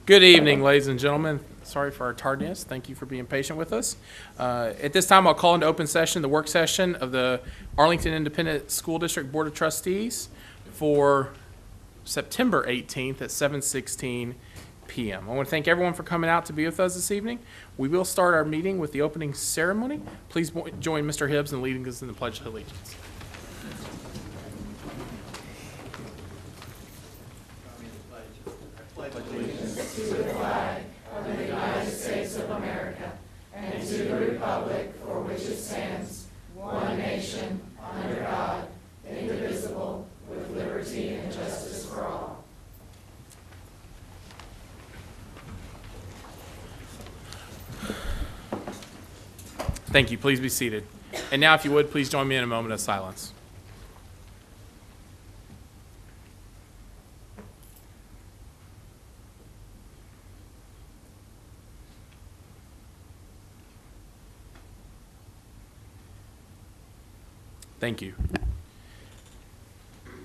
Good evening, ladies and gentlemen. Sorry for our tardiness. Thank you for being patient with us. At this time, I'll call into open session the work session of the Arlington Independent School District Board of Trustees for September 18th at 7:16 p.m. I want to thank everyone for coming out to be with us this evening. We will start our meeting with the opening ceremony. Please join Mr. Hibbs in leading us in the Pledge of Allegiance. To the flag of the United States of America and to the republic for which it stands, one nation, under God, indivisible, with liberty and justice for all. Thank you. Please be seated. And now, if you would, please join me in a moment of silence. Thank you.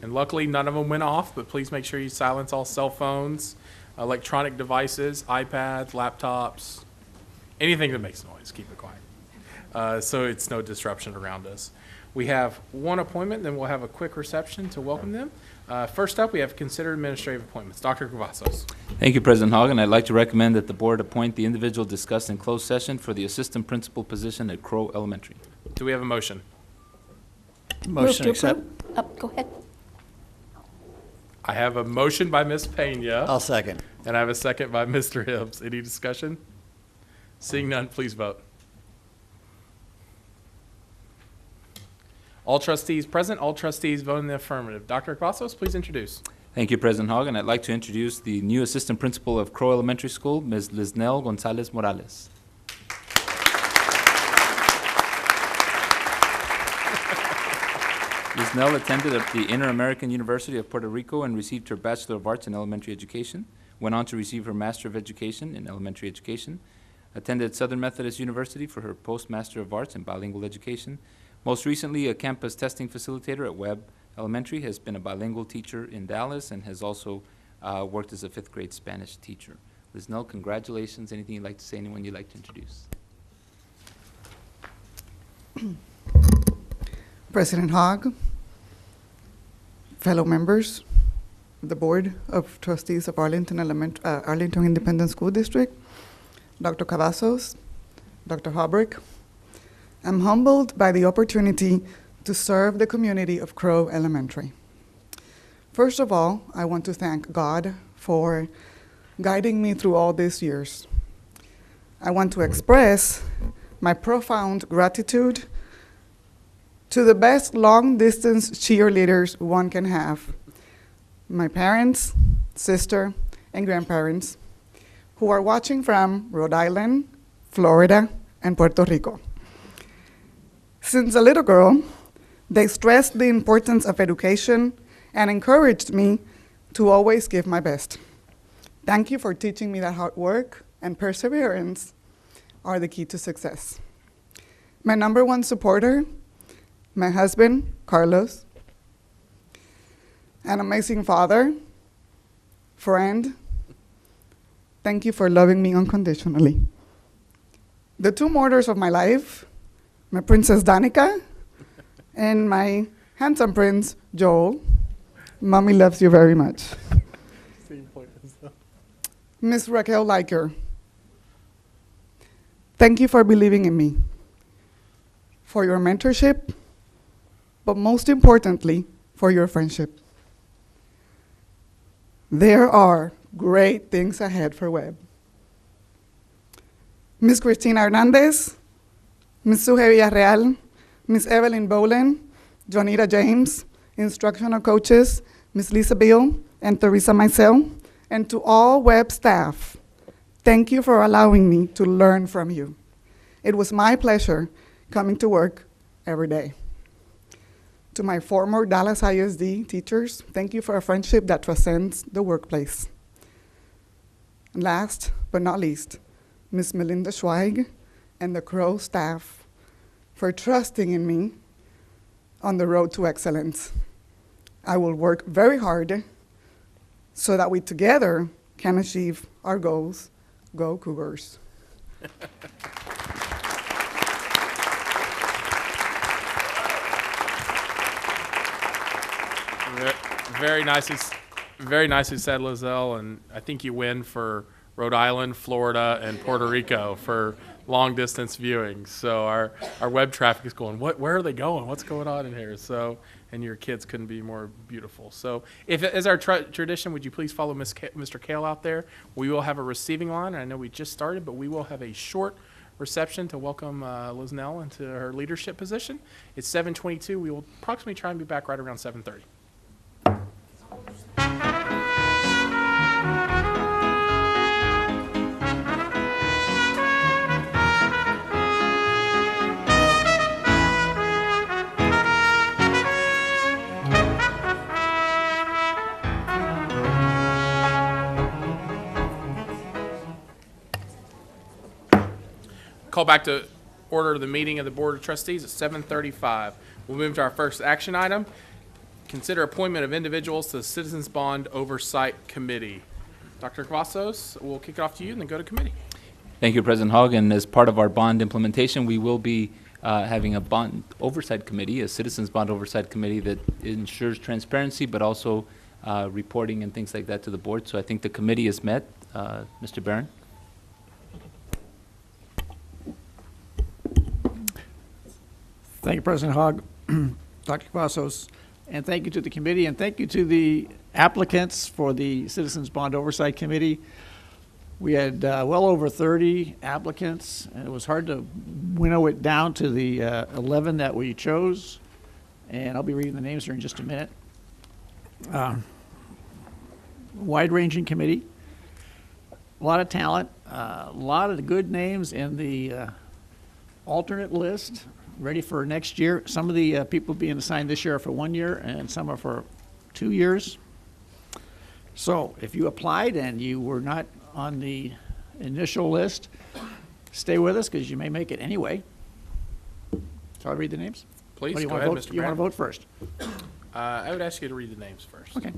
And luckily, none of them went off, but please make sure you silence all cell phones, electronic devices, iPads, laptops, anything that makes noise, keep it quiet. So it's no disruption around us. We have one appointment, then we'll have a quick reception to welcome them. First up, we have considered administrative appointments. Dr. Cavazos. Thank you, President Hogg, and I'd like to recommend that the board appoint the individual discussed in closed session for the assistant principal position at Crow Elementary. Do we have a motion? Motion to accept. Go ahead. I have a motion by Ms. Pena. I'll second. And I have a second by Mr. Hibbs. Any discussion? Seeing none, please vote. All trustees present, all trustees vote in the affirmative. Dr. Cavazos, please introduce. Thank you, President Hogg, and I'd like to introduce the new assistant principal of Crow Elementary School, Ms. Lisnell Gonzalez Morales. Ms. Nell attended at the Inter-American University of Puerto Rico and received her Bachelor of Arts in Elementary Education, went on to receive her Master of Education in Elementary Education, attended Southern Methodist University for her Postmaster of Arts in Bilingual Education, most recently a campus testing facilitator at Webb Elementary, has been a bilingual teacher in Dallas, and has also worked as a fifth grade Spanish teacher. Ms. Nell, congratulations. Anything you'd like to say, anyone you'd like to introduce? President Hogg, fellow members of the Board of Trustees of Arlington Independent School District, Dr. Cavazos, Dr. Hobrick, I'm humbled by the opportunity to serve the community of Crow Elementary. First of all, I want to thank God for guiding me through all these years. I want to express my profound gratitude to the best long-distance cheerleaders one can have, my parents, sister, and grandparents, who are watching from Rhode Island, Florida, and Puerto Rico. Since a little girl, they stressed the importance of education and encouraged me to always give my best. Thank you for teaching me that hard work and perseverance are the key to success. My number one supporter, my husband, Carlos, an amazing father, friend. Thank you for loving me unconditionally. The two mothers of my life, my Princess Danica and my handsome prince, Joel. Mommy loves you very much. Miss Raquel Liker, thank you for believing in me, for your mentorship, but most importantly, for your friendship. There are great things ahead for Webb. Miss Cristina Hernandez, Miss Suje Villarreal, Miss Evelyn Boland, Juanita James, instructional coaches, Miss Lisa Beal, and Teresa Maisel, and to all Webb staff, thank you for allowing me to learn from you. It was my pleasure coming to work every day. To my former Dallas ISD teachers, thank you for a friendship that transcends the workplace. And last but not least, Miss Melinda Schweig and the Crow staff for trusting in me on the road to excellence. I will work very hard so that we together can achieve our goals. Go Cougars. Very nicely said, Lizelle, and I think you win for Rhode Island, Florida, and Puerto Rico for long distance viewing. So our web traffic is going, where are they going? What's going on in here? So, and your kids couldn't be more beautiful. So if, as our tradition, would you please follow Mr. Kale out there? We will have a receiving line. I know we just started, but we will have a short reception to welcome Liznell into her leadership position. It's 7:22. We will approximately try and be back right around 7:30. Call back to order the meeting of the Board of Trustees at 7:35. We'll move to our first action item. Consider appointment of individuals to the Citizens Bond Oversight Committee. Dr. Cavazos, we'll kick it off to you and then go to committee. Thank you, President Hogg. And as part of our bond implementation, we will be having a bond oversight committee, a Citizens Bond Oversight Committee that ensures transparency, but also reporting and things like that to the board. So I think the committee is met. Mr. Barron? Thank you, President Hogg, Dr. Cavazos, and thank you to the committee, and thank you to the applicants for the Citizens Bond Oversight Committee. We had well over 30 applicants, and it was hard to winnow it down to the 11 that we chose, and I'll be reading the names here in just a minute. Wide-ranging committee, a lot of talent, a lot of good names in the alternate list, ready for next year. Some of the people being assigned this year are for 1 year, and some are for 2 years. So if you applied and you were not on the initial list, stay with us because you may make it anyway. So I'll read the names. Please, What do you go want ahead, to vote? Mr. You want to Barron. vote first? I would ask you to read the names first. Okay.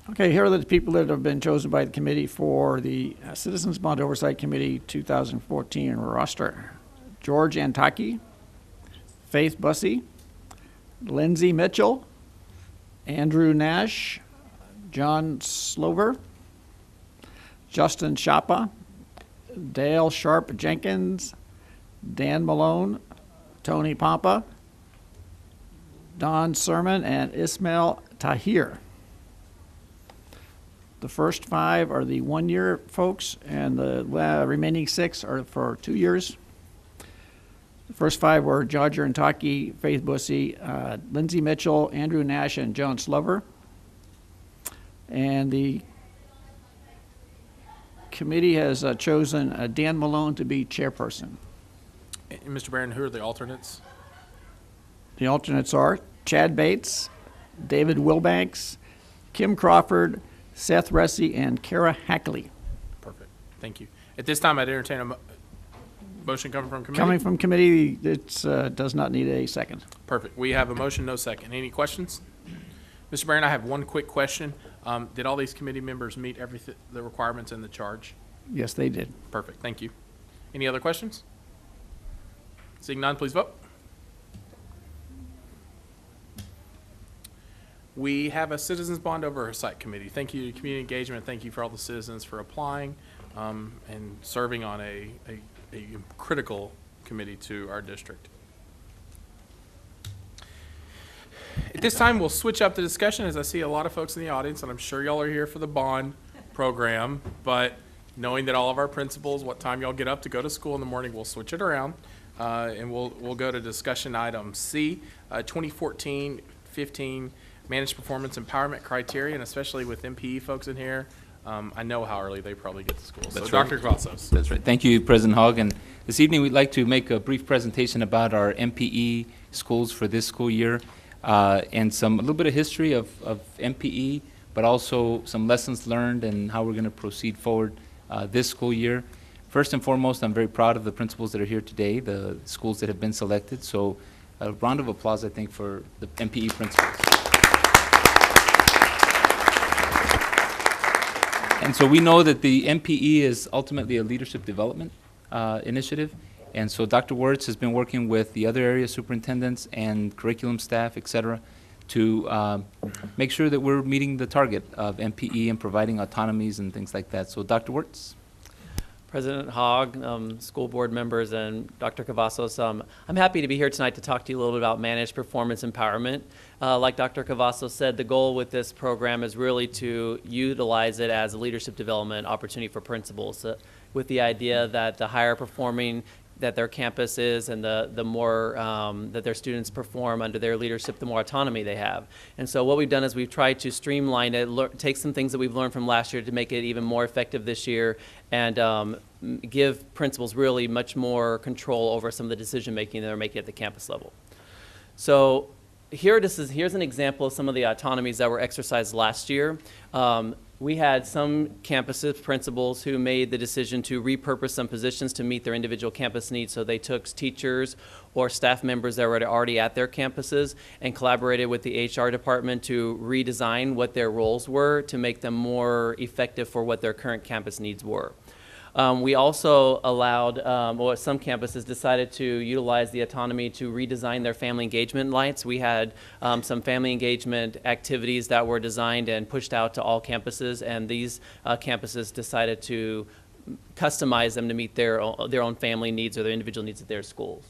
Okay, here are the people that have been chosen by the committee for the Citizens Bond Oversight Committee 2014 roster. George Antaki, Faith Bussey, Lindsay Mitchell, Andrew Nash, John Slover, Justin Schappa, Dale Sharp Jenkins, Dan Malone, Tony Pampa, Don Sermon, and Ismail Tahir. The first 5 are the 1-year folks, and the remaining 6 are for 2 years. The first 5 were George Antaki, Faith Bussey, Lindsay Mitchell, Andrew Nash, and John Slover. And the committee has chosen Dan Malone to be chairperson. And Mr. Barron, who are the alternates? The alternates are Chad Bates, David Wilbanks, Kim Crawford, Seth Ressi, and Kara Hackley. Perfect. Thank you. At this time, I'd entertain a motion coming from committee. Coming from committee, it does not need a second. Perfect. We have a motion, no second. Any questions? Mr. Barron, I have one quick question. Did all these committee members meet everything, the requirements in the charge? Yes, they did. Perfect. Thank you. Any other questions? Seeing none, please vote. We have a Citizens Bond Oversight Committee. Thank you to community engagement. Thank you for all the citizens for applying and serving on a critical committee to our district. At this time, we'll switch up the discussion as I see a lot of folks in the audience, and I'm sure y'all are here for the bond program, but knowing that all of our principals, what time y'all get up to go to school in the morning, we'll switch it around, and we'll go to discussion item C, 2014-15 Managed Performance Empowerment Criteria, and especially with MPE folks in here, I know how early they probably get to school. So, That's right. Dr. Cavazos. That's right. Thank you, President Hogg. And this evening, we'd like to make a brief presentation about our MPE schools for this school year, and a little bit of history of MPE, but also some lessons learned and how we're going to proceed forward this school year. First and foremost, I'm very proud of the principals that are here today, the schools that have been selected. So a round of applause, I think, for the MPE principals. And so we know that the MPE is ultimately a leadership development initiative. And so Dr. Wirtz has been working with the other area superintendents and curriculum staff, et cetera, to make sure that we're meeting the target of MPE and providing autonomies and things like that. So Dr. Wirtz. President Hogg, school board members, and Dr. Cavazos, I'm happy to be here tonight to talk to you a little bit about managed performance empowerment. Like Dr. Cavazos said, the goal with this program is really to utilize it as a leadership development opportunity for principals, with the idea that the higher performing that their campus is and the more that their students perform under their leadership, the more autonomy they have. And so what we've done is we've tried to streamline it, take some things that we've learned from last year to make it even more effective this year, and give principals really much more control over some of the decision making that they're making at the campus level. So here's an example of some of the autonomies that were exercised last year. We had some campuses, principals, who made the decision to repurpose some positions to meet their individual campus needs. So they took teachers or staff members that were already at their campuses and collaborated with the HR department to redesign what their roles were to make them more effective for what their current campus needs were. We also allowed, some campuses decided to utilize the autonomy to redesign their family engagement nights. We had some family engagement activities that were designed and pushed out to all campuses, and these campuses decided to customize them to meet their own family needs or their individual needs at their schools.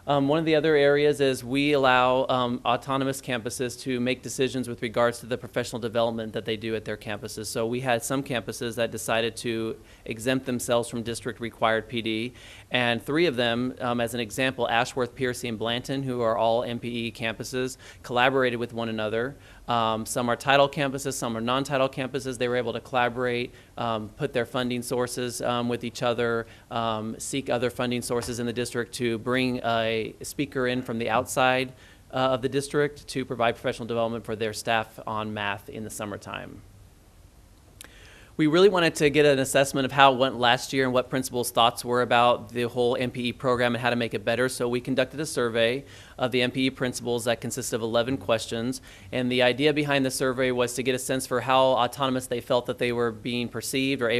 One of the other areas is we allow autonomous campuses to make decisions with regards to the professional development that they do at their campuses. So we had some campuses that decided to exempt themselves from district required PD, and 3 of them, as an example, Ashworth, Piercy, and Blanton, who are all MPE campuses, collaborated with one another. Some are title campuses, some are non-title campuses. They were able to collaborate, put their funding sources with each other, seek other funding sources in the district to bring a speaker in from the outside of the district to provide professional development for their staff on math in the summertime. We really wanted to get an assessment of how it went last year and what principals' thoughts were about the whole MPE program and how to make it better. So we conducted a survey of the MPE principals that consisted of 11 questions. And the idea behind the survey was to get a sense for how autonomous they felt that they were being perceived or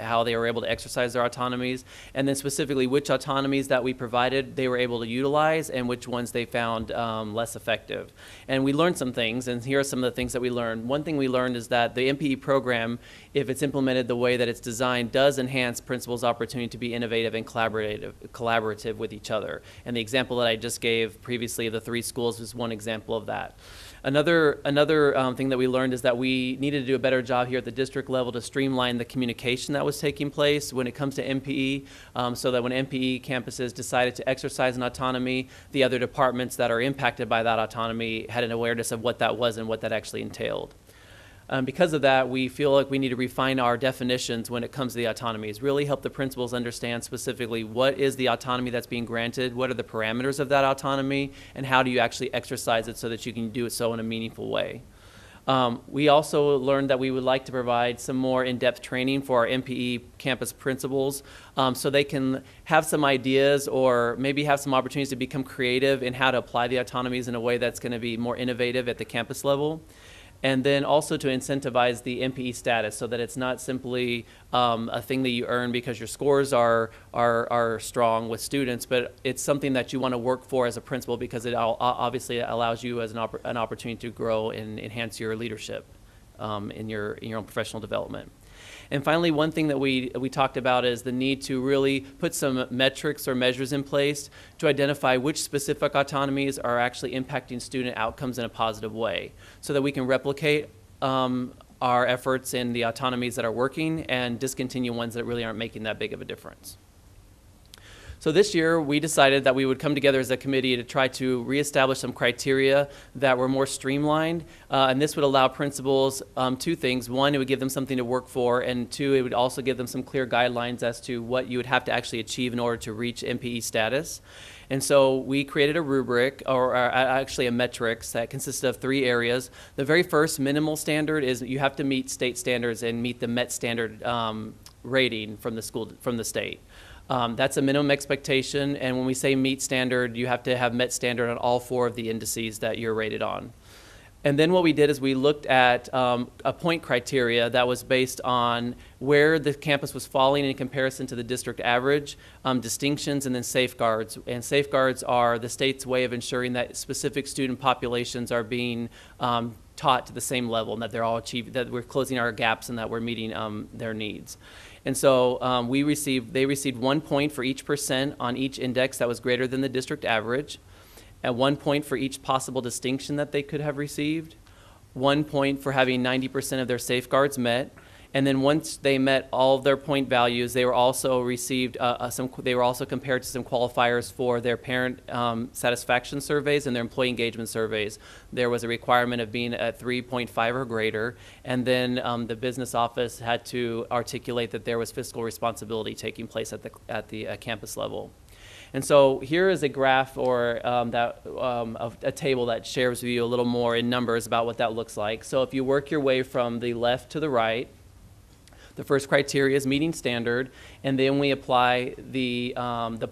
how they were able to exercise their autonomies. And then specifically which autonomies that we provided they were able to utilize and which ones they found less effective. And we learned some things, and here are some of the things that we learned. One thing we learned is that the MPE program, if it's implemented the way that it's designed, does enhance principals' opportunity to be innovative and collaborative with each other. And the example that I just gave previously of the 3 schools is one example of that. Another thing that we learned is that we needed to do a better job here at the district level to streamline the communication that was taking place when it comes to MPE, so that when MPE campuses decided to exercise an autonomy, the other departments that are impacted by that autonomy had an awareness of what that was and what that actually entailed. Because of that, we feel like we need to refine our definitions when it comes to the autonomies, really help the principals understand specifically what is the autonomy that's being granted, what are the parameters of that autonomy, and how do you actually exercise it so that you can do it so in a meaningful way. We also learned that we would like to provide some more in-depth training for our MPE campus principals so they can have some ideas or maybe have some opportunities to become creative in how to apply the autonomies in a way that's going to be more innovative at the campus level. And then also to incentivize the MPE status so that it's not simply a thing that you earn because your scores are strong with students, but it's something that you want to work for as a principal because it obviously allows you as an opportunity to grow and enhance your leadership in your own professional development. And finally, one thing that we talked about is the need to really put some metrics or measures in place to identify which specific autonomies are actually impacting student outcomes in a positive way so that we can replicate our efforts in the autonomies that are working and discontinue ones that really aren't making that big of a difference. So this year, we decided that we would come together as a committee to try to reestablish some criteria that were more streamlined, and this would allow principals 2 things. 1, it would give them something to work for, and 2, it would also give them some clear guidelines as to what you would have to actually achieve in order to reach MPE status. And so we created a rubric, or actually a metrics, that consisted of 3 areas. The very first minimal standard is you have to meet state standards and meet the MET standard rating from the state. That's a minimum expectation, and when we say meet standard, you have to have met standard on all 4 of the indices that you're rated on. And then what we did is we looked at a point criteria that was based on where the campus was falling in comparison to the district average, distinctions, and then safeguards. And safeguards are the state's way of ensuring that specific student populations are being taught to the same level, and that they're all achieving, that we're closing our gaps and that we're meeting their needs. And so they received 1 point for each % on each index that was greater than the district average, at 1 point for each possible distinction that they could have received, 1 point for having 90% of their safeguards met, and then once they met all of their point values, they were also received they were also compared to some qualifiers for their parent satisfaction surveys and their employee engagement surveys. There was a requirement of being at 3.5 or greater, and then the business office had to articulate that there was fiscal responsibility taking place at the campus level. And so here is a graph or of a table that shares with you a little more in numbers about what that looks like. So if you work your way from the left to the right, the first criteria is meeting standard, and then we apply the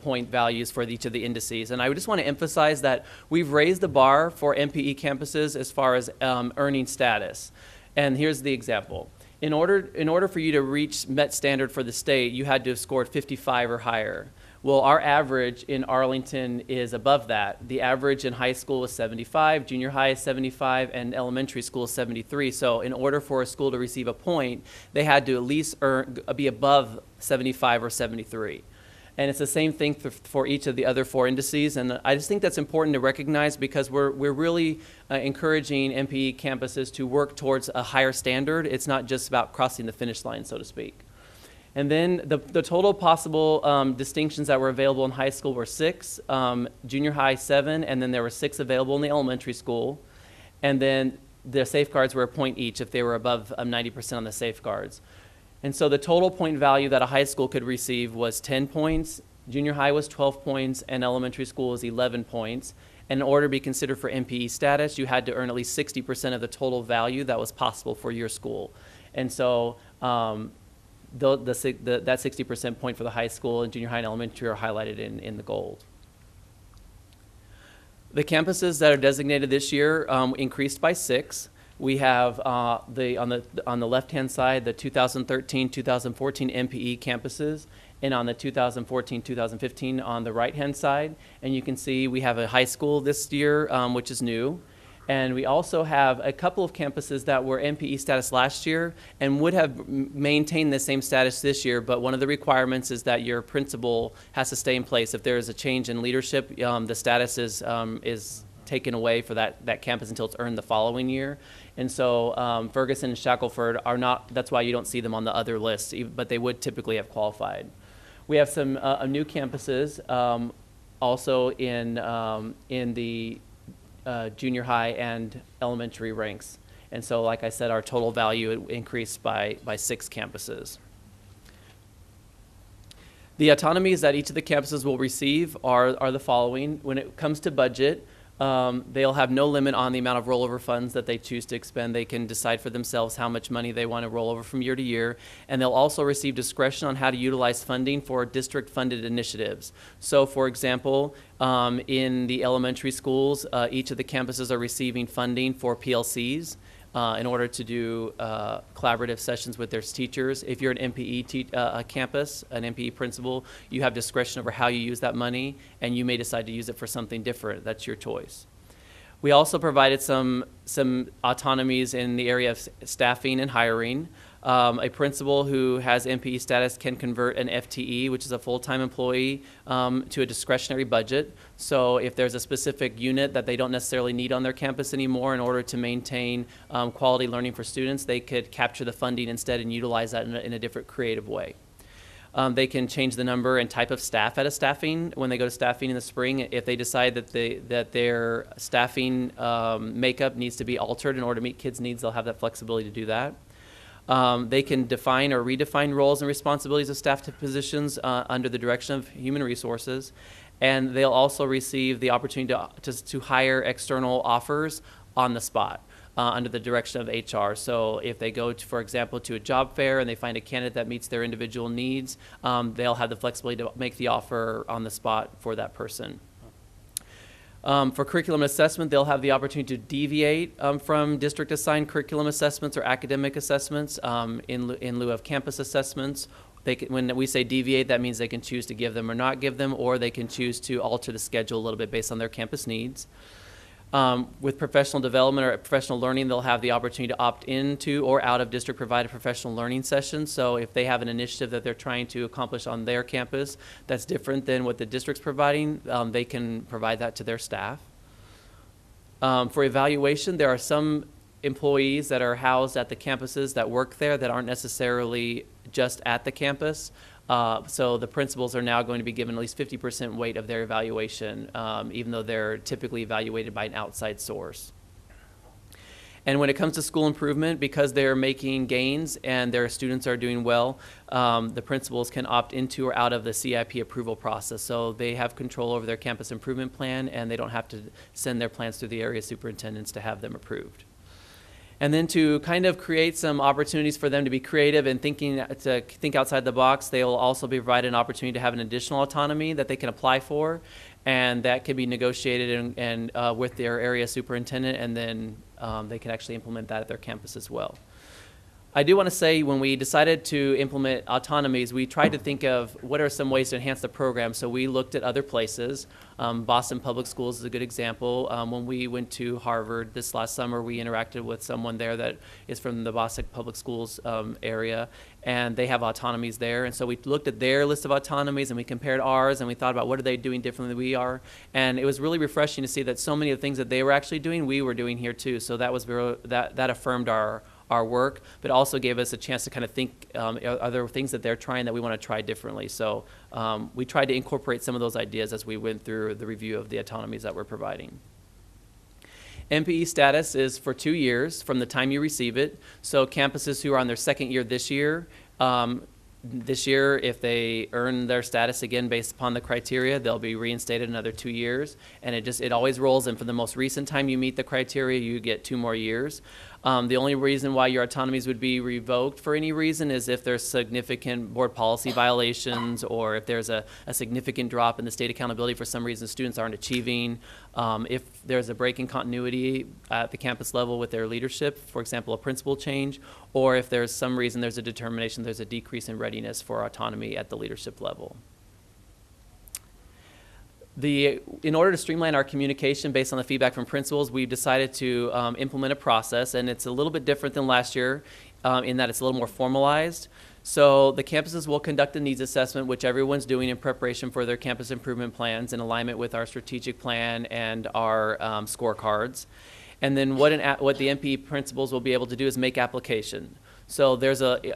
point values for each of the indices. And I just want to emphasize that we've raised the bar for MPE campuses as far as earning status. And here's the example. In order for you to reach Met standard for the state, you had to have scored 55 or higher. Well, our average in Arlington is above that. The average in high school is 75, junior high is 75, and elementary school is 73. So in order for a school to receive a point, they had to at least be above 75 or 73. And it's the same thing for each of the other 4 indices. And I just think that's important to recognize, because we're really encouraging MPE campuses to work towards a higher standard. It's not just about crossing the finish line, so to speak. And then the total possible distinctions that were available in high school were 6, junior high 7, and then there were 6 available in the elementary school. And then the safeguards were a point each if they were above 90% on the safeguards. And so the total point value that a high school could receive was 10 points, junior high was 12 points, and elementary school was 11 points. And in order to be considered for MPE status, you had to earn at least 60% of the total value that was possible for your school. And so that 60% point for the high school and junior high and elementary are highlighted in the gold. The campuses that are designated this year increased by 6. We have on the left-hand side the 2013-2014 MPE campuses, and on the 2014-2015 on the right-hand side. And you can see we have a high school this year, which is new. And we also have a couple of campuses that were MPE status last year and would have maintained the same status this year, but one of the requirements is that your principal has to stay in place. If there is a change in leadership, the status is taken away for that campus until it's earned the following year. And so Ferguson and Shackelford are not, that's why you don't see them on the other list, but they would typically have qualified. We have some new campuses also in the junior high and elementary ranks. And so, like I said, our total value increased by 6 campuses. The autonomies that each of the campuses will receive are the following. When it comes to budget, they'll have no limit on the amount of rollover funds that they choose to expend. They can decide for themselves how much money they want to roll over from year to year. And they'll also receive discretion on how to utilize funding for district-funded initiatives. So, for example, in the elementary schools, each of the campuses are receiving funding for PLCs in order to do collaborative sessions with their teachers. If you're an MPE campus, an MPE principal, you have discretion over how you use that money, and you may decide to use it for something different. That's your choice. We also provided some autonomies in the area of staffing and hiring. A principal who has MPE status can convert an FTE, which is a full-time employee, to a discretionary budget. So if there's a specific unit that they don't necessarily need on their campus anymore in order to maintain quality learning for students, they could capture the funding instead and utilize that in a different creative way. They can change the number and type of staff at a staffing when they go to staffing in the spring. If they decide that their staffing makeup needs to be altered in order to meet kids' needs, they'll have that flexibility to do that. They can define or redefine roles and responsibilities of staff positions under the direction of human resources. And they'll also receive the opportunity to hire external offers on the spot under the direction of HR. So if they go, for example, to a job fair and they find a candidate that meets their individual needs, they'll have the flexibility to make the offer on the spot for that person. For curriculum assessment, they'll have the opportunity to deviate from district-assigned curriculum assessments or academic assessments in lieu of campus assessments. When we say deviate, that means they can choose to give them or not give them, or they can choose to alter the schedule a little bit based on their campus needs. With professional development or professional learning, they'll have the opportunity to opt into or out of district-provided professional learning sessions. So if they have an initiative that they're trying to accomplish on their campus that's different than what the district's providing, they can provide that to their staff. For evaluation, there are some employees that are housed at the campuses that work there that aren't necessarily just at the campus. So the principals are now going to be given at least 50% weight of their evaluation, even though they're typically evaluated by an outside source. And when it comes to school improvement, because they're making gains and their students are doing well, the principals can opt into or out of the CIP approval process. So they have control over their campus improvement plan, and they don't have to send their plans through the area superintendents to have them approved. And then to kind of create some opportunities for them to be creative and to think outside the box, they will also be provided an opportunity to have an additional autonomy that they can apply for, and that can be negotiated and with their area superintendent, and then they can actually implement that at their campus as well. I do want to say, when we decided to implement autonomies, we tried to think of what are some ways to enhance the program. So we looked at other places. Boston Public Schools is a good example. When we went to Harvard this last summer, we interacted with someone there that is from the Boston Public Schools area, and they have autonomies there. And so we looked at their list of autonomies, and we compared ours, and we thought about what are they doing differently than we are. And it was really refreshing to see that so many of the things that they were actually doing, we were doing here too. So that was that affirmed our work, but also gave us a chance to kind of think, are there things that they're trying that we want to try differently? So we tried to incorporate some of those ideas as we went through the review of the autonomies that we're providing. MPE status is for 2 years from the time you receive it. So campuses who are on their second year this year, if they earn their status again based upon the criteria, they'll be reinstated another 2 years. And it always rolls in. For the most recent time you meet the criteria, you get 2 more years. The only reason why your autonomies would be revoked for any reason is if there's significant board policy violations, or if there's a significant drop in the state accountability for some reason students aren't achieving, if there's a break in continuity at the campus level with their leadership, for example, a principal change, or if there's some reason there's a determination there's a decrease in readiness for autonomy at the leadership level. In order to streamline our communication based on the feedback from principals, we've decided to implement a process, and it's a little bit different than last year in that it's a little more formalized. So the campuses will conduct a needs assessment, which everyone's doing in preparation for their campus improvement plans in alignment with our strategic plan and our scorecards. And then what the MPE principals will be able to do is make application. So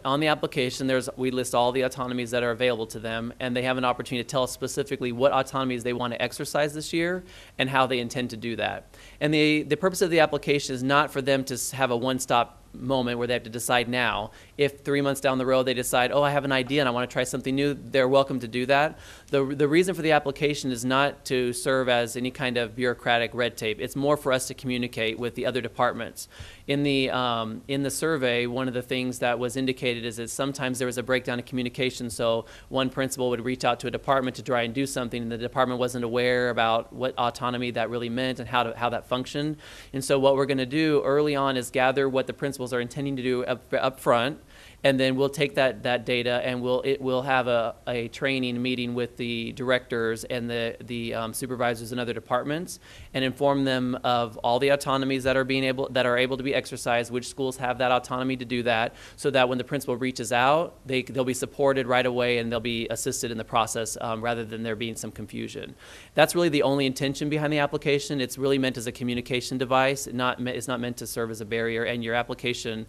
on the application, we list all the autonomies that are available to them, and they have an opportunity to tell us specifically what autonomies they want to exercise this year and how they intend to do that. And the purpose of the application is not for them to have a one-stop moment where they have to decide now. If 3 months down the road they decide, oh, I have an idea and I want to try something new, they're welcome to do that. The reason for the application is not to serve as any kind of bureaucratic red tape. It's more for us to communicate with the other departments. In the survey, one of the things that was indicated is that sometimes there was a breakdown in communication. So one principal would reach out to a department to try and do something, and the department wasn't aware about what autonomy that really meant and how that functioned. And so what we're going to do early on is gather what the principals are intending to do up front, and then we'll take that data and we'll have a training meeting with the directors and the supervisors in other departments, and inform them of all the autonomies that are able to be exercised, which schools have that autonomy to do that, so that when the principal reaches out, they'll be supported right away and they'll be assisted in the process rather than there being some confusion. That's really the only intention behind the application. It's really meant as a communication device. It's not meant to serve as a barrier, and your application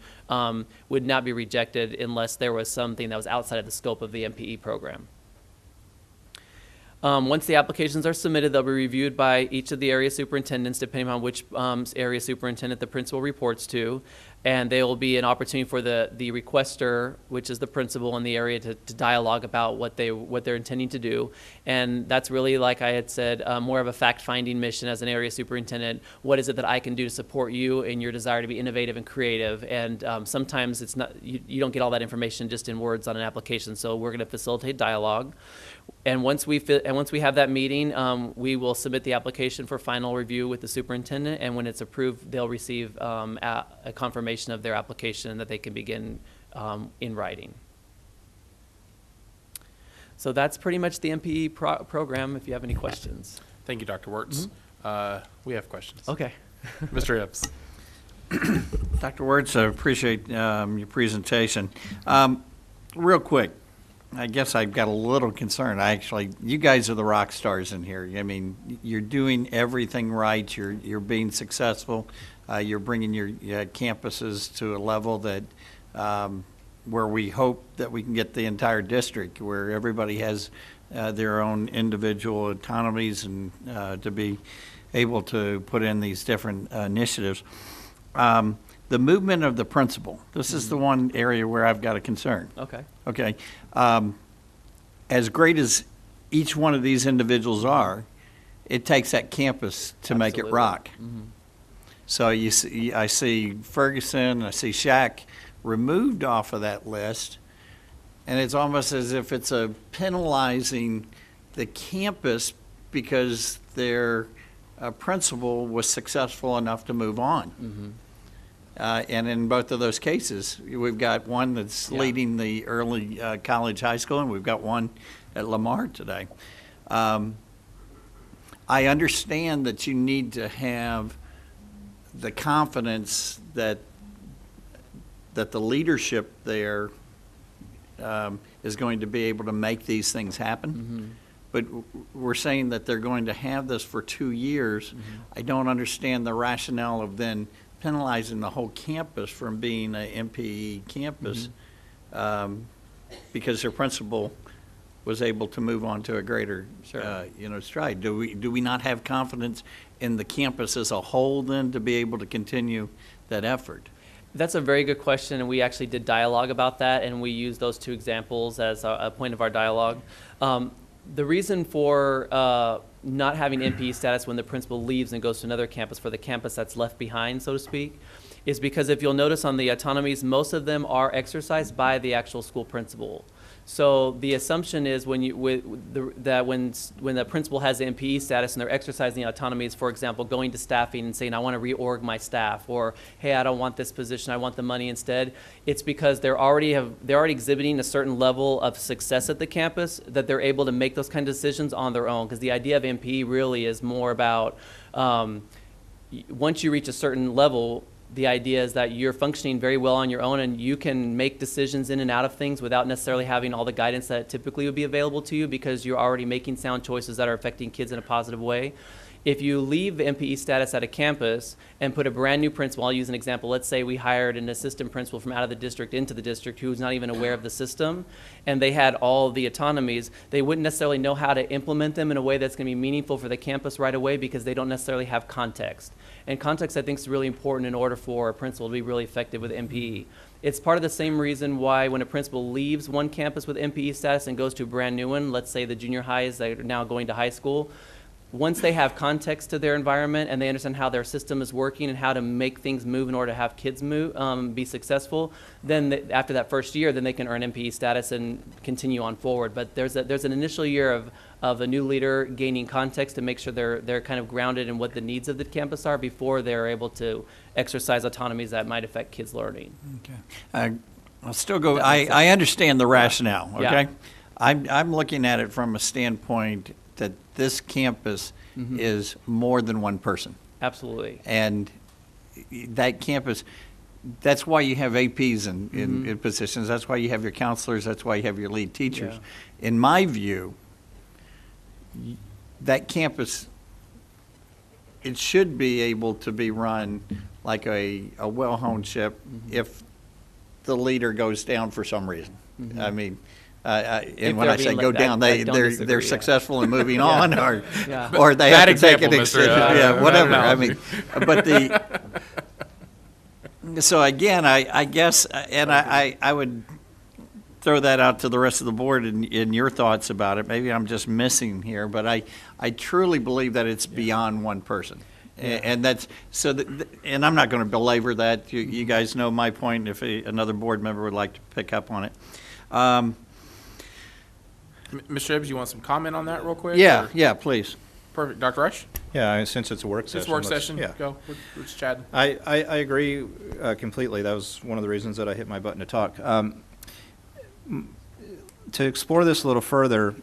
would not be rejected unless there was something that was outside of the scope of the MPE program. Once the applications are submitted, they'll be reviewed by each of the area superintendents, depending on which area superintendent the principal reports to. And there will be an opportunity for the requester, which is the principal in the area, to dialogue about what they're intending to do. And that's really, like I had said, more of a fact-finding mission as an area superintendent. What is it that I can do to support you in your desire to be innovative and creative? And sometimes it's not, you don't get all that information just in words on an application. So we're going to facilitate dialogue. And once we have that meeting, we will submit the application for final review with the superintendent. And when it's approved, they'll receive a confirmation of their application that they can begin in writing. So that's pretty much the MPE program. If you have any questions. Thank you, Dr. Wirtz. We have questions. Okay. Mr. Hibbs. Dr. Wirtz, I appreciate your presentation. Real quick, I guess I've got a little concern. You guys are the rock stars in here. I mean, you're doing everything right. You're being successful. You're bringing your campuses to a level that where we hope that we can get the entire district, where everybody has their own individual autonomies and to be able to put in these different initiatives. The movement of the principal, this is the one area where I've got a concern. Okay. Okay. As great as each one of these individuals are, it takes that campus to make it Absolutely. rock. So I see Ferguson, I see Shaq removed off of that list, and it's almost as if it's penalizing the campus because their principal was successful enough to move on. And in both of those cases, we've got one that's leading the early college high school, and we've got one at Lamar today. I understand that you need to have the confidence that the leadership there is going to be able to make these things happen. But we're saying that they're going to have this for 2 years. I don't understand the rationale of then penalizing the whole campus from being an MPE campus because their principal was able to move on to a greater stride. Do we not have confidence in the campus as a whole then to be able to continue that effort? That's a very good question, and we actually did dialogue about that, and we used those two examples as a point of our dialogue. The reason for not having MPE status when the principal leaves and goes to another campus for the campus that's left behind, so to speak, is because if you'll notice on the autonomies, most of them are exercised by the actual school principal. So the assumption is when the principal has the MPE status and they're exercising the autonomies, for example, going to staffing and saying, I want to reorg my staff, or hey, I don't want this position, I want the money instead. It's because they're already exhibiting a certain level of success at the campus that they're able to make those kind of decisions on their own. Because the idea of MPE really is more about once you reach a certain level, the idea is that you're functioning very well on your own and you can make decisions in and out of things without necessarily having all the guidance that typically would be available to you because you're already making sound choices that are affecting kids in a positive way. If you leave MPE status at a campus and put a brand new principal, I'll use an example. Let's say we hired an assistant principal from out of the district into the district who's not even aware of the system, and they had all the autonomies. They wouldn't necessarily know how to implement them in a way that's going to be meaningful for the campus right away because they don't necessarily have context. And context, I think, is really important in order for a principal to be really effective with MPE. It's part of the same reason why when a principal leaves one campus with MPE status and goes to a brand new one, let's say the junior highs that are now going to high school, once they have context to their environment and they understand how their system is working and how to make things move in order to have kids move, be successful, then after that first year, then they can earn MPE status and continue on forward. But there's an initial year of a new leader gaining context to make sure they're kind of grounded in what the needs of the campus are before they're able to exercise autonomies that might affect kids' learning. Okay. I'll still go. I understand the rationale. Okay. Yeah. I'm looking at it from a standpoint that this campus is more than one person. Absolutely. And that campus, that's why you have APs in positions. That's why you have your counselors. That's why you have your lead teachers. Yeah. In my view, that campus, it should be able to be run like a well-honed ship if the leader goes down for some reason. I mean, and when I say go down, they're successful in moving on, or they have to take an extension, whatever. I mean, but So again, I guess, and I would throw that out to the rest of the board in your thoughts about it. Maybe I'm just missing here, but I truly believe that it's beyond one person. And that's, so, and I'm not going to belabor that. You guys know my point if another board member would like to pick up on it. Mr. Ebbs, you want some comment on that real quick? Yeah, or- yeah, please. Perfect. Dr. Rush? Yeah, since it's a work session. This work let's- session, Yeah. go. We're just chatting. I agree completely. That was one of the reasons that I hit my button to talk. To explore this a little further,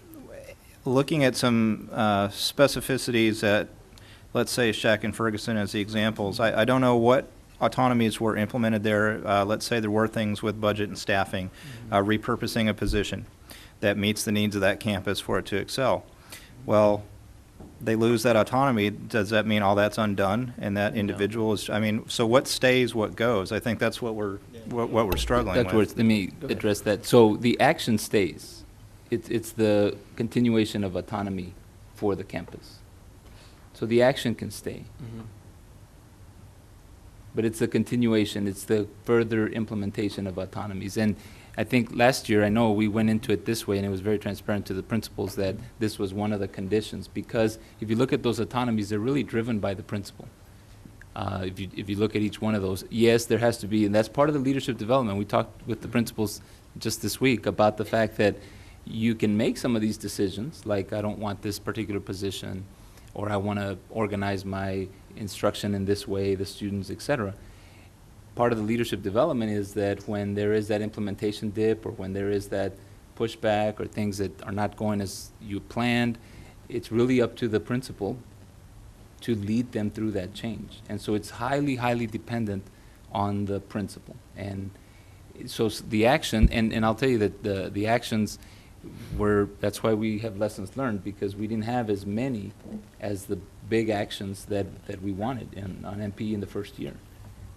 looking at some specificities at, let's say, Shack and Ferguson as the examples, I don't know what autonomies were implemented there. Let's say there were things with budget and staffing, repurposing a position that meets the needs of that campus for it to excel. Well, they lose that autonomy. Does that mean all that's undone and that individual is, I mean, so what stays, what goes? I think that's what we're struggling That's where, with. let me address that. So the action stays. It's the continuation of autonomy for the campus. So the action can stay. But it's the continuation, it's the further implementation of autonomies. And I think last year, I know we went into it this way, and it was very transparent to the principals that this was one of the conditions, because if you look at those autonomies, they're really driven by the principal. If you look at each one of those, yes, there has to be, and that's part of the leadership development. We talked with the principals just this week about the fact that you can make some of these decisions, like I don't want this particular position, or I want to organize my instruction in this way, the students, et cetera. Part of the leadership development is that when there is that implementation dip, or when there is that pushback, or things that are not going as you planned, it's really up to the principal to lead them through that change. And so it's highly, highly dependent on the principal. And so the action, and I'll tell you that the actions were, that's why we have lessons learned, because we didn't have as many as the big actions that we wanted on MP in the first year.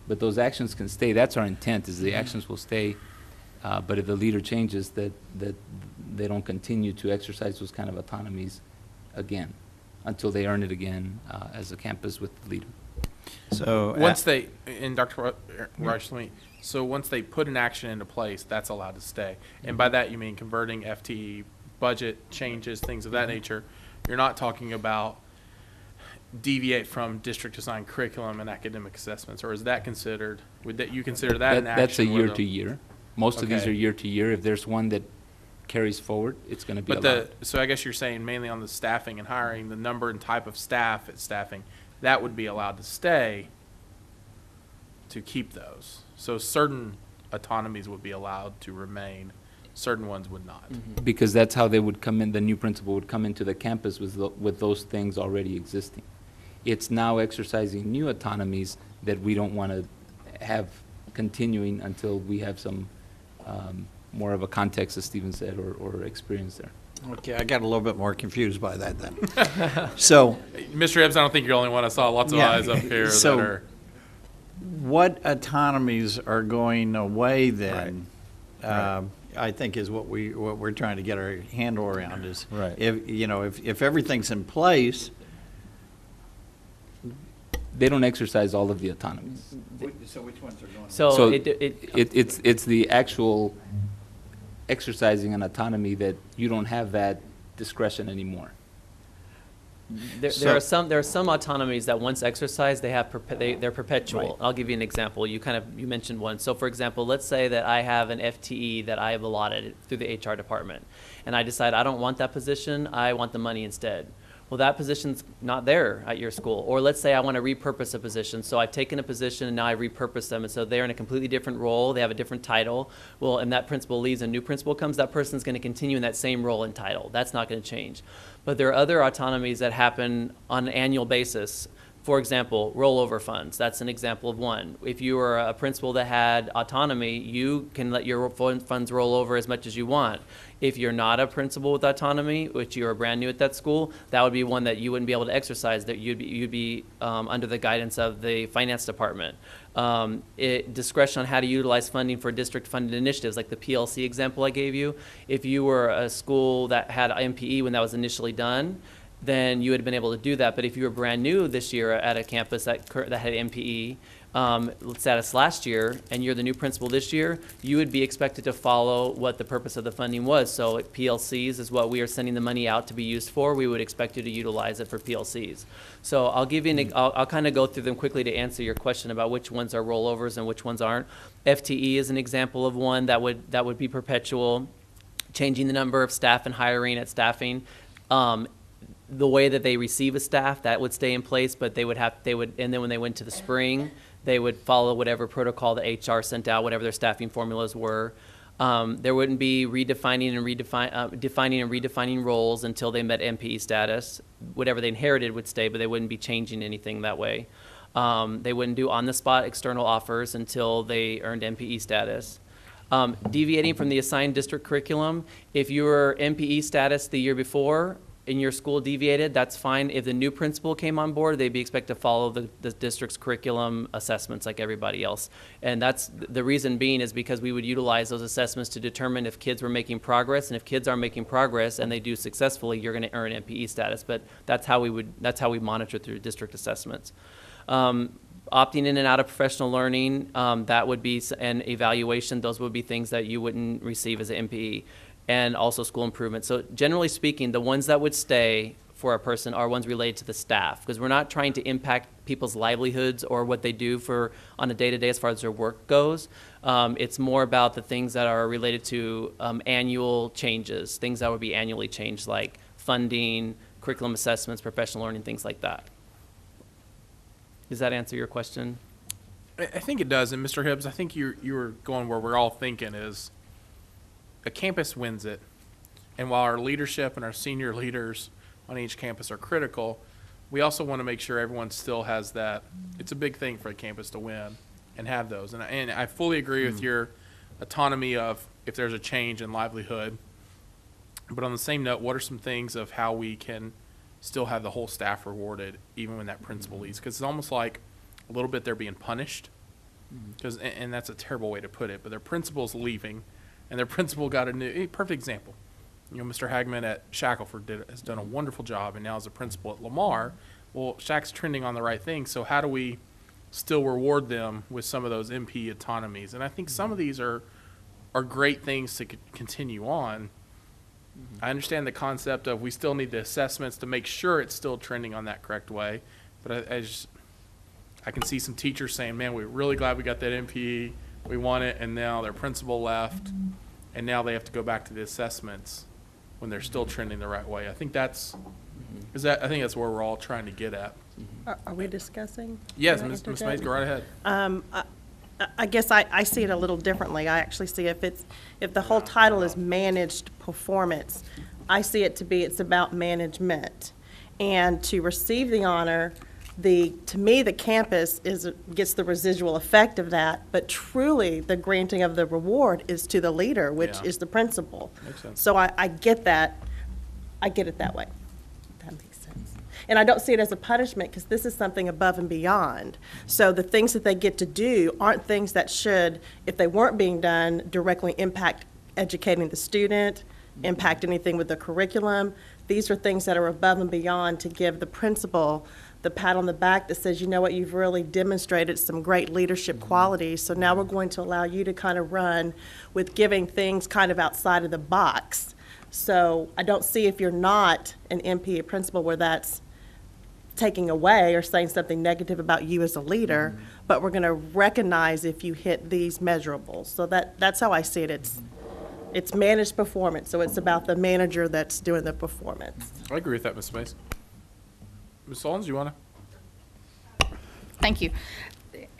But those actions can stay. That's our intent, is the actions will stay. But if the leader changes, that they don't continue to exercise those kind of autonomies again, until they earn it again as a campus with the leader. So Once they, and Dr. Rush, so once they put an action into place, that's allowed to stay. And by that, you mean converting FTE, budget changes, things of that nature. You're not talking about deviate from district assigned curriculum and academic assessments, or is that considered, would that, you consider that an action? That's a where year the- to year. Most of these Okay. are year to year. If there's one that carries forward, it's going to be But allowed. so I guess you're saying mainly on the staffing and hiring, the number and type of staff at staffing, that would be allowed to stay to keep those. So certain autonomies would be allowed to remain, certain ones would not. Because that's how they would come in, the new principal would come into the campus with those things already existing. It's now exercising new autonomies that we don't want to have continuing until we have some more of a context, as Stephen said, or experience there. Okay, I got a little bit more confused by that then. So, Mr. Ebbs, I don't think you're the only one. I saw lots of Yeah. eyes up here So- that are. what autonomies are going away then? Right. I think is what we're trying to get our handle around is, Right. if everything's in place. They don't exercise all of the autonomies. So which ones are going? So So it It's the actual exercising an autonomy that you don't have that discretion anymore. There are some autonomies that once exercised, they're perpetual. Right. I'll give you an example. You mentioned one. So for example, let's say that I have an FTE that I have allotted through the HR department, and I decide I don't want that position, I want the money instead. Well, that position's not there at your school. Or let's say I want to repurpose a position. So I've taken a position and now I repurpose them. And so they're in a completely different role. They have a different title. Well, and that principal leaves, a new principal comes, that person's going to continue in that same role and title. That's not going to change. But there are other autonomies that happen on an annual basis. For example, rollover funds. That's an example of one. If you were a principal that had autonomy, you can let your funds roll over as much as you want. If you're not a principal with autonomy, which you are brand new at that school, that would be one that you wouldn't be able to exercise. That you'd be under the guidance of the finance department. Discretion on how to utilize funding for district-funded initiatives, like the PLC example I gave you. If you were a school that had MPE when that was initially done, then you would have been able to do that. But if you were brand new this year at a campus that had MPE, status last year, and you're the new principal this year, you would be expected to follow what the purpose of the funding was. So PLCs is what we are sending the money out to be used for. We would expect you to utilize it for PLCs. So I'll give you I'll kind of go through them quickly to answer your question about which ones are rollovers and which ones aren't. FTE is an example of one that would be perpetual. Changing the number of staff and hiring at staffing. The way that they receive a staff, that would stay in place, but and then when they went to the spring, they would follow whatever protocol the HR sent out, whatever their staffing formulas were. There wouldn't be defining and redefining roles until they met MPE status. Whatever they inherited would stay, but they wouldn't be changing anything that way. They wouldn't do on-the-spot external offers until they earned MPE status. Deviating from the assigned district curriculum, if you were MPE status the year before, in your school deviated, that's fine. If the new principal came on board, they'd be expected to follow the district's curriculum assessments like everybody else. And that's the reason being is because we would utilize those assessments to determine if kids were making progress, and if kids are making progress and they do successfully, you're going to earn MPE status. But that's how we monitor through district assessments. Opting in and out of professional learning, that would be an evaluation. Those would be things that you wouldn't receive as an MPE. And also school improvement. So generally speaking, the ones that would stay for a person are ones related to the staff, because we're not trying to impact people's livelihoods or what they do on a day-to-day as far as their work goes. It's more about the things that are related to annual changes, things that would be annually changed, like funding, curriculum assessments, professional learning, things like that. Does that answer your question? I think it does. And Mr. Hibbs, I think you were going where we're all thinking is, a campus wins it, and while our leadership and our senior leaders on each campus are critical, we also want to make sure everyone still has that. It's a big thing for a campus to win and have those. And I fully agree with your autonomy of if there's a change in livelihood. But on the same note, what are some things of how we can still have the whole staff rewarded even when that principal leaves? Because it's almost like a little bit they're being punished, and that's a terrible way to put it, but their principal's leaving. And their principal got a perfect example. You know, Mr. Hagman at Shackelford has done a wonderful job, and now as a principal at Lamar, well, Shaq's trending on the right thing. So how do we still reward them with some of those MP autonomies? And I think some of these are great things to continue on. I understand the concept of we still need the assessments to make sure it's still trending on that correct way. But I can see some teachers saying, man, we're really glad we got that MPE. We want it, and now their principal left, and now they have to go back to the assessments when they're still trending the right way. I think that's where we're all trying to get at. Are we discussing? Yes, Ms. Mays, go right ahead. I guess I see it a little differently. I actually see if the whole title is managed performance, I see it to be it's about management. And to receive the honor, to me, the campus gets the residual effect of that, but truly the granting of the reward is to the leader, which is the principal. Makes sense. So I get that. I get it that way. That makes sense. And I don't see it as a punishment because this is something above and beyond. So the things that they get to do aren't things that should, if they weren't being done, directly impact educating the student, impact anything with the curriculum. These are things that are above and beyond to give the principal the pat on the back that says, you know what, you've really demonstrated some great leadership qualities, so now we're going to allow you to kind of run with giving things kind of outside of the box. So I don't see if you're not an MP, a principal, where that's taking away or saying something negative about you as a leader, but we're going to recognize if you hit these measurables. So that's how I see it. It's managed performance, so it's about the manager that's doing the performance. I agree with that, Ms. Mays. Ms. Solons, you want to? Thank you.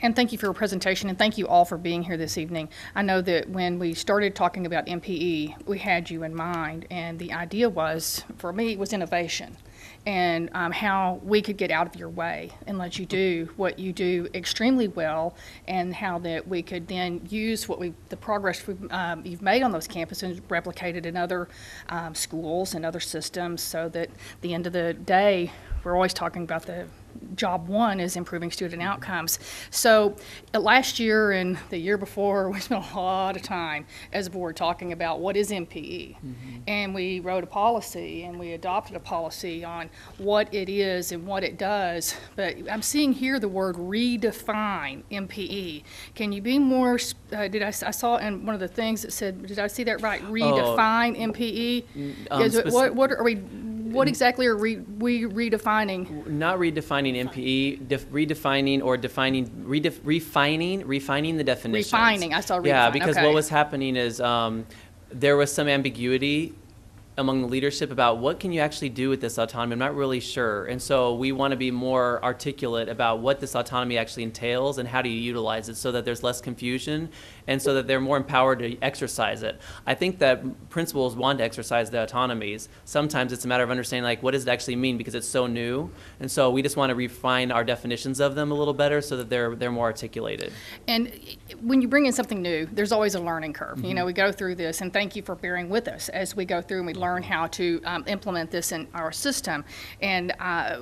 And thank you for your presentation, and thank you all for being here this evening. I know that when we started talking about MPE, we had you in mind, and the idea was, for me, it was innovation and how we could get out of your way and let you do what you do extremely well, and how that we could then use the progress you've made on those campuses and replicate it in other schools and other systems, so that at the end of the day, we're always talking about the job one is improving student outcomes. So last year and the year before, we spent a lot of time as a board talking about what is MPE. And we wrote a policy and we adopted a policy on what it is and what it does, but I'm seeing here the word redefine MPE. Can you be more, I saw in one of the things that said, did I see that right? Redefine MPE? What exactly are we redefining? Not redefining MPE, redefining or refining the definitions. Refining, I saw redefining. Yeah, because okay. what was happening is there was some ambiguity among the leadership about what can you actually do with this autonomy. I'm not really sure. And so we want to be more articulate about what this autonomy actually entails and how do you utilize it so that there's less confusion and so that they're more empowered to exercise it. I think that principals want to exercise the autonomies. Sometimes it's a matter of understanding, like, what does it actually mean, because it's so new. And so we just want to refine our definitions of them a little better so that they're more articulated. And when you bring in something new, there's always a learning curve. Mm-hmm. You know, we go through this, and thank you for bearing with us as we go through and we learn how to implement this in our system. And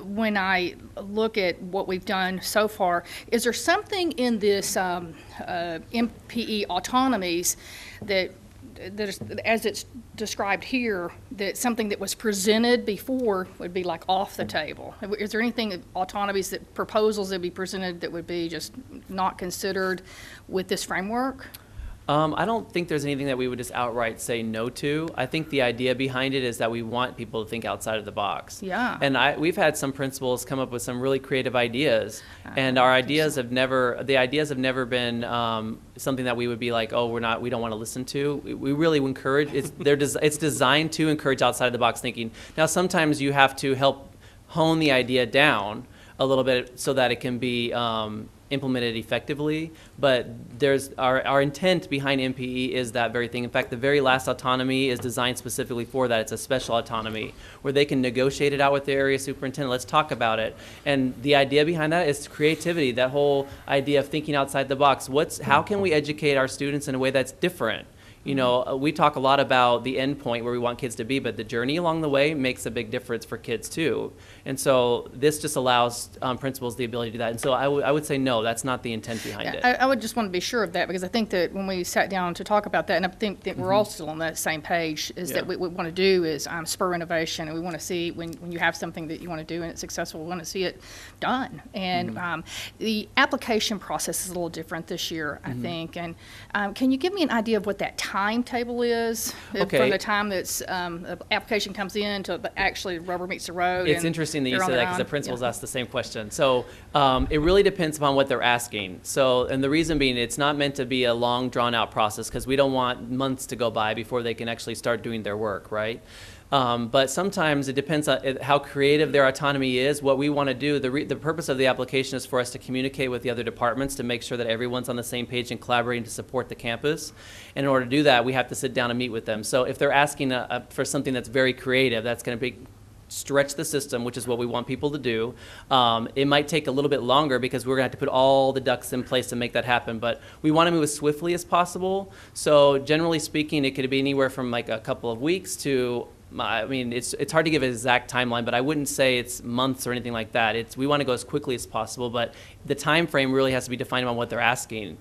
when I look at what we've done so far, is there something in this MPE autonomies that is, as it's described here, that something that was presented before would be like off the table? Is there anything, autonomies, that proposals that be presented that would be just not considered with this framework? I don't think there's anything that we would just outright say no to. I think the idea behind it is that we want people to think outside of the box. Yeah. And we've had some principals come up with some really creative ideas, and our ideas have never been something that we would be like, oh, we don't want to listen to. We really encourage. It's designed to encourage outside of the box thinking. Now, sometimes you have to help hone the idea down a little bit so that it can be implemented effectively, but there's our intent behind MPE is that very thing. In fact, the very last autonomy is designed specifically for that. It's a special autonomy where they can negotiate it out with the area superintendent. Let's talk about it. And the idea behind that is creativity, that whole idea of thinking outside the box. How can we educate our students in a way that's different? You know, we talk a lot about the end point where we want kids to be, but the journey along the way makes a big difference for kids too. And so this just allows principals the ability to do that. And so I would say no, that's not the intent behind it. I would just want to be sure of that, because I think that when we sat down to talk about that, and I think that we're all still on that same page, is that what we want to do is spur innovation, and we want to see when you have something that you want to do and it's successful, we want to see it done. And the application process is a little different this year, I think. And can you give me an idea of what that timetable is from the time that's the application comes in to actually rubber meets the road? It's interesting that you say that, because the principals ask the same question. So it really depends upon what they're asking. So, and the reason being, it's not meant to be a long drawn out process, because we don't want months to go by before they can actually start doing their work, right? But sometimes it depends on how creative their autonomy is. What we want to do, the purpose of the application is for us to communicate with the other departments to make sure that everyone's on the same page and collaborating to support the campus. And in order to do that, we have to sit down and meet with them. So if they're asking for something that's very creative, that's going to stretch the system, which is what we want people to do. It might take a little bit longer because we're going to have to put all the ducks in place to make that happen, but we want to move as swiftly as possible. So generally speaking, it could be anywhere from like a couple of weeks to, I mean, it's hard to give an exact timeline, but I wouldn't say it's months or anything like that. We want to go as quickly as possible, but the time frame really has to be defined on what they're asking.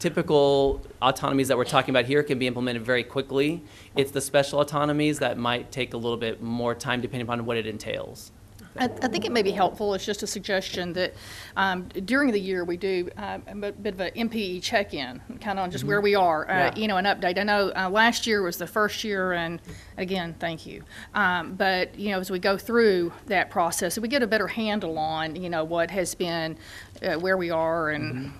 Typical autonomies that we're talking about here can be implemented very quickly. It's the special autonomies that might take a little bit more time depending upon what it entails. I think it may be helpful. It's just a suggestion that during the year we do a bit of an MPE check-in, kind of on just where we are, you know, an update. I know last year was the first year, and again, thank you. But, you know, as we go through that process, we get a better handle on, you know, what has been, where we are, and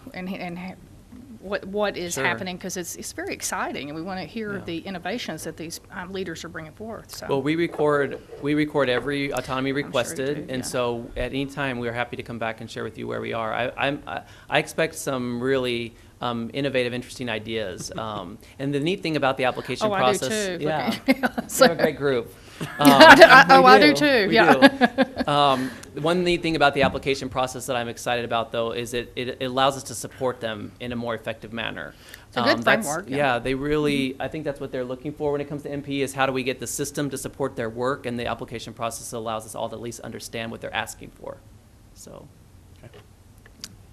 what is happening, because it's very exciting, and we want to hear the innovations that these leaders are bringing forth. So. Well, we record every autonomy requested, do, and so at any time we are happy to come back and share with you where we are. I expect some really innovative, interesting ideas, and the neat thing about the application process, I do too. yeah, So, we have a great group. I do too. We do. One neat thing about the application process that I'm excited about, though, is it allows us to support them in a more effective manner. It's a good framework. Yeah, they really, I think that's what they're looking for when it comes to MPE, is how do we get the system to support their work, and the application process allows us all to at least understand what they're asking for. So.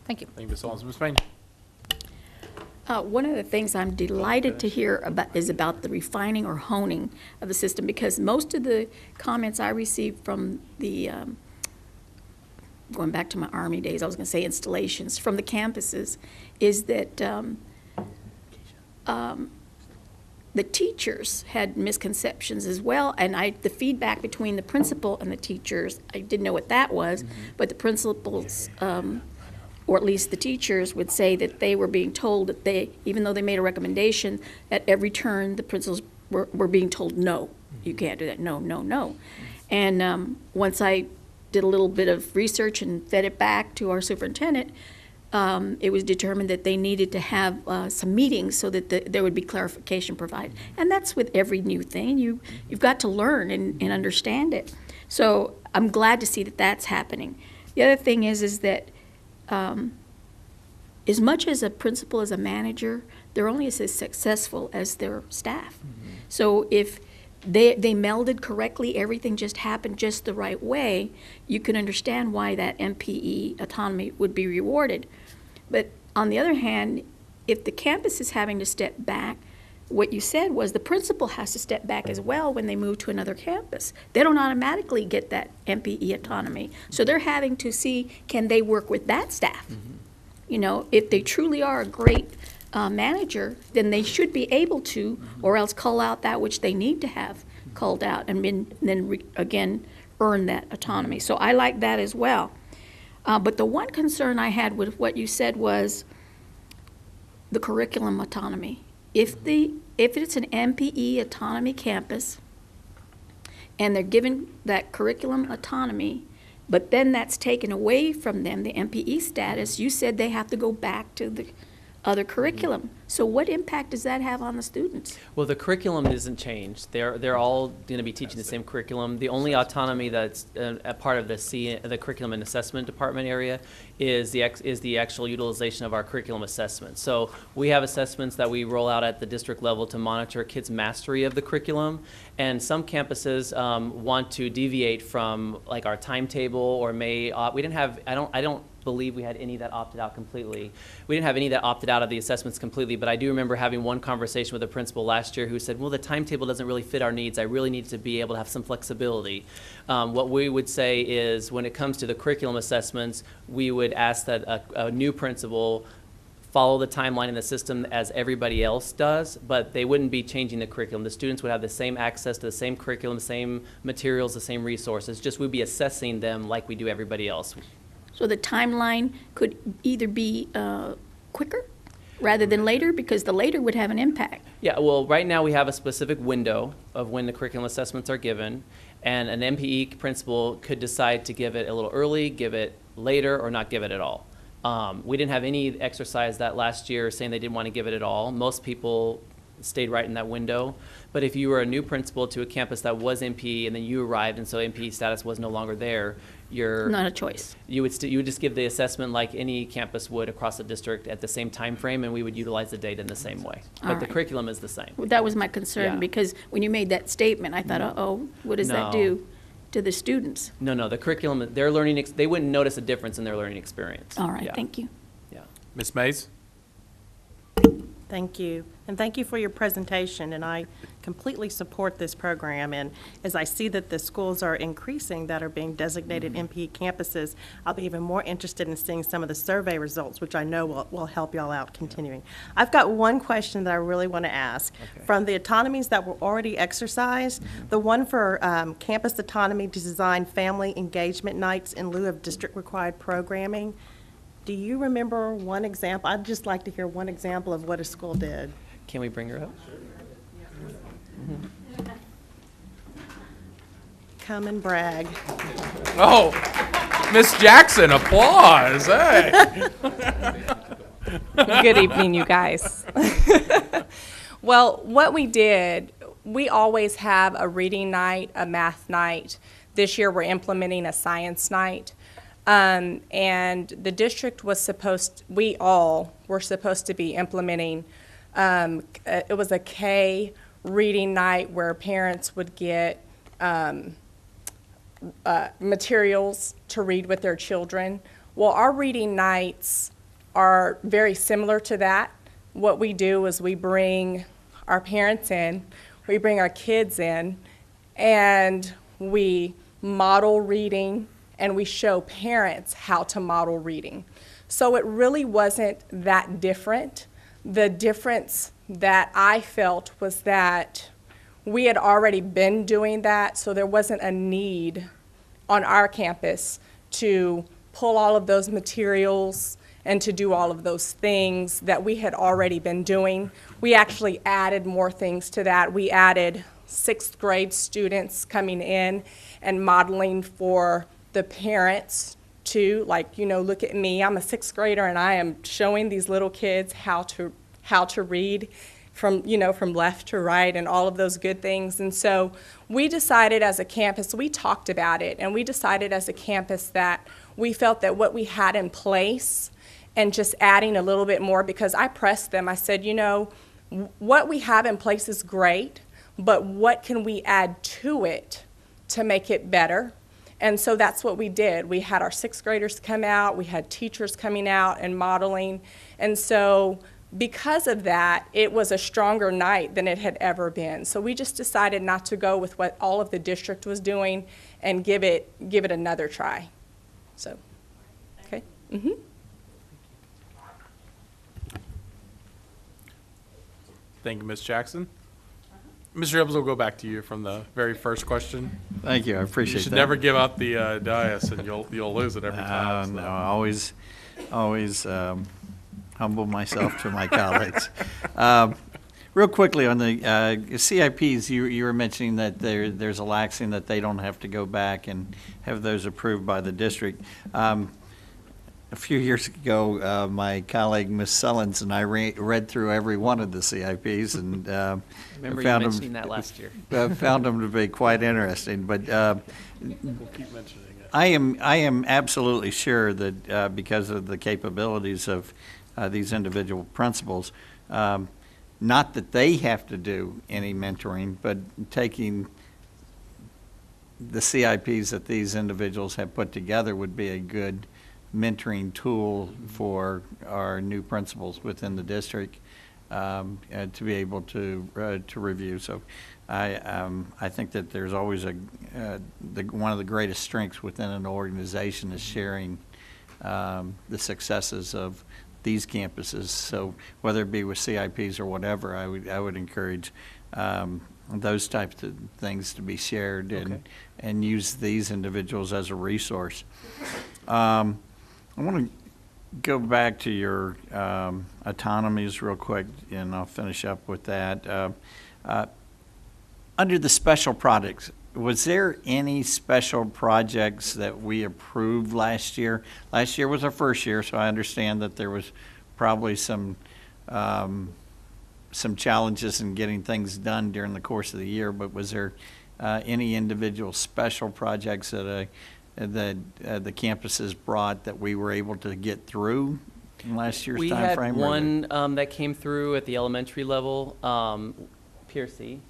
Thank you. Thank you, Ms. Owens. Ms. Payne? One of the things I'm delighted to hear about is about the refining or honing of the system, because most of the comments I received from the, going back to my Army days, I was going to say installations, from the campuses, is that the teachers had misconceptions as well, and the feedback between the principal and the teachers, I didn't know what that was, but the principals, or at least the teachers, would say that they were being told that even though they made a recommendation, at every turn, the principals were being told, no, you can't do that, no, no, no. And once I did a little bit of research and fed it back to our superintendent, it was determined that they needed to have some meetings so that there would be clarification provided. And that's with every new thing. You've got to learn and understand it. So I'm glad to see that that's happening. The other thing is that as much as a principal is a manager, they're only as successful as their staff. So if they melded correctly, everything just happened just the right way, you can understand why that MPE autonomy would be rewarded. But on the other hand, if the campus is having to step back, what you said was the principal has to step back as well when they move to another campus. They don't automatically get that MPE autonomy. So they're having to see, can they work with that staff? You know, if they truly are a great manager, then they should be able to, or else call out that which they need to have called out, and then again, earn that autonomy. So I like that as well. But the one concern I had with what you said was the curriculum autonomy. If it's an MPE autonomy campus, and they're given that curriculum autonomy, but then that's taken away from them, the MPE status, you said they have to go back to the other curriculum. So what impact does that have on the students? Well, the curriculum isn't changed. They're all going to be teaching the same curriculum. The only autonomy that's a part of the curriculum and assessment department area is the actual utilization of our curriculum assessment. So we have assessments that we roll out at the district level to monitor kids' mastery of the curriculum, and some campuses want to deviate from like our timetable, or we didn't have, I don't believe we had any that opted out completely. We didn't have any that opted out of the assessments completely, but I do remember having one conversation with a principal last year who said, well, the timetable doesn't really fit our needs. I really need to be able to have some flexibility. What we would say is when it comes to the curriculum assessments, we would ask that a new principal follow the timeline in the system as everybody else does, but they wouldn't be changing the curriculum. The students would have the same access to the same curriculum, the same materials, the same resources, just we'd be assessing them like we do everybody else. So the timeline could either be quicker rather than later, because the later would have an impact. Yeah, well, right now we have a specific window of when the curriculum assessments are given, and an MPE principal could decide to give it a little early, give it later, or not give it at all. We didn't have any exercise that last year saying they didn't want to give it at all. Most people stayed right in that window. But if you were a new principal to a campus that was MPE and then you arrived and so MPE status was no longer there, you're Not a choice. you would just give the assessment like any campus would across the district at the same time frame, and we would utilize the data in the same way. All But the right. curriculum is the same. Well, that was my concern, Yeah. because when you made that statement, I thought, uh-oh, what does that No. do to the students? No, the curriculum, their learning, they wouldn't notice a difference in their learning experience. All right, Yeah. thank you. Yeah. Ms. Mays? Thank you. And thank you for your presentation. And I completely support this program. And as I see that the schools are increasing that are being designated MPE campuses, I'll be even more interested in seeing some of the survey results, which I know will help y'all out continuing. I've got one question that I really want to ask. Okay. From the autonomies that were already exercised, the one for campus autonomy to design family engagement nights in lieu of district-required programming, do you remember one example? I'd just like to hear one example of what a school did. Can we bring her up? Come and brag. Oh, Miss Jackson, applause. Hey. Good evening, you guys. Well, what we did, we always have a reading night, a math night. This year, we're implementing a science night. And the district was we all were supposed to be implementing, it was a K reading night where parents would get materials to read with their children. Well, our reading nights are very similar to that. what we do is we bring our parents in, we bring our kids in, and we model reading, and we show parents how to model reading. So it really wasn't that different. The difference that I felt was that we had already been doing that, so there wasn't a need on our campus to pull all of those materials and to do all of those things that we had already been doing. We actually added more things to that. We added 6th grade students coming in and modeling for the parents too. Like, you know, look at me, I'm a 6th grader and I am showing these little kids how to read from, you know, from left to right and all of those good things. And so we decided as a campus, we talked about it, and we decided as a campus that we felt that what we had in place and just adding a little bit more, because I pressed them, I said, you know, what we have in place is great, but what can we add to it to make it better? And so that's what we did. We had our 6th graders come out, we had teachers coming out and modeling, and so because of that, it was a stronger night than it had ever been. So we just decided not to go with what all of the district was doing and give it another try. So, okay. Mm-hmm. Thank you, Ms. Jackson. Mr. Hibbs, we'll go back to you from the very first question. Thank you, I appreciate that. You should never give out the dais, and you'll lose it every time. No, always humble myself to my colleagues. Real quickly on the CIPs, you were mentioning that there's a laxing that they don't have to go back and have those approved by the district. A few years ago, my colleague, Ms. Sullins, and I read through every one of the CIPs, and I remember you found mentioning that last year. found them to be quite interesting. But We'll keep mentioning it. I am absolutely sure that because of the capabilities of these individual principals, not that they have to do any mentoring, but taking the CIPs that these individuals have put together would be a good mentoring tool for our new principals within the district to be able to review. So I think that there's always one of the greatest strengths within an organization is sharing the successes of these campuses. So whether it be with CIPs or whatever, I would encourage those types of things to be shared and use these individuals as a resource. I want to go back to your autonomies real quick, and I'll finish up with that. Under the special projects, was there any special projects that we approved last year? Last year was our first year, so I understand that there was probably some challenges in getting things done during the course of the year, but was there any individual special projects that the campuses brought that we were able to get through in last year's time frame? We had one that came through at the elementary level. Piercy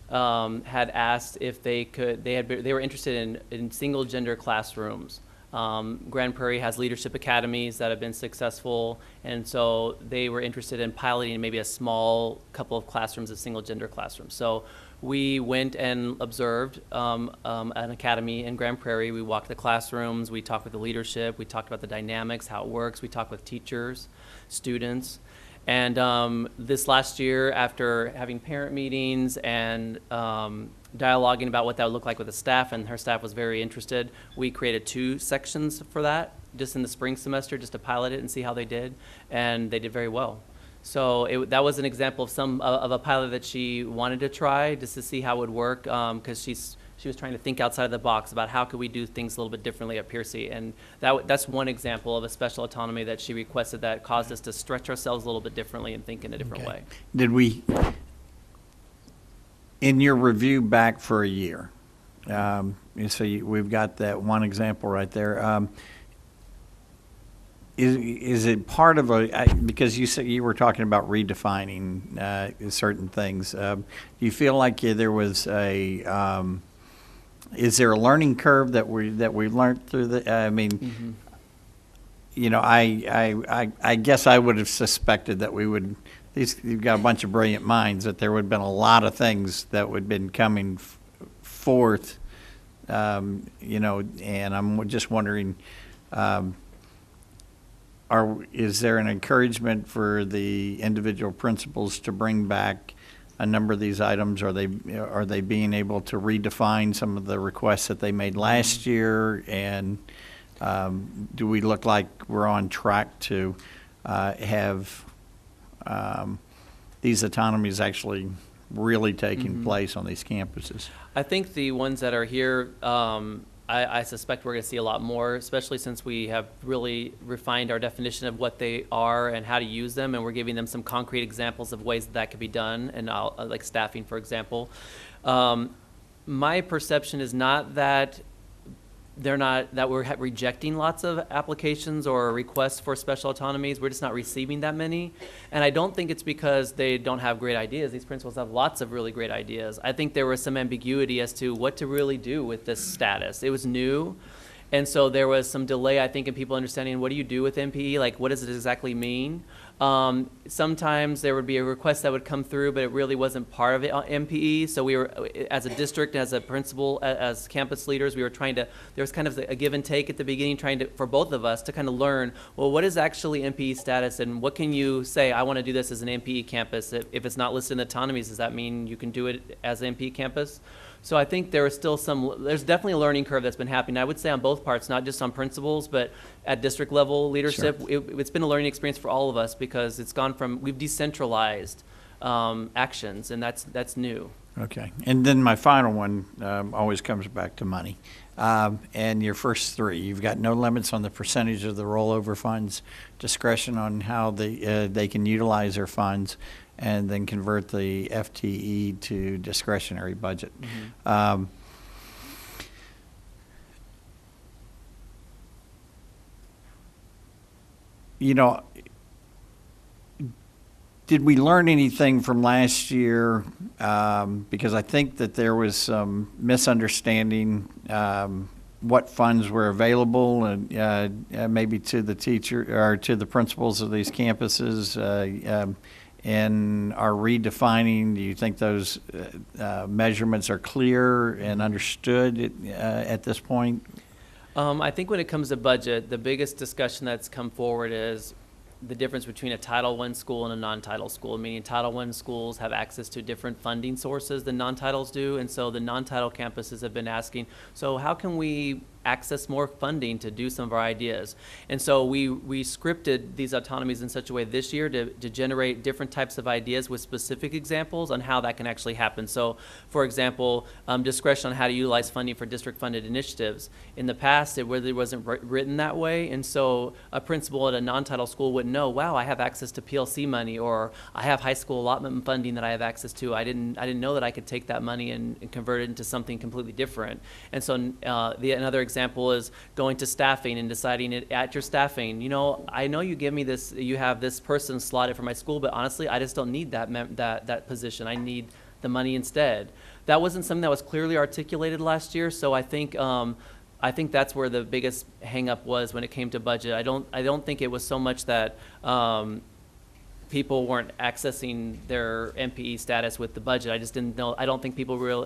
had asked if they could. They were interested in single gender classrooms. Grand Prairie has leadership academies that have been successful, and so they were interested in piloting maybe a small couple of classrooms of single gender classrooms. So we went and observed an academy in Grand Prairie. We walked the classrooms, we talked with the leadership, we talked about the dynamics, how it works, we talked with teachers, students. And this last year, after having parent meetings and dialoguing about what that would look like with the staff, and her staff was very interested, we created 2 sections for that, just in the spring semester, just to pilot it and see how they did, and they did very well. So that was an example of a pilot that she wanted to try, just to see how it would work, because she was trying to think outside of the box about how could we do things a little bit differently at Piercy. And that's one example of a special autonomy that she requested that caused us to stretch ourselves a little bit differently and think in a different way. Did we, in your review back for a year, so we've got that one example right there. Is it part of because you said you were talking about redefining certain things. Do you feel like there was is there a learning curve that we learned through the, I mean, you know, I guess I would have suspected that we would you've got a bunch of brilliant minds, that there would have been a lot of things that would have been coming forth, you know, and I'm just wondering, is there an encouragement for the individual principals to bring back a number of these items? Are they being able to redefine some of the requests that they made last year? And do we look like we're on track to have these autonomies actually really taking place on these campuses? I think the ones that are here, I suspect we're going to see a lot more, especially since we have really refined our definition of what they are and how to use them, and we're giving them some concrete examples of ways that could be done, and like staffing, for example. My perception is not that we're rejecting lots of applications or requests for special autonomies. We're just not receiving that many. And I don't think it's because they don't have great ideas. These principals have lots of really great ideas. I think there was some ambiguity as to what to really do with this status. It was new. And so there was some delay, I think, in people understanding, what do you do with MPE? Like, what does it exactly mean? Sometimes there would be a request that would come through, but it really wasn't part of it on MPE. So we were, as a district, as a principal, as campus leaders, we were trying to, there was kind of a give and take at the beginning, trying to, for both of us, to kind of learn, well, what is actually MPE status, and what can you say, I want to do this as an MPE campus? If it's not listed in autonomies, does that mean you can do it as an MPE campus? So I think there is still there's definitely a learning curve that's been happening. I would say on both parts, not just on principals, but at district level leadership. Sure. It's been a learning experience for all of us, because it's gone from, we've decentralized actions, and that's new. Okay. And then my final one always comes back to money. And your first three, you've got no limits on the percentage of the rollover funds, discretion on how they can utilize their funds, and then convert the FTE to discretionary budget. Mm-hmm. You know, did we learn anything from last year? Because I think that there was some misunderstanding what funds were available, and maybe to the teacher or to the principals of these campuses. And are redefining, do you think those measurements are clear and understood at this point? I think when it comes to budget, the biggest discussion that's come forward is the difference between a Title I school and a non-Title school, meaning Title I schools have access to different funding sources than non-Titles do, and so the non-Title campuses have been asking, so how can we access more funding to do some of our ideas? And so we scripted these autonomies in such a way this year to generate different types of ideas with specific examples on how that can actually happen. So, for example, discretion on how to utilize funding for district-funded initiatives. In the past, it really wasn't written that way, and so a principal at a non-Title school wouldn't know, wow, I have access to PLC money, or I have high school allotment funding that I have access to. I didn't know that I could take that money and convert it into something completely different. And so another example is going to staffing and deciding at your staffing, you know, I know you give me this, you have this person slotted for my school, but honestly, I just don't need that position. I need the money instead. That wasn't something that was clearly articulated last year, so I think that's where the biggest hang-up was when it came to budget. I don't think it was so much that people weren't accessing their MPE status with the budget. I just didn't know. I don't think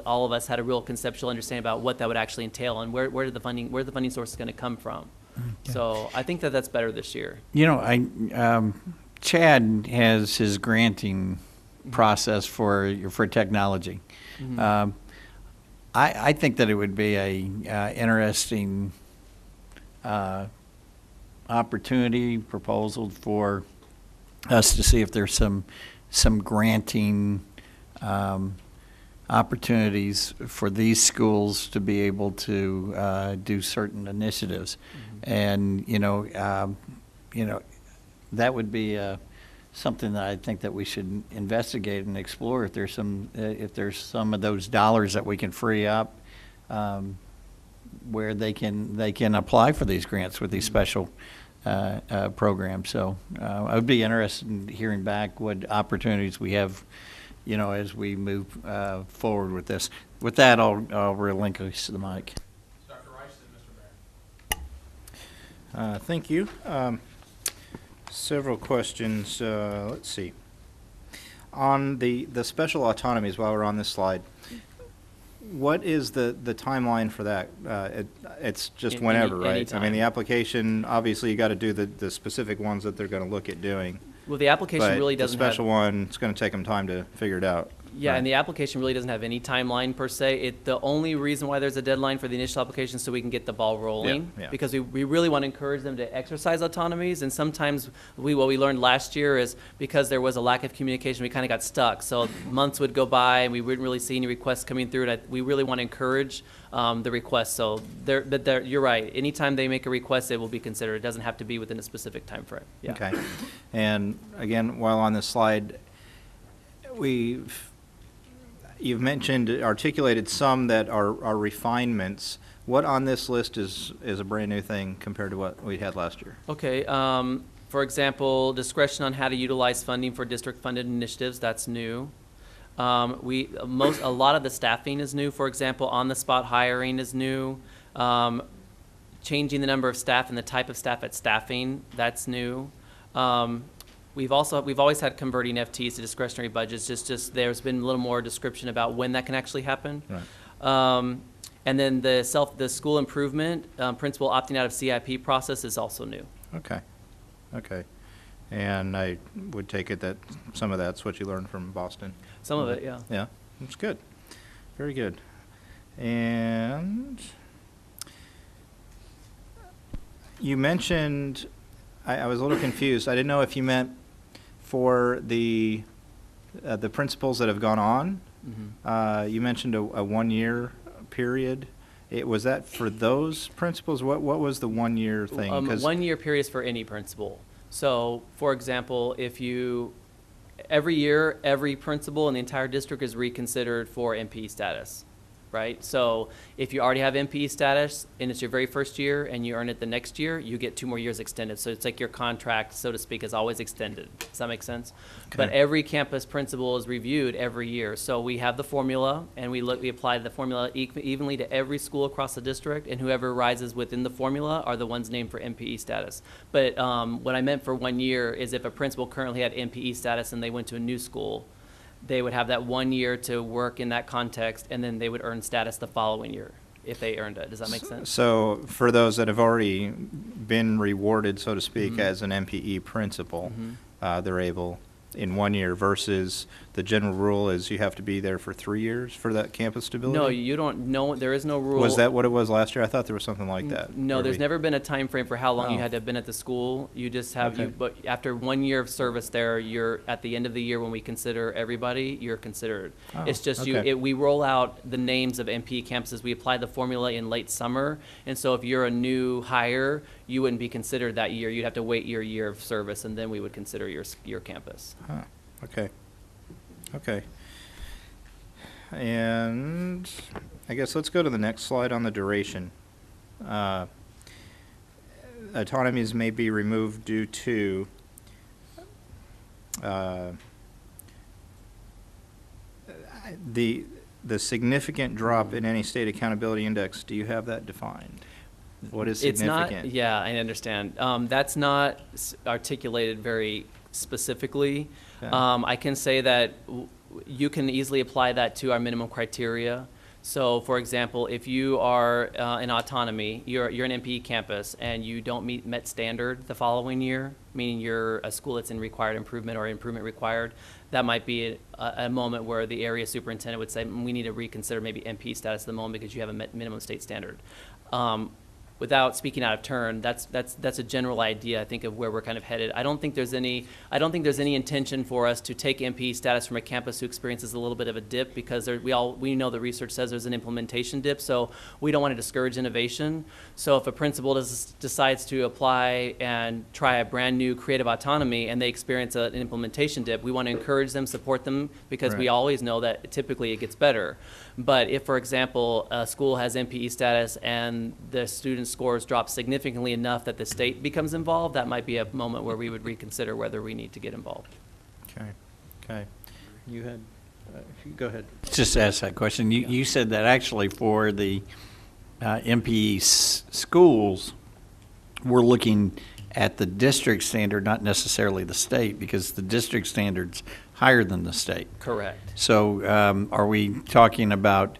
all of us had a real conceptual understanding about what that would actually entail and where the funding source is going to come from. Okay. So I think that's better this year. You know, Chad has his granting process for technology. Mm-hmm. I think that it would be a interesting opportunity proposal for us to see if there's some granting opportunities for these schools to be able to do certain initiatives. Mm-hmm. And you know that would be something that I think that we should investigate and explore if there's some of those dollars that we can free up where they can apply for these grants with these special program. So I would be interested in hearing back what opportunities we have, as we move forward with this. With that, I'll relinquish the mic. Dr. Rice and Mr. Barron. Thank you. Several questions. Let's see. On the special autonomies, while we're on this slide, what is the timeline for that? It's just whenever, right? I anytime. mean, the application, obviously, you got to do the specific ones that they're going to look at doing. Well, the application But really the doesn't have. special one, it's going to take them time to figure it out. Yeah, right? and the application really doesn't have any timeline per se. The only reason why there's a deadline for the initial application is so we can get the ball rolling. Yeah. Because we really want to encourage them to exercise autonomies, and sometimes what we learned last year is because there was a lack of communication, we kind of got stuck. So months would go by and we wouldn't really see any requests coming through, and we really want to encourage the requests. So you're right. Anytime they make a request, it will be considered. It doesn't have to be within a specific time frame. Yeah. Okay. And again, while on this slide, you've articulated some that are refinements. What on this list is a brand new thing compared to what we had last year? Okay. For example, discretion on how to utilize funding for district-funded initiatives. That's new. A lot of the staffing is new. For example, on-the-spot hiring is new. Changing the number of staff and the type of staff at staffing. That's new. We've always had converting FTEs to discretionary budgets. Just there's been a little more description about when that can actually happen. Right. And then the school improvement principal opting out of CIP process is also new. Okay. Okay. And I would take it that some of that's what you learned from Boston. Some of it, yeah. Yeah, that's good. Very good. And you mentioned, I was a little confused. I didn't know if you meant for the principals that have gone on. Mm-hmm. You mentioned a 1-year period. Was that for those principals? What was the 1-year thing? 1 year period is for any principal. So, for example, every year, every principal in the entire district is reconsidered for MPE status, right? So if you already have MPE status and it's your very first year and you earn it the next year, you get 2 more years extended. So it's like your contract, so to speak, is always extended. Does that make sense? Okay. But every campus principal is reviewed every year. So we have the formula, and we apply the formula evenly to every school across the district, and whoever rises within the formula are the ones named for MPE status. But what I meant for 1 year is if a principal currently had MPE status and they went to a new school, they would have that 1 year to work in that context, and then they would earn status the following year if they earned it. Does that make sense? So for those that have already been rewarded, so to speak, Mm-hmm. as an MPE principal, they're able in 1 year versus the general rule is you have to be there for 3 years for that campus stability? No, you don't. No, there is no rule. Was that what it was last year? I thought there was something like that. No, Where there's we- never been a time frame for how long you Oh. had to have been at the school. You just have Okay. but after 1 year of service there, you're at the end of the year when we consider everybody, you're considered. Oh, It's just okay. we roll out the names of MPE campuses. We apply the formula in late summer, and so if you're a new hire, you wouldn't be considered that year. You'd have to wait your year of service, and then we would consider your campus. Huh. Okay. Okay. And I guess let's go to the next slide on the duration. Autonomies may be removed due to the significant drop in any state accountability index. Do you have that defined? What is significant? It's not, yeah, I understand. That's not articulated very specifically. Okay. I can say that you can easily apply that to our minimum criteria. So, for example, if you are an autonomy, you're an MPE campus, and you don't meet Met Standard the following year, meaning you're a school that's in required improvement or improvement required, that might be a moment where the area superintendent would say, we need to reconsider maybe MPE status at the moment because you have a minimum state standard. Without speaking out of turn, that's a general idea, I think, of where we're kind of headed. I don't think there's any intention for us to take MPE status from a campus who experiences a little bit of a dip, because we know the research says there's an implementation dip, so we don't want to discourage innovation. So if a principal decides to apply and try a brand new creative autonomy and they experience an implementation dip, we want to encourage them, support them, because we Right. always know that typically it gets better. But if, for example, a school has MPE status and the student scores drop significantly enough that the state becomes involved, that might be a moment where we would reconsider whether we need to get involved. Okay. Okay. You had, go ahead. Just ask that question. You said that actually for the MPE schools, we're looking at the district standard, not necessarily the state, because the district standard's higher than the state. Correct. So are we talking about,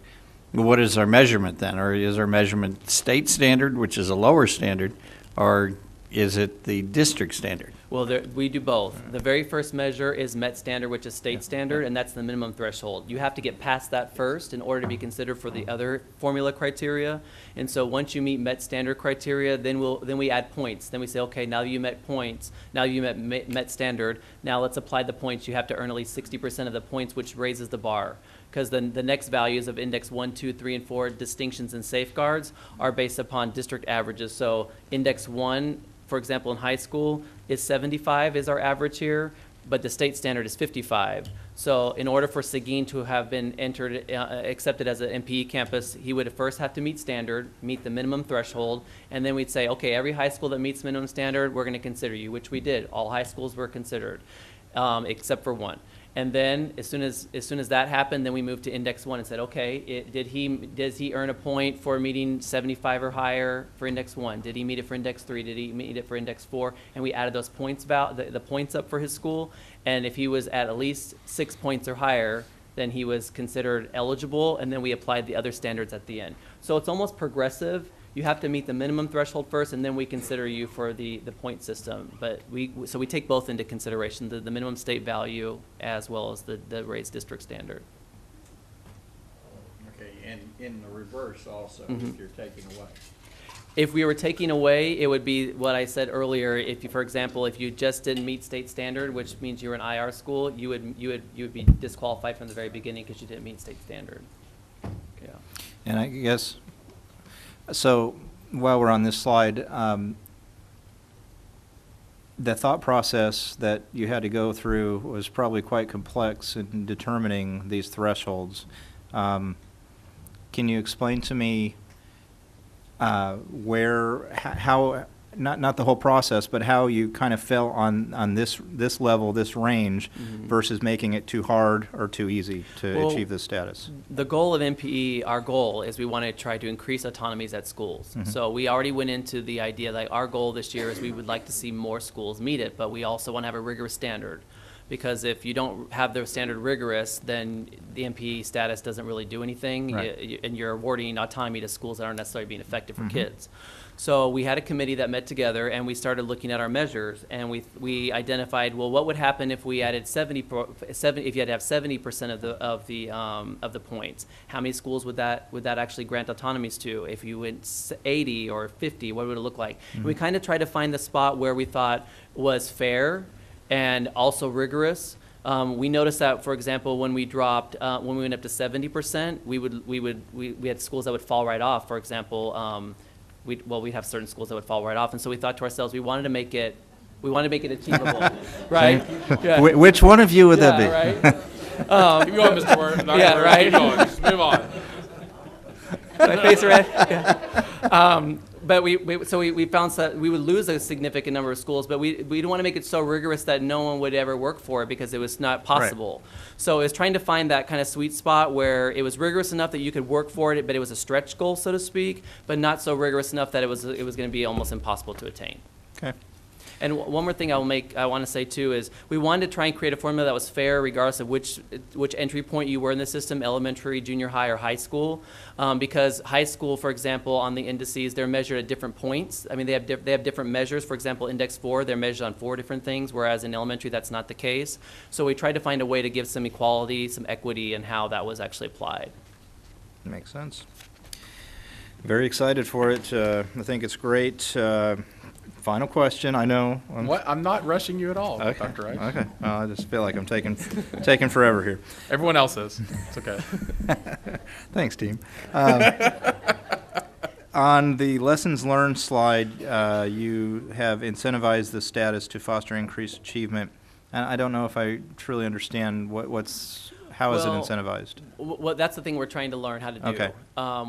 what is our measurement then? Or is our measurement state standard, which is a lower standard, or is it the district standard? Well, we do both. The very first measure is Met Standard, which is state standard, and that's the minimum threshold. You have to get past that first in order to be considered for the other formula criteria. And so once you meet Met Standard criteria, then we add points. Then we say, okay, now you met points, now you met Standard, now let's apply the points. You have to earn at least 60% of the points, which raises the bar. Because the next values of index 1, 2, 3, and 4 distinctions and safeguards are based upon district averages. So index 1, for example, in high school, is 75 is our average here, but the state standard is 55. So in order for Seguin to have been accepted as an MPE campus, he would first have to meet standard, meet the minimum threshold, and then we'd say, okay, every high school that meets minimum standard, we're going to consider you, which we did. All high schools were considered, except for one. And then as soon as that happened, then we moved to index 1 and said, okay, does he earn a point for meeting 75 or higher for index 1? Did he meet it for index 3? Did he meet it for index 4? And we added those points, the points up for his school. And if he was at least 6 points or higher, then he was considered eligible, and then we applied the other standards at the end. So it's almost progressive. You have to meet the minimum threshold first, and then we consider you for the point system. But we take both into consideration, the minimum state value as well as the raised district standard. Okay, and in the reverse also, Mm-hmm. if you're taking away. If we were taking away, it would be what I said earlier. If you, for example, if you just didn't meet state standard, which means you're an IR school, you would be disqualified from the very beginning because you didn't meet state standard. Yeah. And I guess, so while we're on this slide, the thought process that you had to go through was probably quite complex in determining these thresholds. Can you explain to me how, not the whole process, but how you kind of fell on this level, this range, versus making it too hard or too easy to achieve this status? The goal of MPE, our goal is we want to try to increase autonomies at schools. So we already went into the idea that our goal this year is we would like to see more schools meet it, but we also want to have a rigorous standard. Because if you don't have the standard rigorous, then the MPE status doesn't really do anything, Right. and you're awarding autonomy to schools that aren't necessarily being effective for kids. So we had a committee that met together, and we started looking at our measures, and we identified, well, what would happen if we added if you had to have 70% of the points? How many schools would that actually grant autonomies to? If you went 80 or 50, what would it look like? And we kind of tried to find the spot where we thought was fair and also rigorous. We noticed that, for example, when we dropped, when we went up to 70%, we had schools that would fall right off. For example, we'd have certain schools that would fall right off, and so we thought to ourselves, we wanted to make it achievable, right? Yeah. Which one of you would that be? Right. Keep going, Mr. Word. Yeah, right. Keep going. Just move on. My face red. Yeah. But we found that we would lose a significant number of schools, but we didn't want to make it so rigorous that no one would ever work for it because it was not possible. Right. So it was trying to find that kind of sweet spot where it was rigorous enough that you could work for it, but it was a stretch goal, so to speak, but not so rigorous enough that it was going to be almost impossible to attain. Okay. And one more thing I want to say too is we wanted to try and create a formula that was fair regardless of which entry point you were in the system, elementary, junior high, or high school, because high school, for example, on the indices, they're measured at different points. I mean, they have different measures. For example, index 4, they're measured on 4 different things, whereas in elementary, that's not the case. So we tried to find a way to give some equality, some equity in how that was actually applied. Makes sense. Very excited for it. I think it's great. Final question, I know. I'm not rushing you at all, Okay. Dr. Wright. Okay. I just feel like I'm taking forever here. Everyone else is. It's okay. Thanks, team. On the lessons learned slide, you have incentivized the status to foster increased achievement. And I don't know if I truly understand how is it incentivized? Well, that's the thing we're trying to learn how to do. Okay.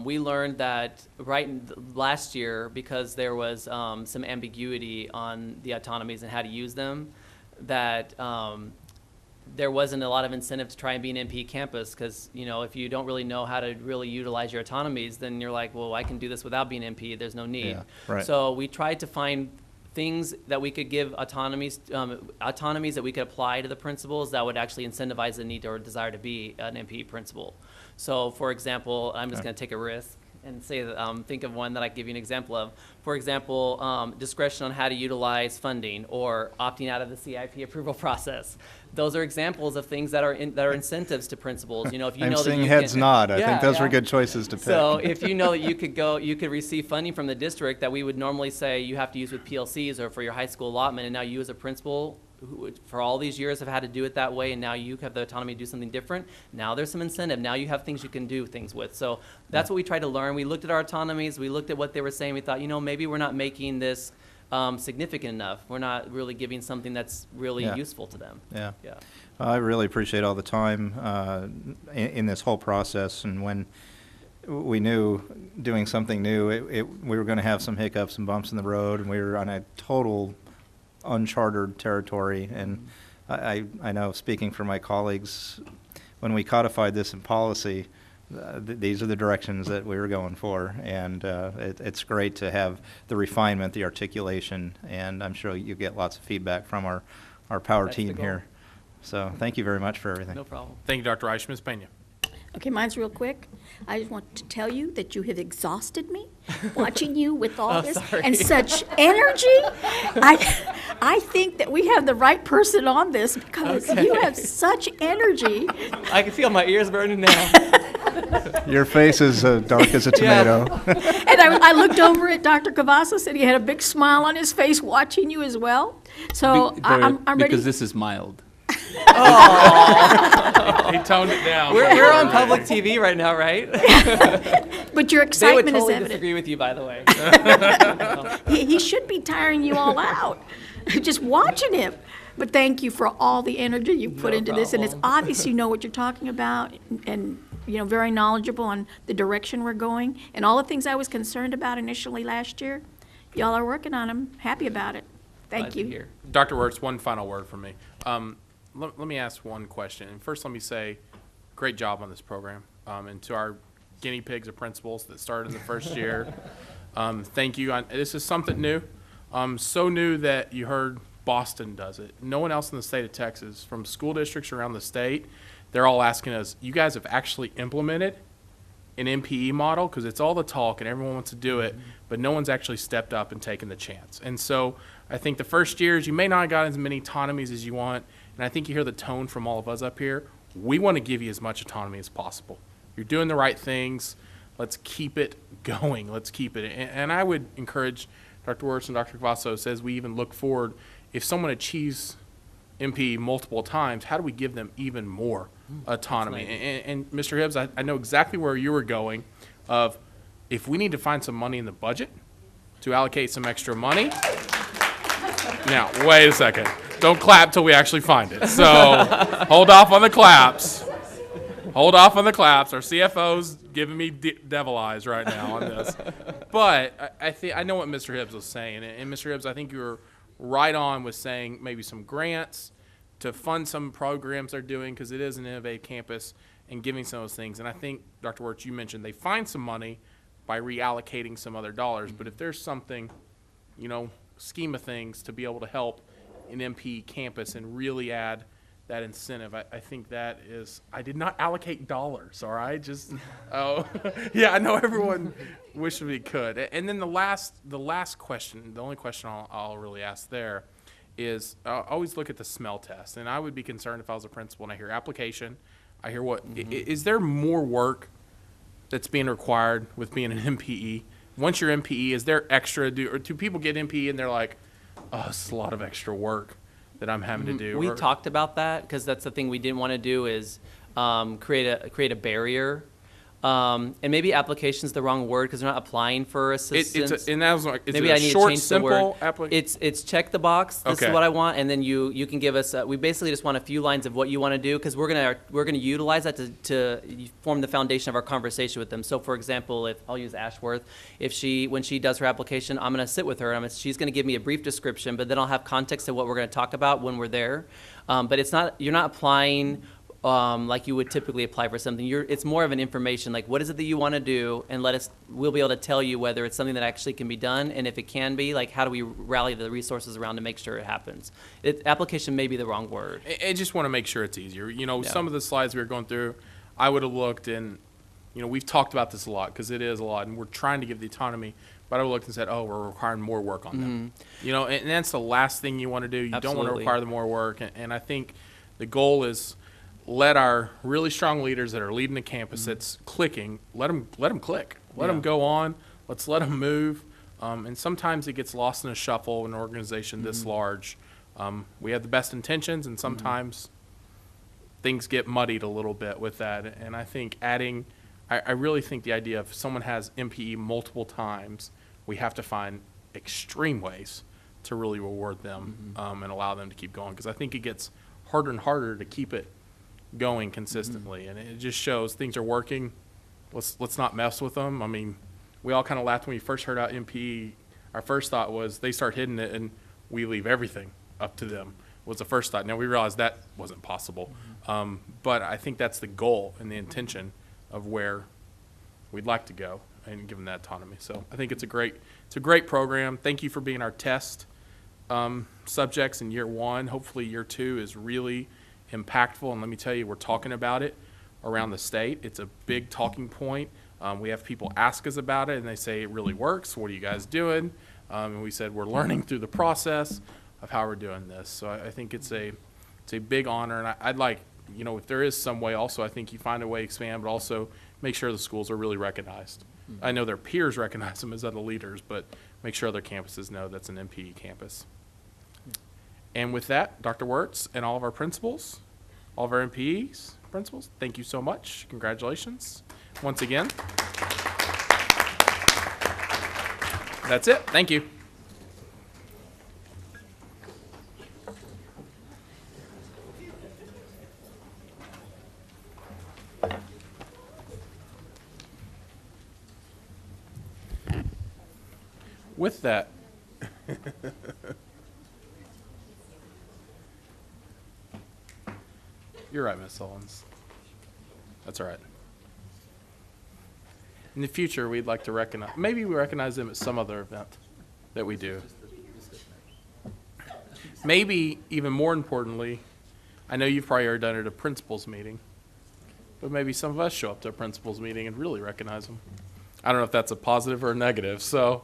We learned that last year, because there was some ambiguity on the autonomies and how to use them, that there wasn't a lot of incentive to try and be an MPE campus because, if you don't really know how to really utilize your autonomies, then you're like, well, I can do this without being MPE. There's no need. Yeah, right. So we tried to find things that we could give autonomies that we could apply to the principals that would actually incentivize the need or desire to be an MPE principal. So, for example, I'm just going to take a risk and say that, think of one that I can give you an example of. For example, discretion on how to utilize funding or opting out of the CIP approval process. Those are examples of things that are incentives to principals. You know, if you I'm know that seeing you heads can, nod. I Yeah, think those yeah. were good choices to pick. So if you know that you could receive funding from the district that we would normally say you have to use with PLCs or for your high school allotment, and now you as a principal who for all these years have had to do it that way, and now you have the autonomy to do something different. Now there's some incentive. Now you have things you can do things with. So that's what we tried to learn. We looked at our autonomies. We looked at what they were saying. We thought, you know, maybe we're not making this significant enough. We're not really giving something that's really Yeah. useful to them. Yeah. Yeah. I really appreciate all the time in this whole process, and when we knew doing something new, we were going to have some hiccups and bumps in the road, and we were on a total uncharted territory. And I know, speaking for my colleagues, when we codified this in policy, these are the directions that we were going for, and it's great to have the refinement, the articulation, and I'm sure you get lots of feedback from our power That's the team goal. here. So thank you very much for everything. No problem. Thank you, Dr. Reich. Ms. Pena. Okay, mine's real quick. I just want to tell you that you have exhausted me, watching you with all this sorry. and such energy. I think that we have the right person on this because you have such energy. I can feel my ears burning now. Your face is dark as a Yeah. tomato. And I looked over at Dr. Cavazos and he had a big smile on his face watching you as well. So I'm ready. Because this is mild. He toned it down. We're on public TV right now, right? But your They would excitement is totally evident. disagree with you, by the way. He should be tiring you all out, just watching him. But thank you for all the energy you put No into this, and it's problem. obvious you know what you're talking about, and you know, very knowledgeable on the direction we're going, and all the things I was concerned about initially last year. Y'all are working on them. Happy about it. Thank Glad to you. hear. Dr. Wirtz, one final word from me. Let me ask one question. And first, let me say, great job on this program. And to our guinea pigs of principals that started in the first year, thank you. This is something new. So new that you heard Boston does it. No one else in the state of Texas, from school districts around the state, they're all asking us, you guys have actually implemented an MPE model? Because it's all the talk and everyone wants to do it, but no one's actually stepped up and taken the chance. And so I think the first years, you may not have got as many autonomies as you want, and I think you hear the tone from all of us up here. We want to give you as much autonomy as possible. You're doing the right things. Let's keep it going. Let's keep it. And I would encourage Dr. Wirtz and Dr. Cavazos, as we even look forward, if someone achieves MP multiple times, how do we give them even more autonomy? And Mr. Hibbs, I know exactly where you were going of if we need to find some money in the budget to allocate some extra money. Now, wait a second. Don't clap till we actually find it. So hold off on the claps. Hold off on the claps. Our CFO's giving me devil eyes right now on this. But I know what Mr. Hibbs was saying. And Mr. Hibbs, I think you were right on with saying maybe some grants to fund some programs they're doing, because it is an innovative campus, and giving some of those things. And I think, Dr. Wirtz, you mentioned they find some money by reallocating some other dollars. But if there's something, scheme of things to be able to help an MP campus and really add that incentive, I think that is, I did not allocate dollars, all right? Just, yeah, I know everyone wished we could. And then the last question, the only question I'll really ask there is, always look at the smell test. And I would be concerned if I was a principal and I hear application, I hear what, is there more work that's being required with being an MPE? Once you're MPE, is there extra, or do people get MPE and they're like, oh, it's a lot of extra work that I'm having to do? We talked about that because that's the thing we didn't want to do is create a barrier. And maybe application's the wrong word because they're not applying for assistance. Maybe I need to change the word. It's check the box. This is what I want, and then you can give us. We basically just want a few lines of what you want to do because we're gonna utilize that to form the foundation of our conversation with them. So, for example, if I'll use Ashworth, when she does her application, I'm gonna sit with her. She's gonna give me a brief description, but then I'll have context of what we're gonna talk about when we're there. But you're not applying like you would typically apply for something. It's more of an information, like what is it that you want to do, and we'll be able to tell you whether it's something that actually can be done, and if it can be, like how do we rally the resources around to make sure it happens. Application may be the wrong word. I just want to make sure it's easier. Some of the slides we were going through, I would have looked and, we've talked about this a lot because it is a lot, and we're trying to give the autonomy. But I would have looked and said, oh, we're requiring more work on them. And that's the last thing you want to do. You don't want to Absolutely. require the more work. And I think the goal is let our really strong leaders that are leading the campus that's clicking, let them click. Let them go on. Let's let them move. And sometimes it gets lost in a shuffle in an organization this large. We have the best intentions, and sometimes things get muddied a little bit with that. And I think I really think the idea of if someone has MPE multiple times, we have to find extreme ways to really reward them and allow them to keep going, because I think it gets harder and harder to keep it going consistently, and it just shows things are working. Let's not mess with them. I mean, we all kind of laughed when we first heard about MPE. Our first thought was they start hitting it and we leave everything up to them, was the first thought. Now we realized that wasn't possible, but I think that's the goal and the intention of where we'd like to go and give them that autonomy. So I think it's a great program. Thank you for being our test subjects in year one. Hopefully year two is really impactful, and let me tell you, we're talking about it around the state. It's a big talking point. We have people ask us about it, and they say it really works. What are you guys doing? And we said we're learning through the process of how we're doing this. So I think it's a big honor, and I'd like, if there is some way also, I think you find a way to expand, but also make sure the schools are really recognized. I know their peers recognize them as other leaders, but make sure other campuses know that's an MPE campus. And with that, Dr. Wirtz and all of our principals, all of our MPEs, principals, thank you so much. Congratulations once again. That's it. Thank you. With that, you're right, Ms. Owens. That's all right. In the future, we'd like to recognize, maybe we recognize them at some other event that we do. Maybe even more importantly, I know you've probably already done it at a principals meeting, but maybe some of us show up to a principals meeting and really recognize them. I don't know if that's a positive or a negative, so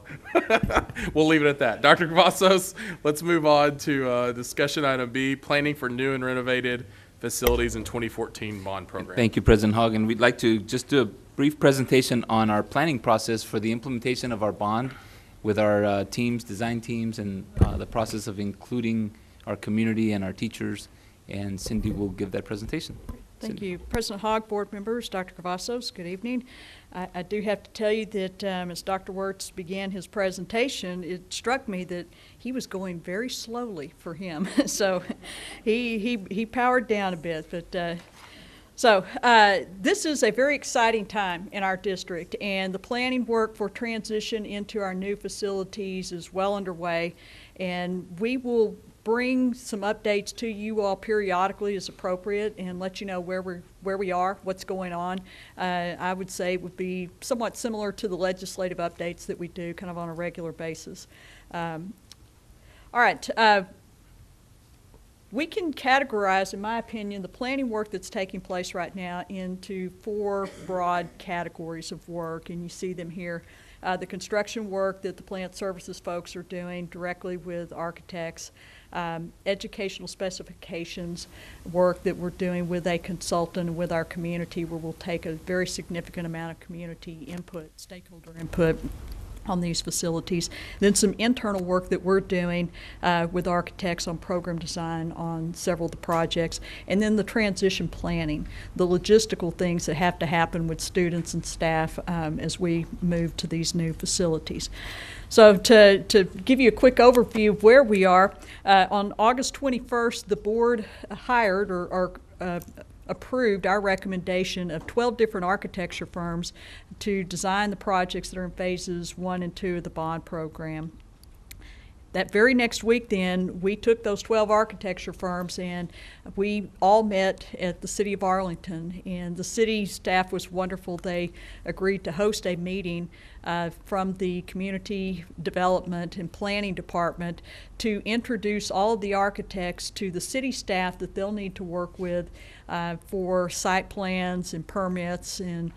we'll leave it at that. Dr. Cavazos, let's move on to discussion item B, planning for new and renovated facilities in 2014 bond program. Thank you, President Hogg. And we'd like to just do a brief presentation on our planning process for the implementation of our bond with our teams, design teams, and the process of including our community and our teachers. And Cindy will give that presentation. Thank you. President Hogg, board members, Dr. Cavazos, good evening. I do have to tell you that as Dr. Wirtz began his presentation, it struck me that he was going very slowly for him. So he powered down a bit. But this is a very exciting time in our district, and the planning work for transition into our new facilities is well underway, and we will bring some updates to you all periodically as appropriate and let you know where we are, what's going on. I would say it would be somewhat similar to the legislative updates that we do kind of on a regular basis. All right. We can categorize, in my opinion, the planning work that's taking place right now into 4 broad categories of work, and you see them here. The construction work that the plant services folks are doing directly with architects, educational specifications work that we're doing with a consultant and with our community, where we'll take a very significant amount of community input, stakeholder input on these facilities. Then some internal work that we're doing with architects on program design on several of the projects, and then the transition planning, the logistical things that have to happen with students and staff as we move to these new facilities. So to give you a quick overview of where we are, on August 21st, the board hired or approved our recommendation of 12 different architecture firms to design the projects that are in phases 1 and 2 of the bond program. that very next week then, we took those 12 architecture firms and we all met at the City of Arlington, and the city staff was wonderful. They agreed to host a meeting from the Community Development and Planning Department to introduce all of the architects to the city staff that they'll need to work with for site plans and permits and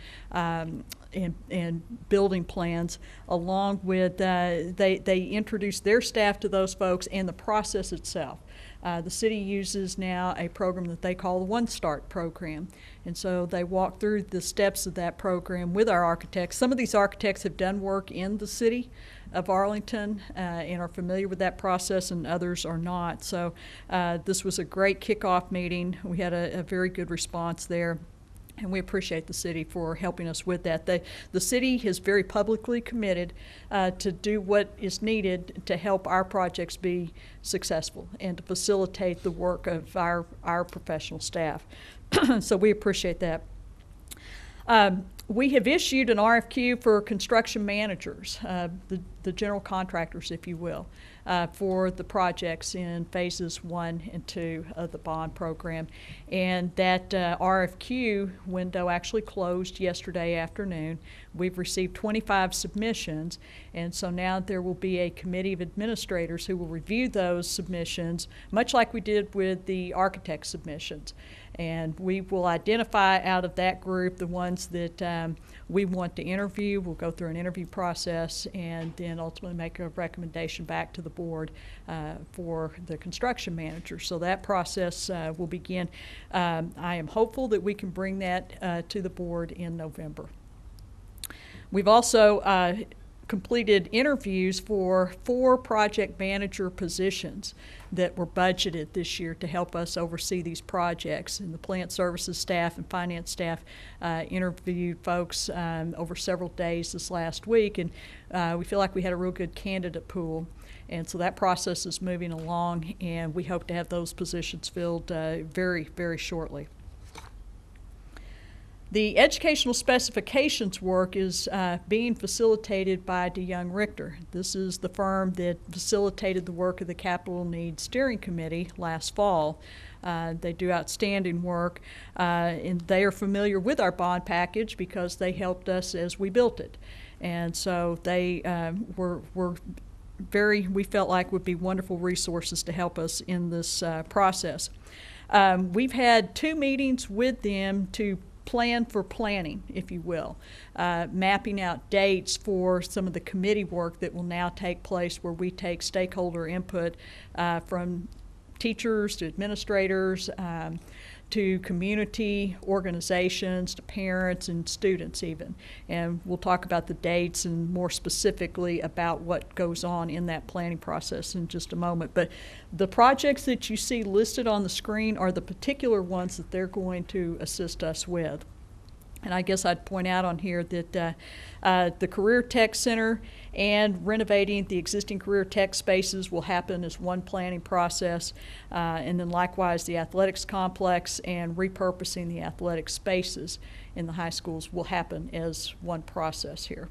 building plans, along with they introduced their staff to those folks and the process itself. The city uses now a program that they call the One Start program. And so they walk through the steps of that program with our architects. Some of these architects have done work in the city of Arlington and are familiar with that process, and others are not. So this was a great kickoff meeting. We had a very good response there. And we appreciate the city for helping us with that. The city has very publicly committed to do what is needed to help our projects be successful and to facilitate the work of our professional staff. So we appreciate that. We have issued an RFQ for construction managers, the general contractors, if you will, for the projects in phases 1 and 2 of the bond program. And that RFQ window actually closed yesterday afternoon. We've received 25 submissions, and so now there will be a committee of administrators who will review those submissions, much like we did with the architect submissions. And we will identify out of that group the ones that we want to interview. We'll go through an interview process and then ultimately make a recommendation back to the board for the construction manager. So that process will begin. I am hopeful that we can bring that to the board in November. We've also completed interviews for 4 project manager positions that were budgeted this year to help us oversee these projects. And the plant services staff and finance staff interviewed folks over several days this last week, and we feel like we had a real good candidate pool. And so that process is moving along, and we hope to have those positions filled very, very shortly. The educational specifications work is being facilitated by DeYoung Richter. This is the firm that facilitated the work of the Capital Needs Steering Committee last fall. They do outstanding work, and they are familiar with our bond package because they helped us as we built it. And so they we felt like would be wonderful resources to help us in this process. We've had 2 meetings with them to plan for planning, if you will, mapping out dates for some of the committee work that will now take place, where we take stakeholder input from teachers to administrators to community organizations to parents and students even. And we'll talk about the dates and more specifically about what goes on in that planning process in just a moment. But the projects that you see listed on the screen are the particular ones that they're going to assist us with. And I guess I'd point out on here that the Career Tech Center and renovating the existing Career Tech spaces will happen as one planning process. And then likewise, the athletics complex and repurposing the athletic spaces in the high schools will happen as one process here.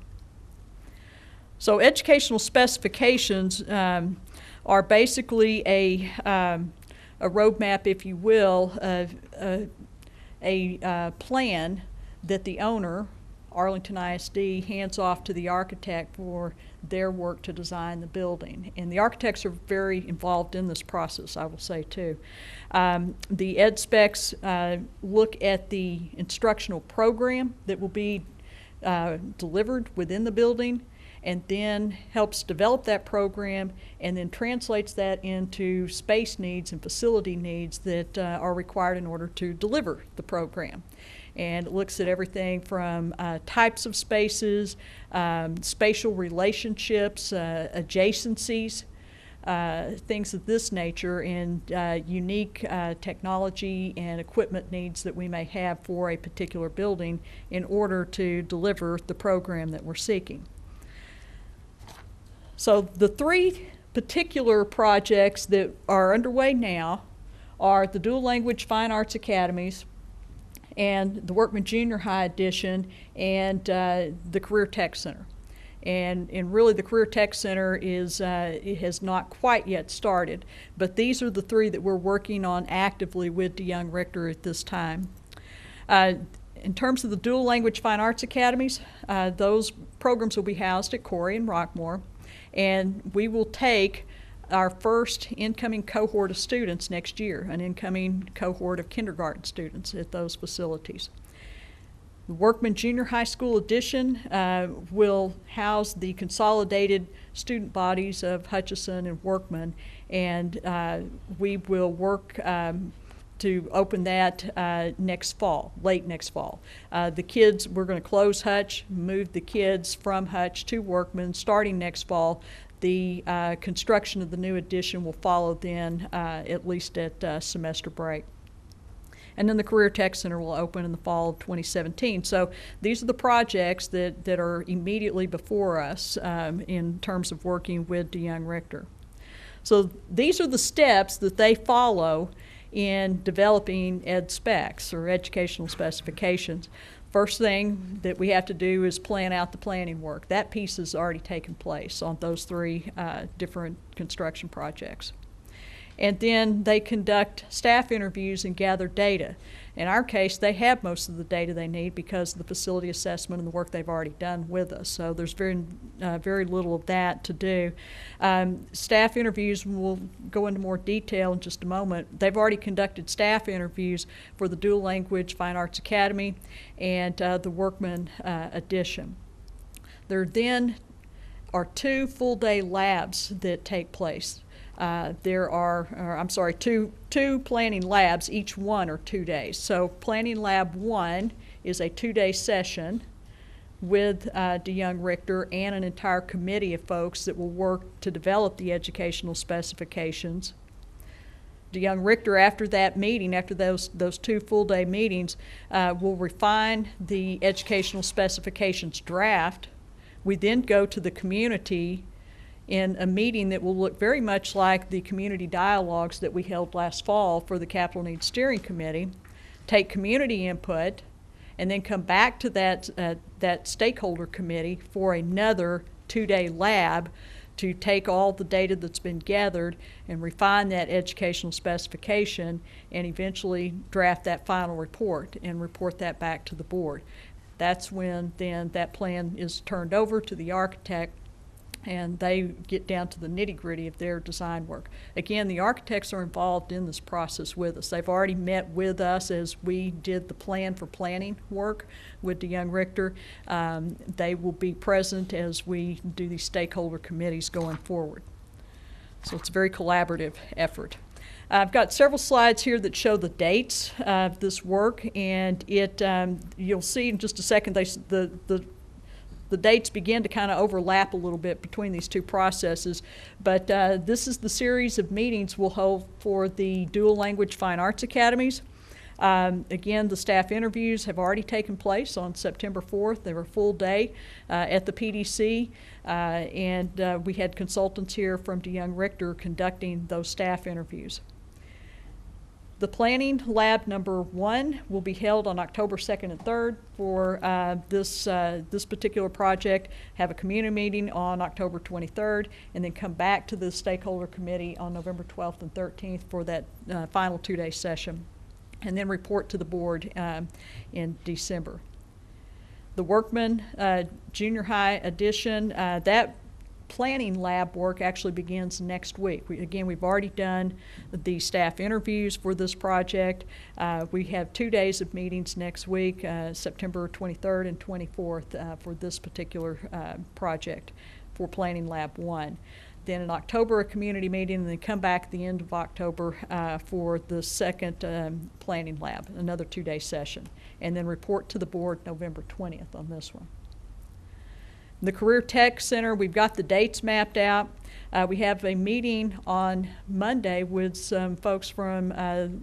So educational specifications are basically a roadmap, if you will, a plan that the owner, Arlington ISD, hands off to the architect for their work to design the building. And the architects are very involved in this process, I will say too. The ed specs look at the instructional program that will be delivered within the building, and then helps develop that program and then translates that into space needs and facility needs that are required in order to deliver the program. And it looks at everything from types of spaces, spatial relationships, adjacencies, things of this nature, and unique technology and equipment needs that we may have for a particular building in order to deliver the program that we're seeking. So the 3 particular projects that are underway now are the Dual Language Fine Arts Academies, and the Workman Junior High Edition, and the Career Tech Center. And really the Career Tech Center it has not quite yet started, but these are the three that we're working on actively with DeYoung Richter at this time. In terms of the dual language fine arts academies, those programs will be housed at Corey and Rockmore, and we will take our first incoming cohort of students next year, an incoming cohort of kindergarten students at those facilities. The Workman Junior High School Edition will house the consolidated student bodies of Hutchison and Workman, and we will work to open that next fall, late next fall. The kids, we're going to close Hutch, move the kids from Hutch to Workman starting next fall. The construction of the new addition will follow then, at least at semester break. And then the Career Tech Center will open in the fall of 2017. So these are the projects that are immediately before us in terms of working with DeYoung Richter. So these are the steps that they follow in developing ed specs or educational specifications. First thing that we have to do is plan out the planning work. That piece has already taken place on those three different construction projects. And then they conduct staff interviews and gather data. In our case, they have most of the data they need because of the facility assessment and the work they've already done with us. So there's very little of that to do. Staff interviews, we'll go into more detail in just a moment. They've already conducted staff interviews for the Dual Language Fine Arts Academy and the Workman Edition. There then are 2 full-day labs that take place. There are, two planning labs, each one are 2 days. So planning lab 1 is a 2-day session with DeYoung Richter and an entire committee of folks that will work to develop the educational specifications. DeYoung Richter, after that meeting, after those 2 full-day meetings, will refine the educational specifications draft. We then go to the community in a meeting that will look very much like the community dialogues that we held last fall for the Capital Needs Steering Committee, take community input, and then come back to that stakeholder committee for another 2-day lab to take all the data that's been gathered and refine that educational specification and eventually draft that final report and report that back to the board. That's when then that plan is turned over to the architect and they get down to the nitty-gritty of their design work. Again, the architects are involved in this process with us. They've already met with us as we did the plan for planning work with DeYoung Richter. They will be present as we do these stakeholder committees going forward. So it's a very collaborative effort. I've got several slides here that show the dates of this work, and you'll see in just a second the dates begin to kind of overlap a little bit between these 2 processes, but this is the series of meetings we'll hold for the Dual Language Fine Arts Academies. Again, the staff interviews have already taken place on September 4th. They were a full day at the PDC, and we had consultants here from DeYoung Richter conducting those staff interviews. The planning lab number 1 will be held on October 2nd and 3rd for this particular project, have a community meeting on October 23rd, and then come back to the stakeholder committee on November 12th and 13th for that final 2-day session, and then report to the board in December. The Workman Junior High Edition, that planning lab work actually begins next week. We've already done the staff interviews for this project. We have 2 days of meetings next week, September 23rd and 24th for this particular project for planning lab 1. Then in October, a community meeting, and then come back at the end of October for the second planning lab, another 2-day session, and then report to the board November 20th on this one. The Career Tech Center, we've got the dates mapped out. We have a meeting on Monday with some folks from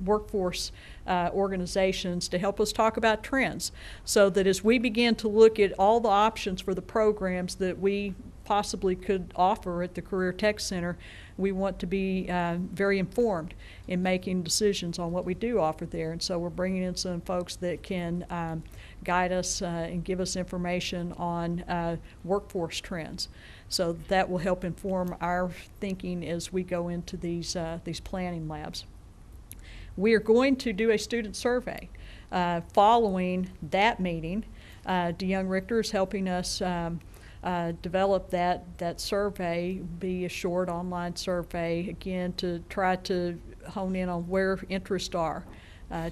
workforce organizations to help us talk about trends, so that as we begin to look at all the options for the programs that we possibly could offer at the Career Tech Center, we want to be very informed in making decisions on what we do offer there. And so we're bringing in some folks that can guide us and give us information on workforce trends. So that will help inform our thinking as we go into these planning labs. We are going to do a student survey following that meeting. DeYoung Richter is helping us develop that survey, be a short online survey, again, to try to hone in on where interests are,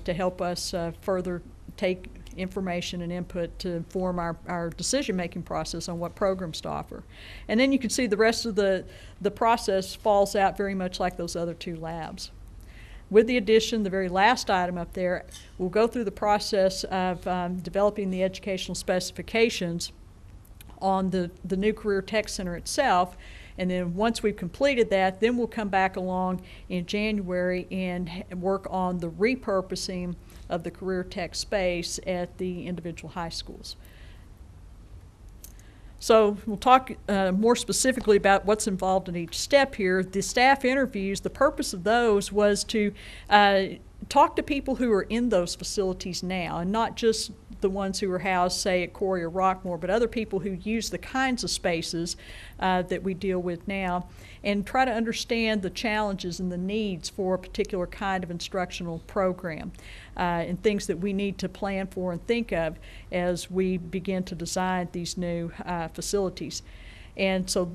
to help us further take information and input to inform our decision-making process on what programs to offer. And then you can see the rest of the process falls out very much like those other two labs. With the addition, the very last item up there, we'll go through the process of developing the educational specifications on the new Career Tech Center itself. And then once we've completed that, then we'll come back along in January and work on the repurposing of the Career Tech space at the individual high schools. So we'll talk more specifically about what's involved in each step here. The staff interviews, the purpose of those was to talk to people who are in those facilities now, and not just the ones who are housed, say, at Corey or Rockmore, but other people who use the kinds of spaces that we deal with now, and try to understand the challenges and the needs for a particular kind of instructional program, and things that we need to plan for and think of as we begin to design these new facilities. And so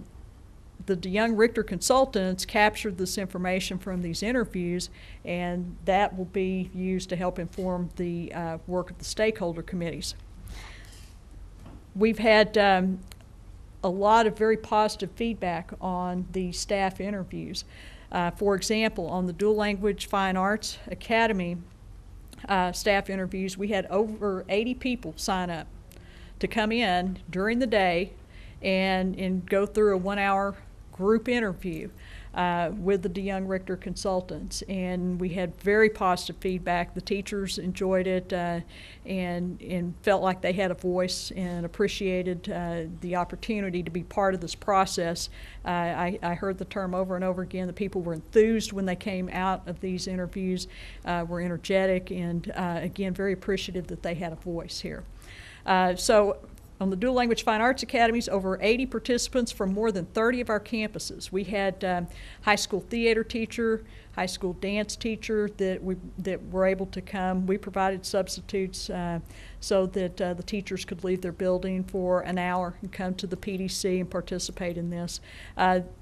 the DeYoung Richter consultants captured this information from these interviews, and that will be used to help inform the work of the stakeholder committees. We've had a lot of very positive feedback on the staff interviews. For example, on the Dual Language Fine Arts Academy staff interviews, we had over 80 people sign up to come in during the day and go through a 1-hour group interview with the DeYoung Richter consultants, and we had very positive feedback. The teachers enjoyed it and felt like they had a voice and appreciated the opportunity to be part of this process. I heard the term over and over again that people were enthused when they came out of these interviews, were energetic, and again, very appreciative that they had a voice here. So on the Dual Language Fine Arts Academies, over 80 participants from more than 30 of our campuses. We had high school theater teacher, high school dance teacher that were able to come. We provided substitutes so that the teachers could leave their building for an hour and come to the PDC and participate in this.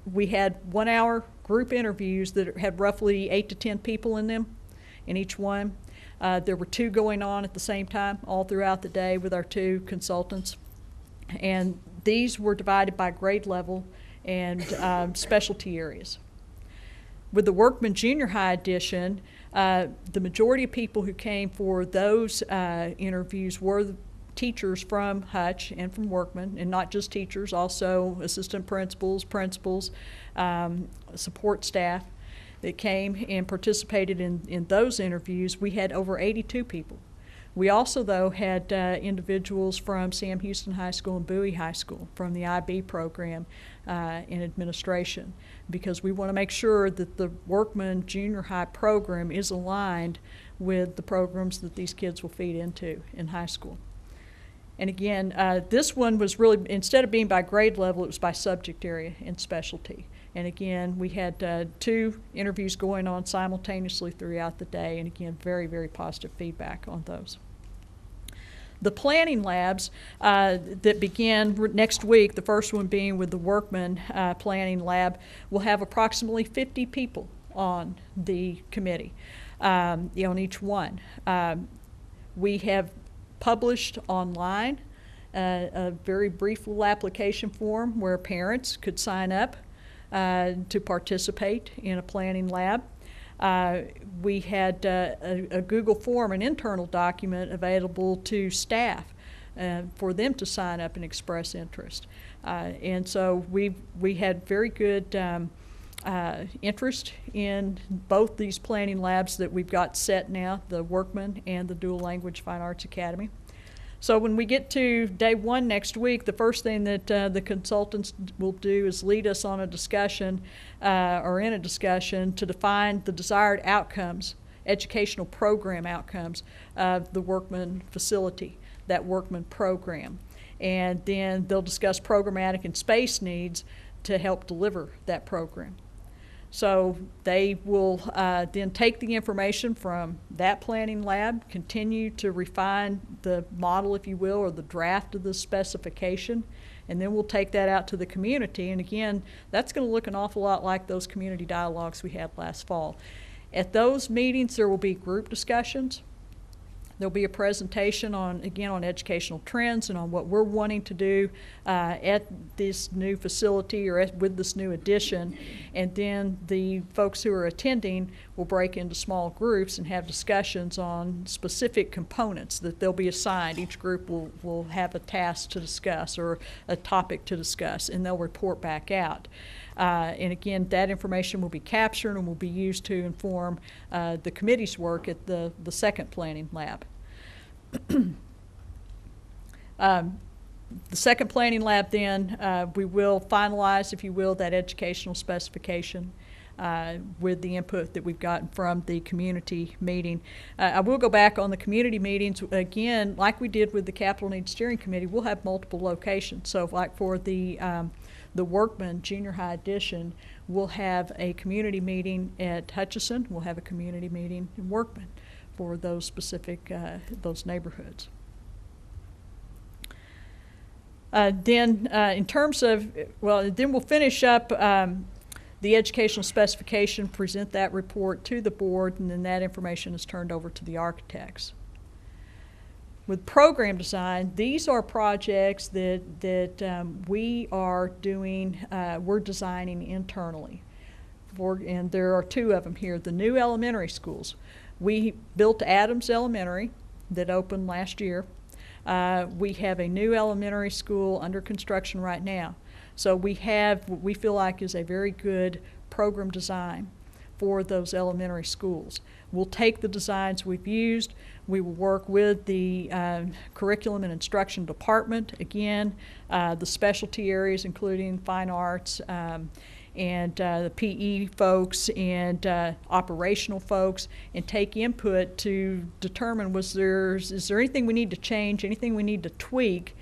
We had 1-hour group interviews that had roughly 8 to 10 people in them in each one. There were 2 going on at the same time all throughout the day with our 2 consultants. And these were divided by grade level and specialty areas. With the Workman Junior High edition, the majority of people who came for those interviews were the teachers from Hutch and from Workman, and not just teachers, also assistant principals, support staff that came and participated in those interviews. We had over 82 people. We also, though, had individuals from Sam Houston High School and Bowie High School from the IB program in administration, because we want to make sure that the Workman Junior High program is aligned with the programs that these kids will feed into in high school. And again, this one was really, instead of being by grade level, it was by subject area and specialty. And again, we had 2 interviews going on simultaneously throughout the day, and again, very, very positive feedback on those. The planning labs that begin next week, the first one being with the Workman Planning Lab, will have approximately 50 people on the committee, on each one. We have published online a very brief little application form where parents could sign up to participate in a planning lab. We had a Google form, an internal document available to staff for them to sign up and express interest. And so we had very good interest in both these planning labs that we've got set now, the Workman and the Dual Language Fine Arts Academy. So when we get to day 1 next week, the first thing that the consultants will do is lead us on a discussion to define the desired outcomes, educational program outcomes of the Workman facility. that Workman program. And then they'll discuss programmatic and space needs to help deliver that program. So they will then take the information from that planning lab, continue to refine the model, if you will, or the draft of the specification, and then we'll take that out to the community. And again, that's going to look an awful lot like those community dialogues we had last fall. At those meetings, there will be group discussions. There'll be a presentation on, again, on educational trends and on what we're wanting to do at this new facility or with this new addition. And then the folks who are attending will break into small groups and have discussions on specific components that they'll be assigned. Each group will have a task to discuss or a topic to discuss, and they'll report back out. And again, that information will be captured and will be used to inform the committee's work at the second planning lab. The second planning lab then, we will finalize, if you will, that educational specification with the input that we've gotten from the community meeting. I will go back on the community meetings. Again, like we did with the Capital Needs Steering Committee, we'll have multiple locations. So like for the Workman Junior High Edition, we'll have a community meeting at Hutchinson. We'll have a community meeting in Workman for those specific, those neighborhoods. Then in terms of, well, then we'll finish up the educational specification, present that report to the board, and then that information is turned over to the architects. With program design, these are projects that we are doing, we're designing internally. And there are two of them here. The new elementary schools. We built Adams Elementary that opened last year. We have a new elementary school under construction right now. So we have what we feel like is a very good program design for those elementary schools. We'll take the designs we've used. We will work with the curriculum and instruction department, again, the specialty areas including fine arts and the PE folks and operational folks, and take input to determine is there anything we need to change, anything we need to tweak,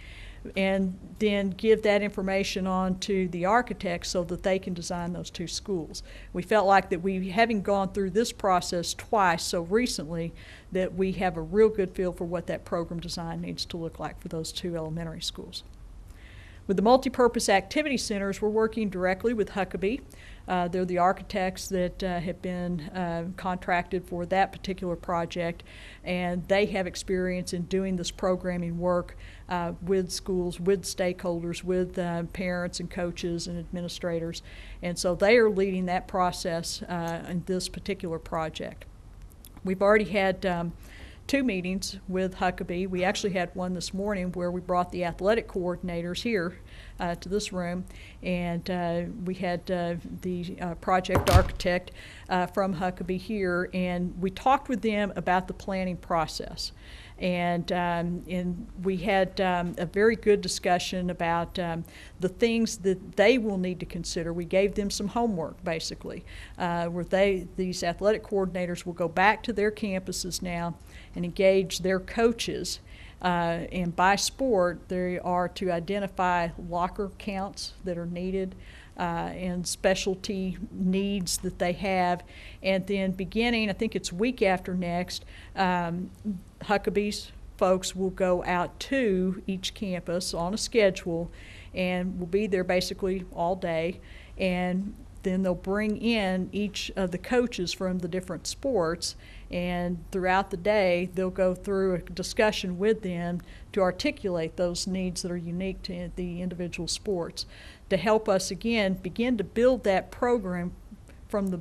and then give that information on to the architects so that they can design those two schools. We felt like that we, having gone through this process twice so recently, that we have a real good feel for what that program design needs to look like for those two elementary schools. With the multipurpose activity centers, we're working directly with Huckabee. They're the architects that have been contracted for that particular project, and they have experience in doing this programming work with schools, with stakeholders, with parents and coaches and administrators. And so they are leading that process in this particular project. We've already had 2 meetings with Huckabee. We actually had one this morning where we brought the athletic coordinators here to this room, and we had the project architect from Huckabee here, and we talked with them about the planning process. And we had a very good discussion about the things that they will need to consider. We gave them some homework, basically, where these athletic coordinators will go back to their campuses now and engage their coaches. And by sport, they are to identify locker counts that are needed and specialty needs that they have. And then beginning, I think it's week after next, Huckabee's folks will go out to each campus on a schedule and will be there basically all day. And then they'll bring in each of the coaches from the different sports, and throughout the day they'll go through a discussion with them to articulate those needs that are unique to the individual sports, to help us again begin to build that program from the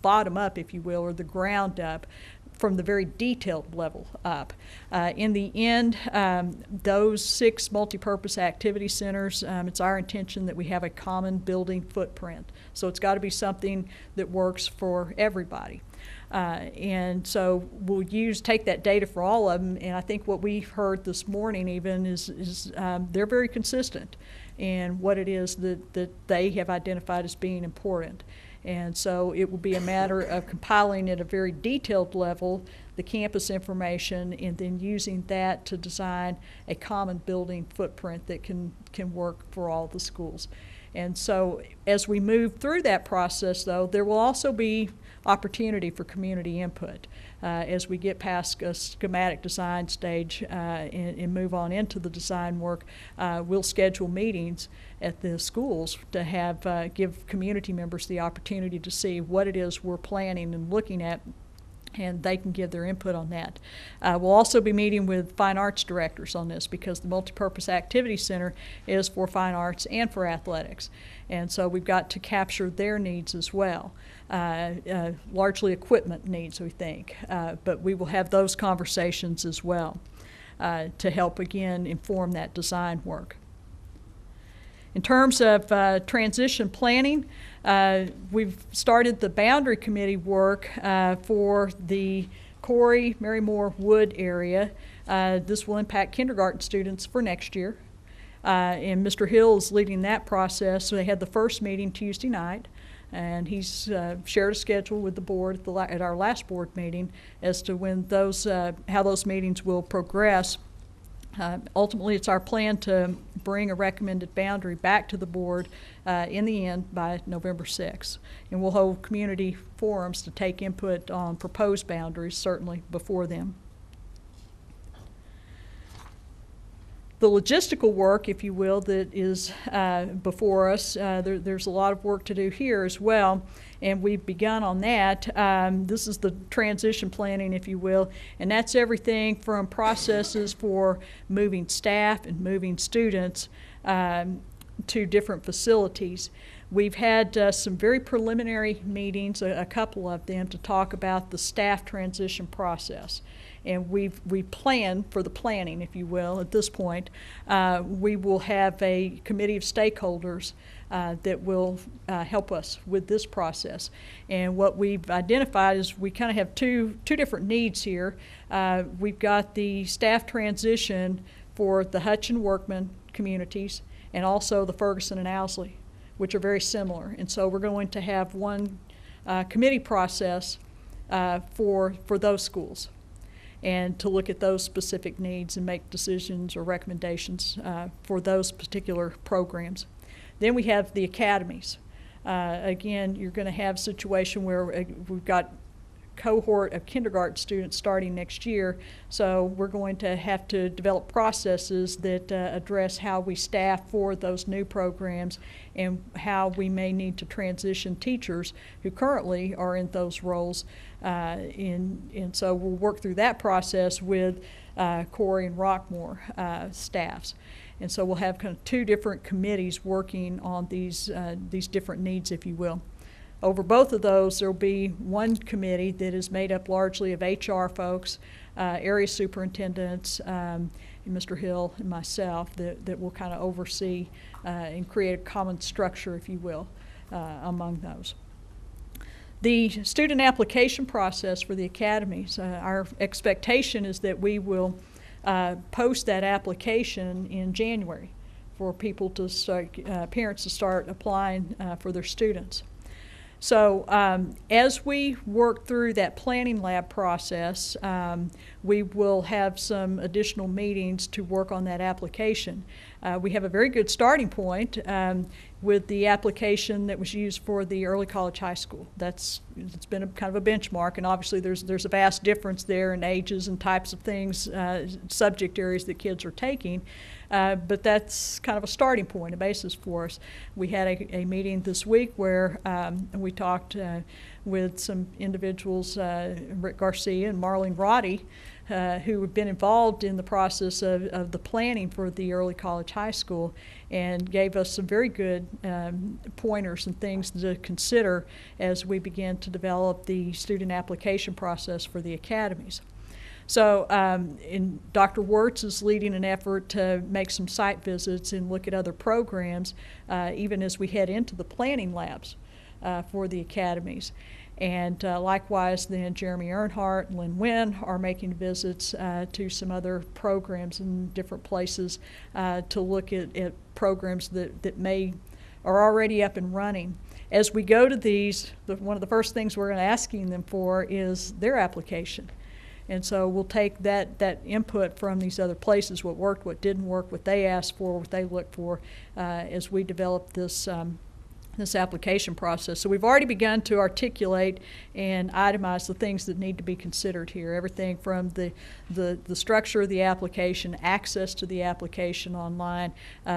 bottom up, if you will, or the ground up, from the very detailed level up. In the end, those 6 multipurpose activity centers, it's our intention that we have a common building footprint. So it's got to be something that works for everybody. And so we'll take that data for all of them, and I think what we've heard this morning even is they're very consistent in what it is that they have identified as being important. And so it will be a matter of compiling at a very detailed level the campus information, and then using that to design a common building footprint that can work for all the schools. And so as we move through that process, though, there will also be opportunity for community input. As we get past a schematic design stage and move on into the design work, we'll schedule meetings at the schools to have give community members the opportunity to see what it is we're planning and looking at, and they can give their input on that. We'll also be meeting with fine arts directors on this, because the Multipurpose Activity Center is for fine arts and for athletics. And so we've got to capture their needs as well, largely equipment needs, we think. But we will have those conversations as well to help, again, inform that design work. In terms of transition planning, we've started the boundary committee work for the Corey, Marymore, Wood area. This will impact kindergarten students for next year. And Mr. Hill is leading that process. So they had the first meeting Tuesday night, and he's shared a schedule with the board at our last board meeting as to when those, how those meetings will progress. Ultimately, it's our plan to bring a recommended boundary back to the board in the end by November 6th. And we'll hold community forums to take input on proposed boundaries, certainly before then. The logistical work, if you will, that is before us, there's a lot of work to do here as well, and we've begun on that. This is the transition planning, if you will, and that's everything from processes for moving staff and moving students to different facilities. We've had some very preliminary meetings, a couple of them, to talk about the staff transition process. And we plan for the planning, if you will, at this point. We will have a committee of stakeholders that will help us with this process. And what we've identified is we kind of have two different needs here. We've got the staff transition for the Hutch and Workman communities, and also the Ferguson and Owsley, which are very similar. And so we're going to have one committee process for those schools, and to look at those specific needs and make decisions or recommendations for those particular programs. Then we have the academies. Again, you're going to have a situation where we've got cohort of kindergarten students starting next year, so we're going to have to develop processes that address how we staff for those new programs and how we may need to transition teachers who currently are in those roles. And so we'll work through that process with Corey and Rockmore staffs. And so we'll have kind of two different committees working on these different needs, if you will. Over both of those, there will be one committee that is made up largely of HR folks, area superintendents, and Mr. Hill and myself that will kind of oversee and create a common structure, if you will, among those. The student application process for the academies, our expectation is that we will post that application in January for people to start, parents to start applying for their students. So as we work through that planning lab process, we will have some additional meetings to work on that application. We have a very good starting point with the application that was used for the early college high school. It's been kind of a benchmark, and obviously there's a vast difference there in ages and types of things, subject areas that kids are taking. But that's kind of a starting point, a basis for us. We had a meeting this week where we talked with some individuals, Rick Garcia and Marlene Roddy, who have been involved in the process of the planning for the early college high school, and gave us some very good pointers and things to consider as we begin to develop the student application process for the academies. So Dr. Wirtz is leading an effort to make some site visits and look at other programs, even as we head into the planning labs for the academies. And likewise, then Jeremy Earnhardt and Lynn Wynn are making visits to some other programs in different places to look at programs that are already up and running. As we go to these, one of the first things we're asking them for is their application. And so we'll take that input from these other places, what worked, what didn't work, what they asked for, what they looked for, as we develop this application process. So we've already begun to articulate and itemize the things that need to be considered here. Everything from the structure of the application, access to the application online,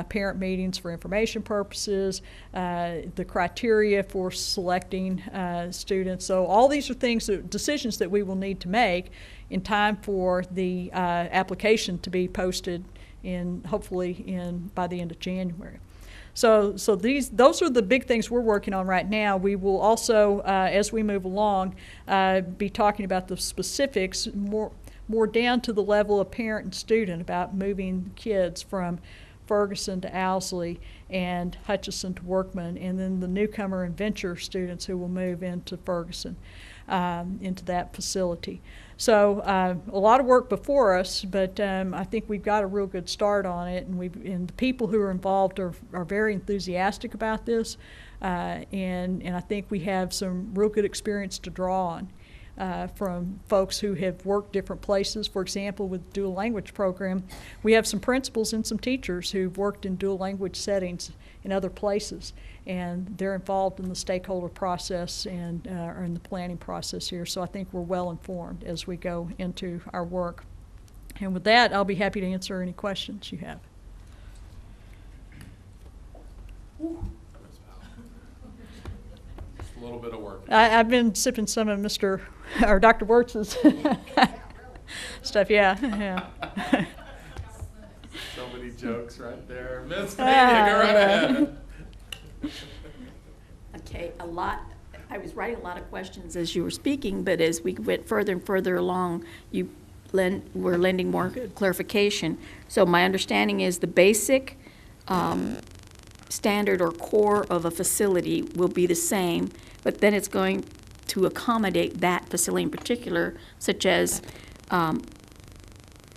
parent meetings for information purposes, the criteria for selecting students. So all these are decisions that we will need to make in time for the application to be posted hopefully by the end of January. So those are the big things we're working on right now. We will also, as we move along, be talking about the specifics more down to the level of parent and student about moving kids from Ferguson to Owsley and Hutchinson to Workman, and then the newcomer and venture students who will move into Ferguson, into that facility. So a lot of work before us, but I think we've got a real good start on it, and the people who are involved are very enthusiastic about this, and I think we have some real good experience to draw on from folks who have worked different places. For example, with the dual language program, we have some principals and some teachers who've worked in dual language settings in other places, and they're involved in the stakeholder process and are in the planning process here. So I think we're well informed as we go into our work. And with that, I'll be happy to answer any questions you have. Just a little bit of work. I've been sipping some of Dr. Wirtz's stuff. Yeah. So many jokes right there. Miss Pena, go right ahead. Okay, I was writing a lot of questions as you were speaking, but as we went further and further along, were lending more clarification. So my understanding is the basic standard or core of a facility will be the same, but then it's going to accommodate that facility in particular, such as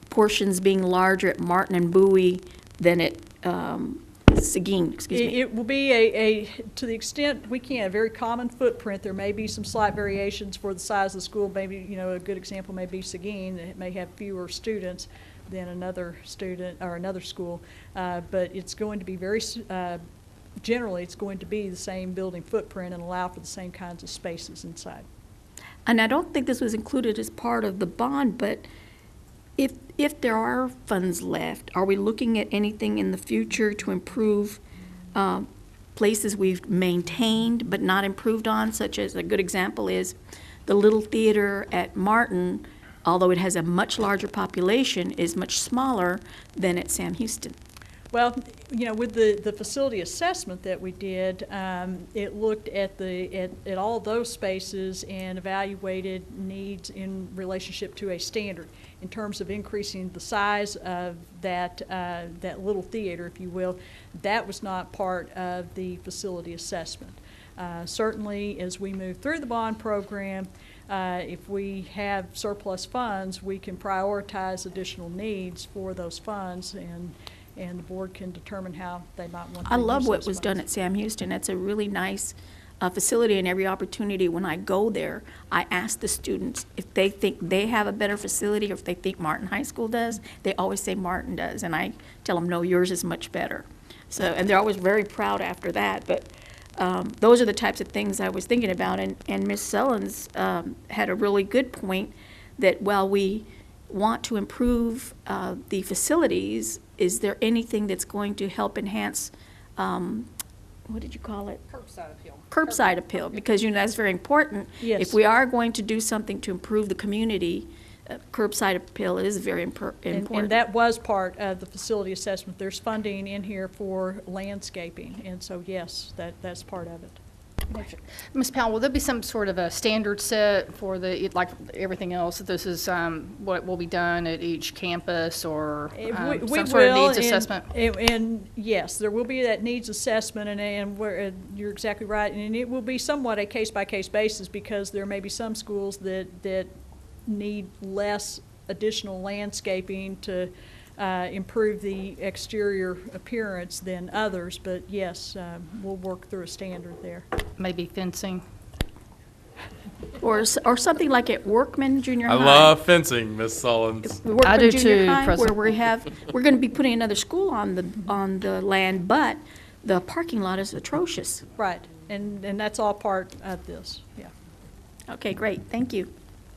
portions being larger at Martin and Bowie than at Seguin, excuse me. It will be to the extent we can, a very common footprint. There may be some slight variations for the size of the school. Maybe, a good example may be Seguin. It may have fewer students than another school, but it's going to be generally it's going to be the same building footprint and allow for the same kinds of spaces inside. And I don't think this was included as part of the bond, but if there are funds left, are we looking at anything in the future to improve places we've maintained but not improved on, such as a good example is the Little Theater at Martin, although it has a much larger population, is much smaller than at Sam Houston? Well, with the facility assessment that we did, it looked at all those spaces and evaluated needs in relationship to a standard in terms of increasing the size of that little theater, if you will. That was not part of the facility assessment. Certainly, as we move through the bond program, if we have surplus funds, we can prioritize additional needs for those funds, and the board can determine how they might want to I love use what those was funds. done at Sam Houston. That's a really nice facility, and every opportunity when I go there, I ask the students if they think they have a better facility or if they think Martin High School does. They always say Martin does, and I tell them, no, yours is much better. So, and they're always very proud after that, but those are the types of things I was thinking about, and Ms. Sullins had a really good point that while we want to improve the facilities, is there anything that's going to help enhance, what did you call it? Curbside appeal. Curbside appeal, because that's very important. Yes. If we are going to do something to improve the community, curbside appeal is very important. And that was part of the facility assessment. There's funding in here for landscaping, and so yes, that's part of it. Ms. Powell, will there be some sort of a standard set for like everything else? That this is what will be done at each campus, or some sort of needs assessment? And yes, there will be that needs assessment, and you're exactly right. And it will be somewhat a case-by-case basis, because there may be some schools that need less additional landscaping to improve the exterior appearance than others, but yes, we'll work through a standard there. Maybe fencing? Or something like at Workman Junior I High. love fencing, Miss Sullins. Workman I do Junior too, High, President. where we're going to be putting another school on the land, but the parking lot is atrocious. Right, and that's all part of this, yeah. Okay, great, thank you.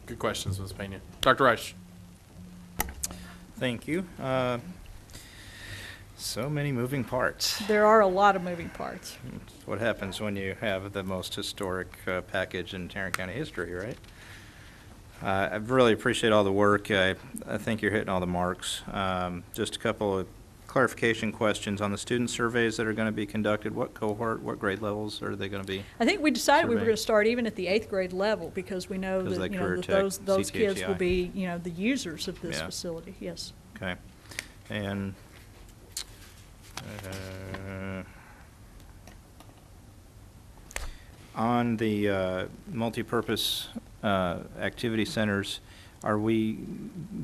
Good questions, Ms. Pena. Dr. Reich. Thank you. So many moving parts. There are a lot of moving parts. It's what happens when you have the most historic package in Tarrant County history, right? I really appreciate all the work. I think you're hitting all the marks. Just a couple of clarification questions on the student surveys that are going to be conducted. What cohort, what grade levels are they going to be? I think we decided we were Surveying. going to start even at the 8th grade level because we know 'Cause that, like you know, career that tech, those kids will CTHEI. be, you know, the users of this Yeah. facility, yes. Okay. And on the multipurpose activity centers, are we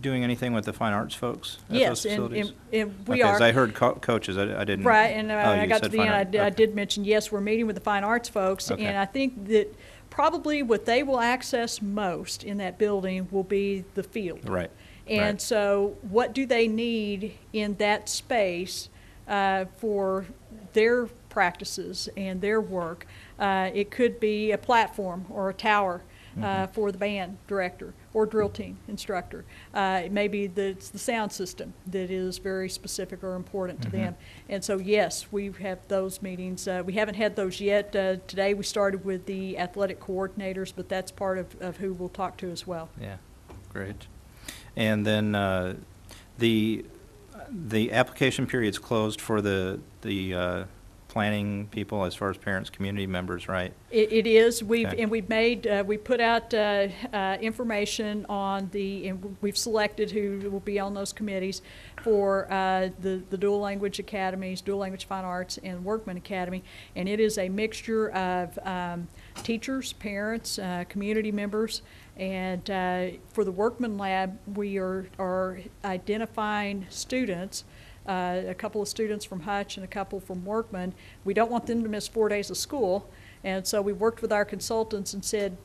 doing anything with the fine arts folks at Yes, those facilities? and we Okay, 'cause are. I heard coaches, I didn't. Right, and oh, I you got to said the fine end, art. I Okay. did mention, yes, we're meeting with the fine arts folks, Okay. and I think that probably what they will access most in that building will be the field. Right. And right. so what do they need in that space for their practices and their work? It could be a platform or a tower for the band director or drill team instructor. It may be that it's the sound system that is very specific or important to them. And so, yes, we have those meetings. We haven't had those yet. Today we started with the athletic coordinators, but that's part of who we'll talk to as well. Yeah, great. And then the application period's closed for the planning people as far as parents, community members, right? It is. Okay. We've made, we put out information on and we've selected who will be on those committees for the dual language academies, dual language fine arts, and Workman Academy. And it is a mixture of teachers, parents, community members. And for the Workman Lab, we are identifying students, a couple of students from Hutch and a couple from Workman. We don't want them to miss 4 days of school. And so we worked with our consultants and said,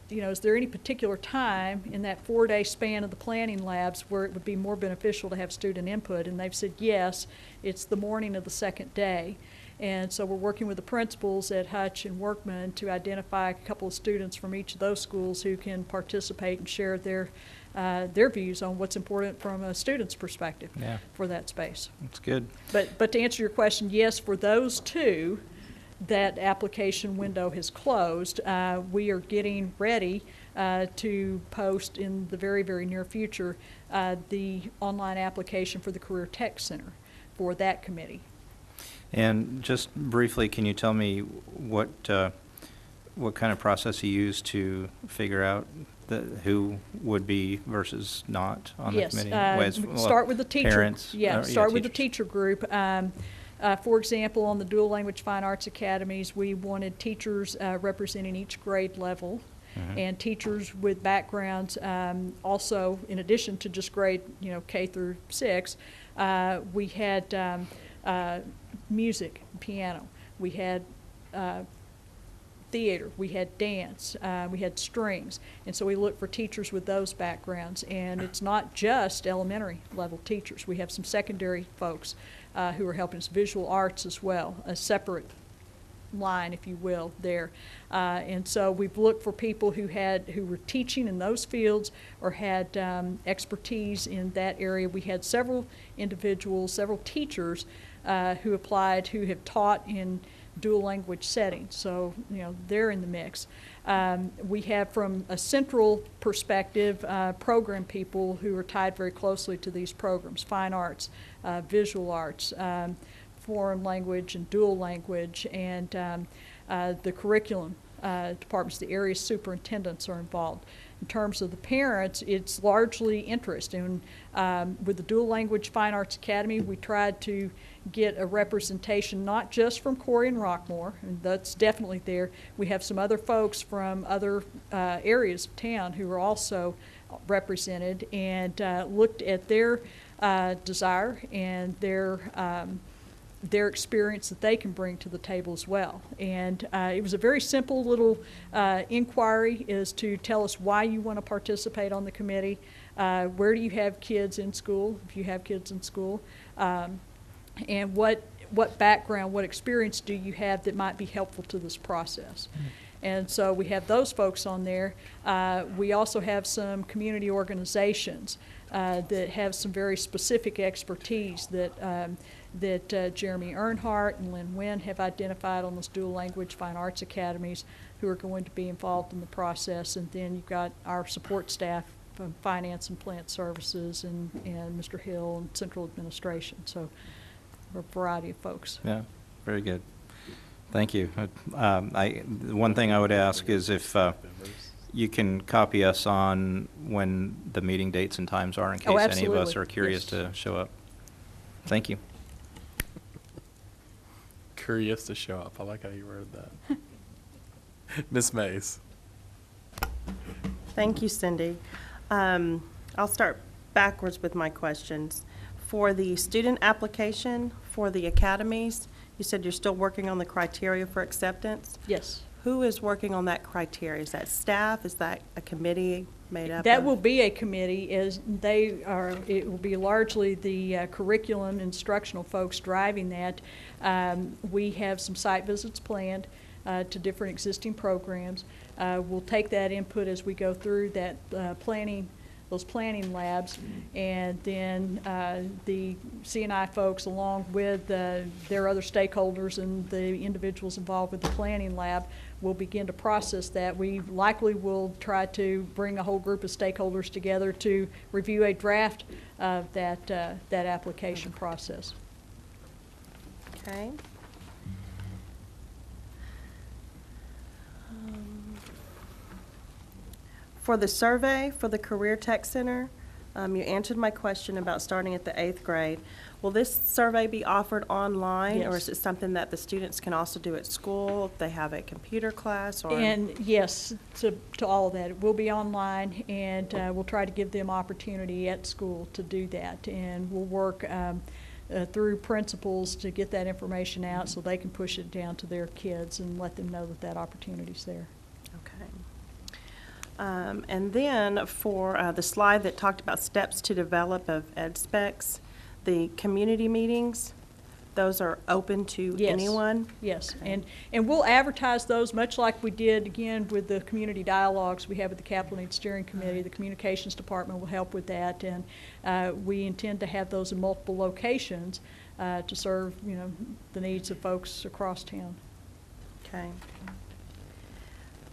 you know, is there any particular time in that 4-day span of the planning labs where it would be more beneficial to have student input? And they've said, yes, it's the morning of the second day. And so we're working with the principals at Hutch and Workman to identify a couple of students from each of those schools who can participate and share their views on what's important from a student's perspective for that space. That's good. But to answer your question, yes, for those two, that application window has closed. We are getting ready to post in the very, very near future the online application for the Career Tech Center for that committee. And just briefly, can you tell me what kind of process you use to figure out who would be versus not on the committee? Yes, start with the teacher. Parents. Start with the teachers. teacher group. For example, on the Dual Language Fine Arts Academies, we wanted teachers representing each grade level. And teachers with backgrounds also, in addition to just grade, K through 6, we had music, piano, we had theater, we had dance, we had strings, and so we look for teachers with those backgrounds. And it's not just elementary level teachers. We have some secondary folks who are helping us, visual arts as well, a separate line, if you will, there. And so we've looked for people who were teaching in those fields or had expertise in that area. We had several individuals, several teachers who applied who have taught in dual language settings. So, they're in the mix. We have, from a central perspective, program people who are tied very closely to these programs: fine arts, visual arts, foreign language and dual language, and the curriculum departments, the area superintendents are involved. In terms of the parents, it's largely interest. And with the Dual Language Fine Arts Academy, we tried to get a representation not just from Corey and Rockmore, and that's definitely there. We have some other folks from other areas of town who are also represented, and looked at their desire and their their experience that they can bring to the table as well. And it was a very simple little inquiry, is to tell us why you want to participate on the committee, where do you have kids in school, if you have kids in school, and what background, what experience do you have that might be helpful to this process. And so we have those folks on there. We also have some community organizations that have some very specific expertise that Jeremy Earnhardt and Lynn Wynn have identified on those dual language fine arts academies, who are going to be involved in the process. And then you've got our support staff from finance and plant services, and Mr. Hill and central administration. So a variety of folks. Yeah, very good. Thank you. One thing I would ask is if you can copy us on when the meeting dates and times are, in case any of us are curious to show up. Thank you. Curious to show up. I like how you worded that. Ms. Mays. Thank you, Cindy. I'll start backwards with my questions. For the student application for the academies, you said you're still working on the criteria for acceptance. Yes. Who is working on that criteria? Is that staff? Is that a committee made up That of? will be a committee, as they are, it will be largely the curriculum instructional folks driving that. We have some site visits planned to different existing programs. We'll take that input as we go through that those planning labs, and then the C&I folks, along with their other stakeholders and the individuals involved with the planning lab, will begin to process that. We likely will try to bring a whole group of stakeholders together to review a draft of that application process. Okay. For the survey for the Career Tech Center, you answered my question about starting at the 8th grade. Will this survey be offered online? Yes. Or is it something that the students can also do at school if they have a computer class? Or And yes, to all of that. It will be online, and we'll try to give them opportunity at school to do that. And we'll work through principals to get that information out so they can push it down to their kids and let them know that that opportunity's there. Okay. And then for the slide that talked about steps to develop of ed specs, the community meetings, those are open to Yes. anyone? Yes, Okay. and we'll advertise those much like we did, again, with the community dialogues we have with the Capital Needs Steering Committee. The Communications Department will help with that, and we intend to have those in multiple locations to serve, the needs of folks across town. Okay.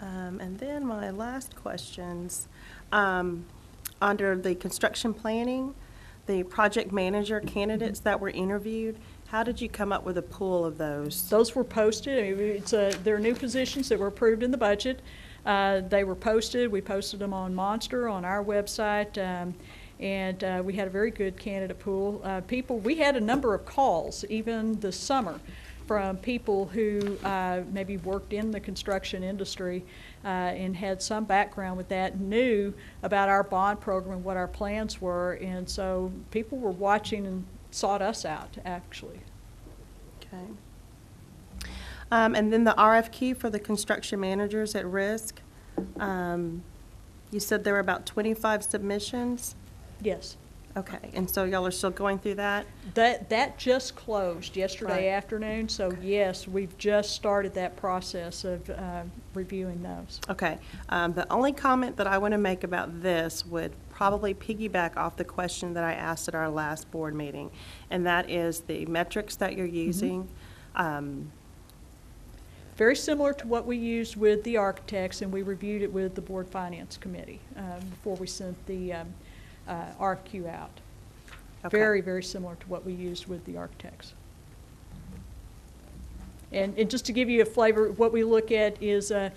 And then my last questions, under the construction planning, the project manager candidates that were interviewed, how did you come up with a pool of those? Those were posted. I mean, they're new positions that were approved in the budget. They were posted. We posted them on Monster, on our website, and we had a very good candidate pool. We had a number of calls, even this summer, from people who maybe worked in the construction industry and had some background with that, knew about our bond program, what our plans were, and so people were watching and sought us out, actually. Okay. And then the RFQ for the construction managers at risk, you said there were about 25 submissions? Yes. Okay, and so y'all are still going through that? That just closed yesterday Right. afternoon, so yes, we've just started that process of reviewing those. Okay. The only comment that I want to make about this would probably piggyback off the question that I asked at our last board meeting, and that is the metrics that you're using. Very similar to what we used with the architects, and we reviewed it with the Board Finance Committee before we sent the RFQ out. Okay. Very, very similar to what we used with the architects. And just to give you a flavor, what we look at is a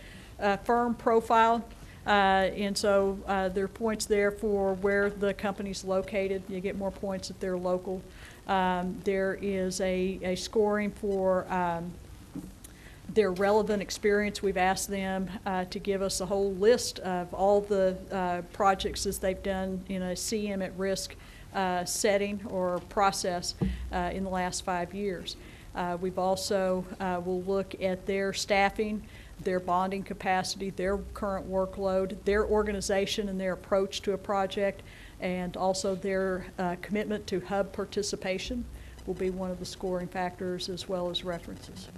firm profile. And so there are points there for where the company's located. You get more points if they're local. There is a scoring for their relevant experience. We've asked them to give us a whole list of all the projects as they've done in a CM at risk setting or process in the last 5 years. We've also will look at their staffing, their bonding capacity, their current workload, their organization and their approach to a project, and also their commitment to hub participation will be one of the scoring factors, as well as references.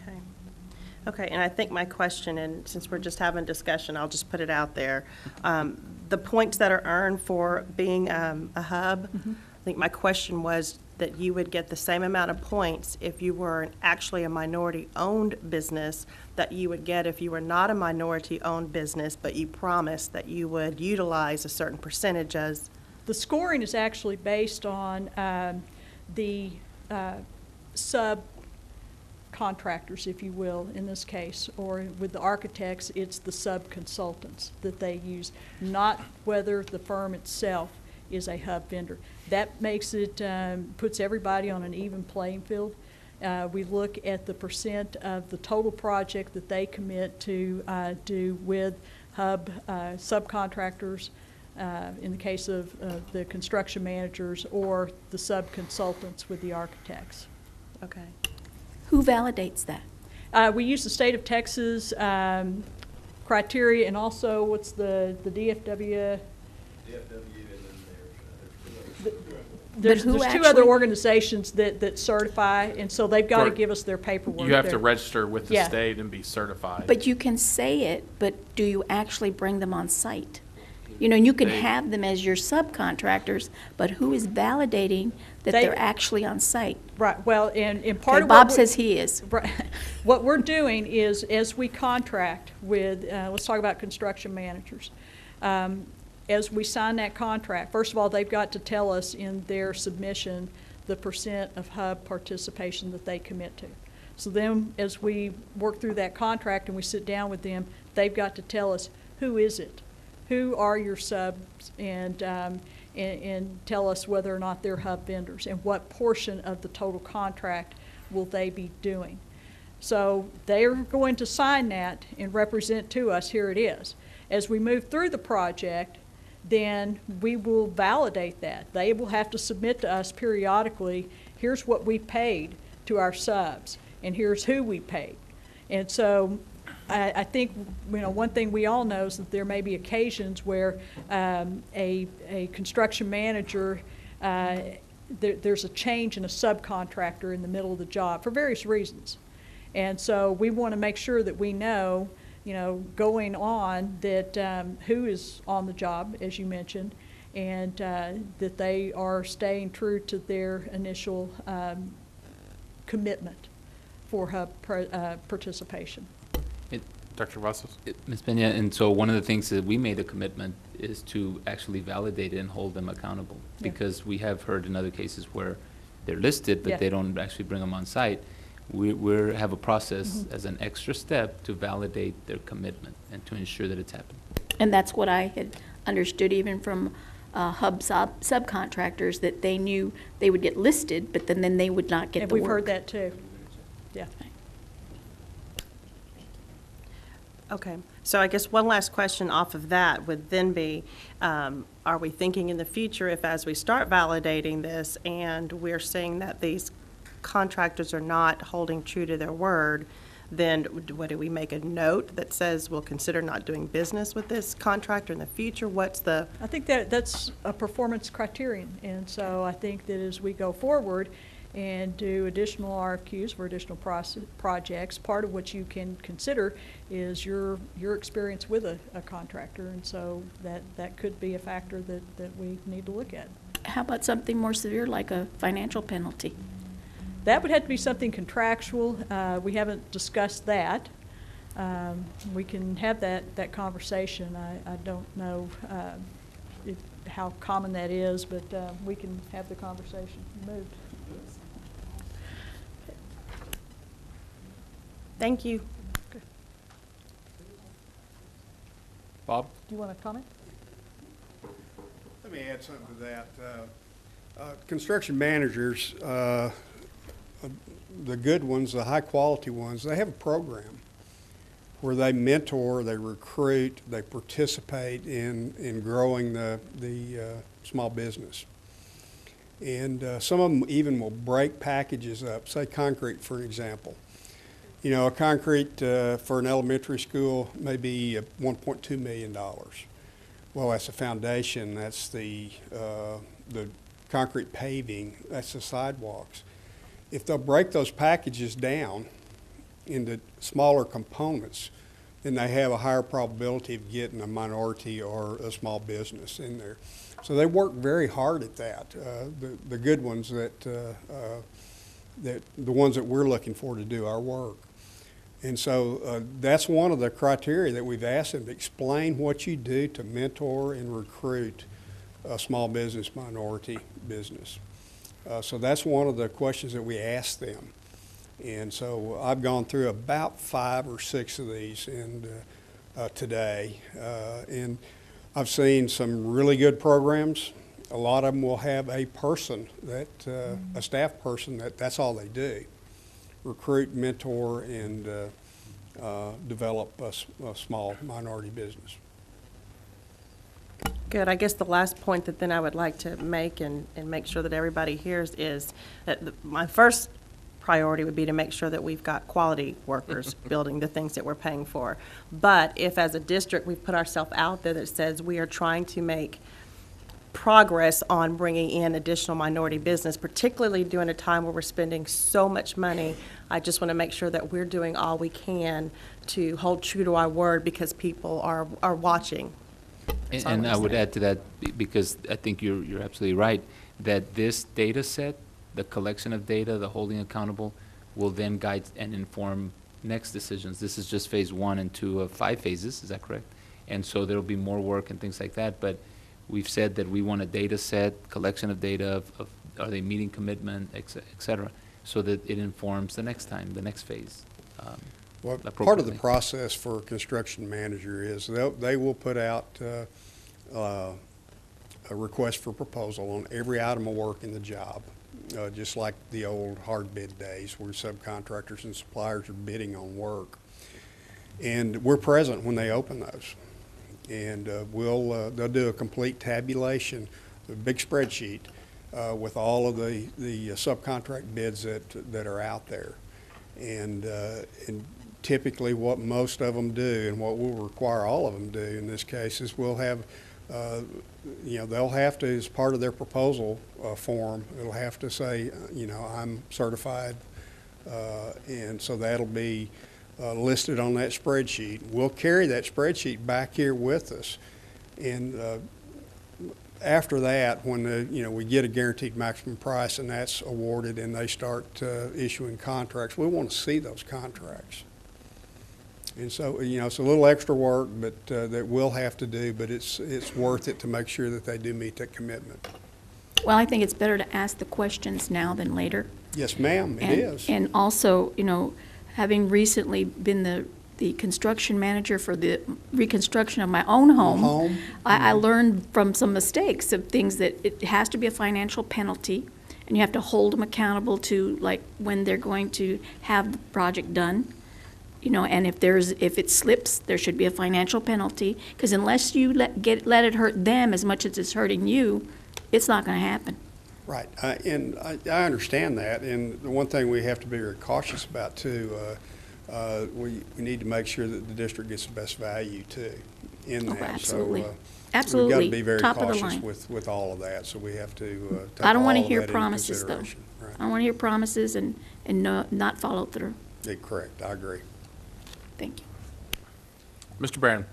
Okay. Okay, and I think my question, and since we're just having discussion, I'll just put it out there. The points that are earned for being a hub, I think my question was that you would get the same amount of points if you were actually a minority-owned business that you would get if you were not a minority-owned business, but you promised that you would utilize a certain percentage as. The scoring is actually based on the subcontractors, if you will, in this case, or with the architects, it's the sub-consultants that they use, not whether the firm itself is a hub vendor. That makes it, puts everybody on an even playing field. We look at the percent of the total project that they commit to do with hub subcontractors, in the case of the construction managers, or the sub-consultants with the architects. Okay. Who validates that? We use the state of Texas criteria, and also what's the DFW? There's who two actually- other organizations that certify, and so they've got to Right. give us their paperwork. You have to there. register with the Yeah. state and be certified. But you can say it, but do you actually bring them on site? You know, and you can They- have them as your subcontractors, but who is validating that They- they're actually on site? Right, well, and part Okay, of Bob what says he is. Right. What we're doing is, as we contract with, let's talk about construction managers. As we sign that contract, first of all, they've got to tell us in their submission the percent of hub participation that they commit to. So then, as we work through that contract and we sit down with them, they've got to tell us, who is it? Who are your subs? And tell us whether or not they're hub vendors, and what portion of the total contract will they be doing. So they're going to sign that and represent to us, here it is. As we move through the project, then we will validate that. They will have to submit to us periodically, here's what we paid to our subs, and here's who we paid. And so I think, you know, one thing we all know is that there may be occasions where a construction manager, there's a change in a subcontractor in the middle of the job for various reasons. And so we want to make sure that we know, you know, going on, that who is on the job, as you mentioned, and that they are staying true to their initial commitment for hub participation. Dr. Vassos? Ms. Peña, and so one of the things that we made a commitment is to actually validate it and hold them accountable. Yeah. Because we have heard in other cases where they're listed, but Yeah. they don't actually bring them on site. We have a process as an extra step to validate their commitment and to ensure that it's happening. And that's what I had understood even from hub subcontractors, that they knew they would get listed, but then they would not get And the work. we've heard that too. Yeah. Okay, so I guess one last question off of that would then be, are we thinking in the future, if as we start validating this and we're seeing that these contractors are not holding true to their word, then what, do we make a note that says we'll consider not doing business with this contractor in the future? What's the? I think that's a performance criterion, and so I think that as we go forward and do additional RFQs for additional projects, part of what you can consider is your experience with a contractor, and so that could be a factor that we need to look at. How about something more severe, like a financial penalty? That would have to be something contractual. We haven't discussed that. We can have that conversation. I don't know how common that is, but we can have the conversation moved. Thank you. Bob? Do you want to comment? Let me add something to that. Construction managers, the good ones, the high-quality ones, they have a program where they mentor, they recruit, they participate in growing the small business. And some of them even will break packages up, say concrete, for an example. You know, a concrete for an elementary school may be $1.2 million. Well, that's the foundation, that's the concrete paving, that's the sidewalks. If they'll break those packages down into smaller components, then they have a higher probability of getting a minority or a small business in there. So they work very hard at that. The good ones that the ones that we're looking for to do our work. And so that's one of the criteria that we've asked them to explain what you do to mentor and recruit a small business, minority business. So that's one of the questions that we ask them. And so I've gone through about 5 or 6 of these today. And I've seen some really good programs. A lot of them will have a person that, a staff person that's all they do. Recruit, mentor, and develop a small minority business. Good. I guess the last point that then I would like to make and make sure that everybody hears is that my first priority would be to make sure that we've got quality workers building the things that we're paying for. But if as a district we've put ourselves out there that says we are trying to make progress on bringing in additional minority business, particularly during a time where we're spending so much money, I just want to make sure that we're doing all we can to hold true to our word because people are watching. And I would add to that, because I think you're absolutely right, that this data set, the collection of data, the holding accountable, will then guide and inform next decisions. This is just phase 1 and 2 of 5 phases, is that correct? And so there'll be more work and things like that, but we've said that we want a data set, collection of data of are they meeting commitment, et cetera, so that it informs the next time, the next phase. Well, part of the process for a construction manager is they will put out a request for proposal on every item of work in the job, just like the old hard bid days where subcontractors and suppliers are bidding on work. And we're present when they open those. And they'll do a complete tabulation, a big spreadsheet with all of the subcontract bids that are out there. And typically what most of them do and what we'll require all of them to do in this case is we'll have, they'll have to, as part of their proposal form, it'll have to say, I'm certified. And so that'll be listed on that spreadsheet. We'll carry that spreadsheet back here with us. And after that, when we get a guaranteed maximum price and that's awarded and they start issuing contracts, we want to see those contracts. And so, it's a little extra work, but that we'll have to do, but it's worth it to make sure that they do meet that commitment. Well, I think it's better to ask the questions now than later. Yes, ma'am, it is. And also, having recently been the construction manager for the reconstruction of my own home, I learned from some mistakes of things that it has to be a financial penalty, and you have to hold them accountable to, like, when they're going to have the project done. And if it slips, there should be a financial penalty, because unless you let it hurt them as much as it's hurting you, it's not going to happen. Right, and I understand that, and the one thing we have to be very cautious about too, we need to make sure that the district gets the best value too in that. Absolutely. So, absolutely. We've got to be very Top cautious of the line. with all of that, so we have to take I don't want to all of hear that into promises, though. consideration. Right. I don't want to hear promises and not follow through. Yeah, correct, I agree. Thank you. Mr. Barron.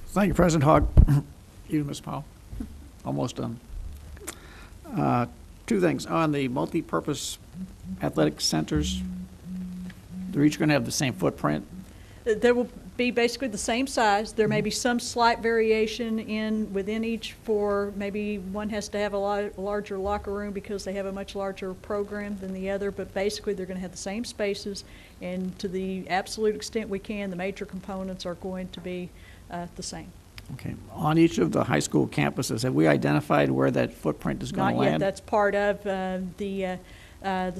Thank you, President Hogg. You, Ms. Powell. Almost done. 2 things. On the multi-purpose athletic centers, they're each going to have the same footprint. There will be basically the same size. There may be some slight variation within each for maybe one has to have a larger locker room because they have a much larger program than the other, but basically they're going to have the same spaces, and to the absolute extent we can, the major components are going to be the same. Okay. On each of the high school campuses, have we identified where that footprint is going to land? Not yet. That's part of the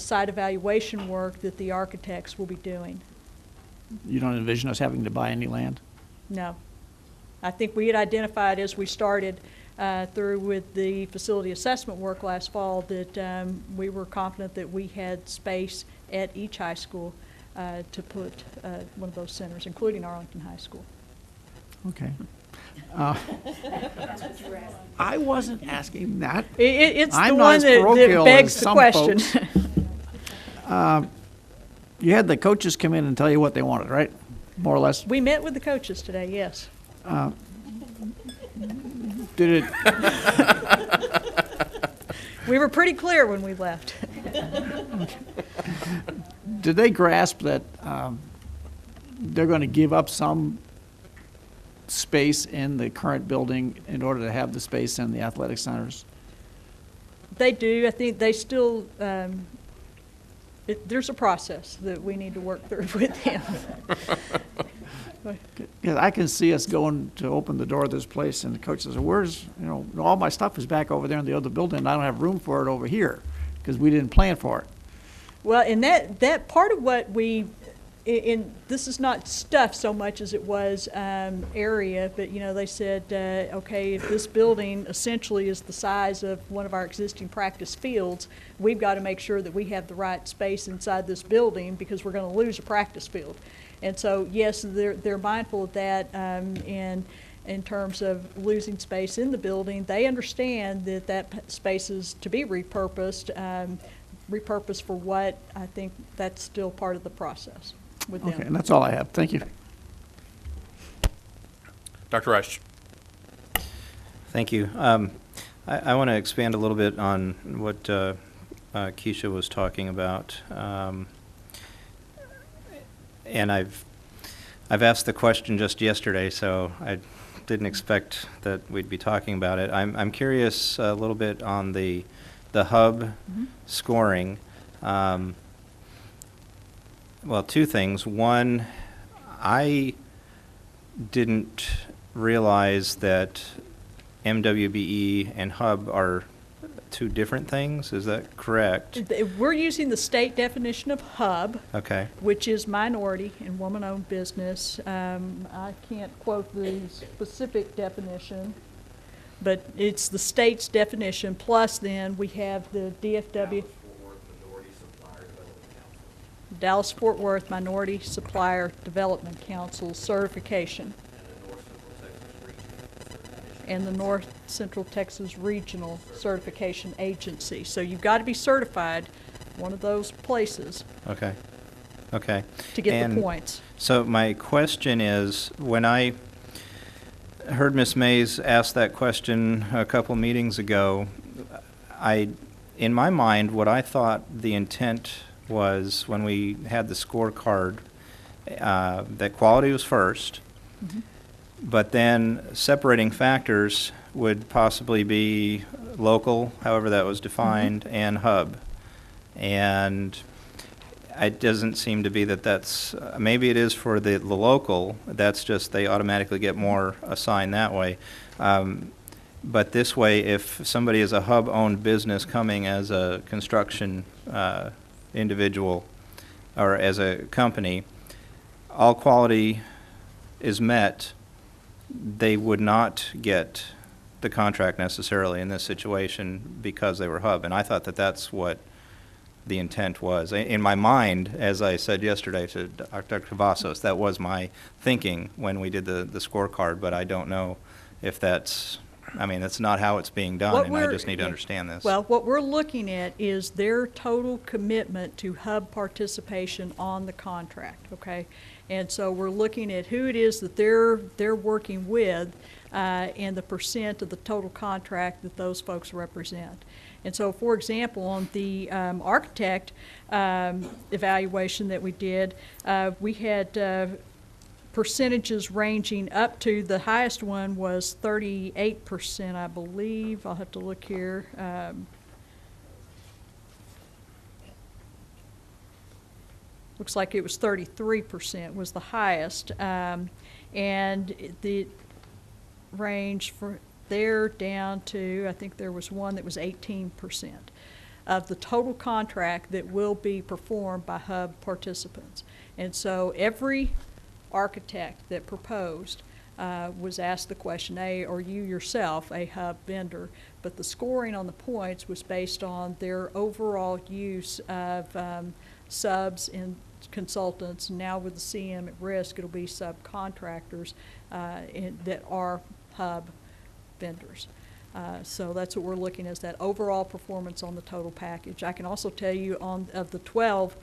site evaluation work that the architects will be doing. You don't envision us having to buy any land? No. I think we had identified as we started through with the facility assessment work last fall that we were confident that we had space at each high school to put one of those centers, including Arlington High School. Okay. I wasn't asking that. It's the I'm not one as that parochial begs as the some question. folks. You had the coaches come in and tell you what they wanted, right? More or less. We met with the coaches today, yes. Did it? We were pretty clear when we left. Did they grasp that they're going to give up some space in the current building in order to have the space in the athletic centers? They do. I think they still, there's a process that we need to work through with them. Because I can see us going to open the door of this place and the coach says, where's, all my stuff is back over there in the other building and I don't have room for it over here because we didn't plan for it. Well, and that part of what we, this is not stuff so much as it was area, but they said, okay, if this building essentially is the size of one of our existing practice fields, we've got to make sure that we have the right space inside this building because we're going to lose a practice field. And so, yes, they're mindful of that, and in terms of losing space in the building, they understand that space is to be repurposed, repurposed for what. I think that's still part of the process with them. Okay, and that's all I have. Thank you. Dr. Rush. Thank you. I want to expand a little bit on what Keisha was talking about. And I've asked the question just yesterday, so I didn't expect that we'd be talking about it. I'm curious a little bit on the hub scoring. Well, two things. One, I didn't realize that MWBE and hub are two different things. Is that correct? We're using the state definition of hub, Okay. which is minority and woman-owned business. I can't quote the specific definition, but it's the state's definition, plus then we have the DFW, Dallas-Fort Worth Minority Supplier Development Council certification, and the North Central Texas Regional Certification Agency. So you've got to be certified one of those places Okay. Okay. to get And the points. So my question is, when I heard Ms. Mays ask that question a couple meetings ago, in my mind, what I thought the intent was when we had the scorecard, that quality was first, but then separating factors would possibly be local, however that was defined, and hub. And it doesn't seem to be that that's, maybe it is for the local, that's just they automatically get more assigned that way. But this way, if somebody is a hub-owned business coming as a construction individual or as a company, all quality is met, they would not get the contract necessarily in this situation because they were hub. And I thought that that's what the intent was. In my mind, as I said yesterday to Dr. Cavazos, that was my thinking when we did the scorecard, but I don't know if that's, I mean, that's not how it's being done, and I just need to understand this. Well, what we're looking at is their total commitment to hub participation on the contract, okay? And so we're looking at who it is that they're working with and the percent of the total contract that those folks represent. And so, for example, on the architect evaluation that we did, we had percentages ranging up to, the highest one was 38%, I believe. I'll have to look here. Looks like it was 33% was the highest. And the range for there down to, I think there was one that was 18% of the total contract that will be performed by hub participants. And so every architect that proposed was asked the question, are you yourself a hub vendor? But the scoring on the points was based on their overall use of subs and consultants. Now with the CM at risk, it'll be subcontractors that are hub vendors. So that's what we're looking at, is that overall performance on the total package. I can also tell you of the 12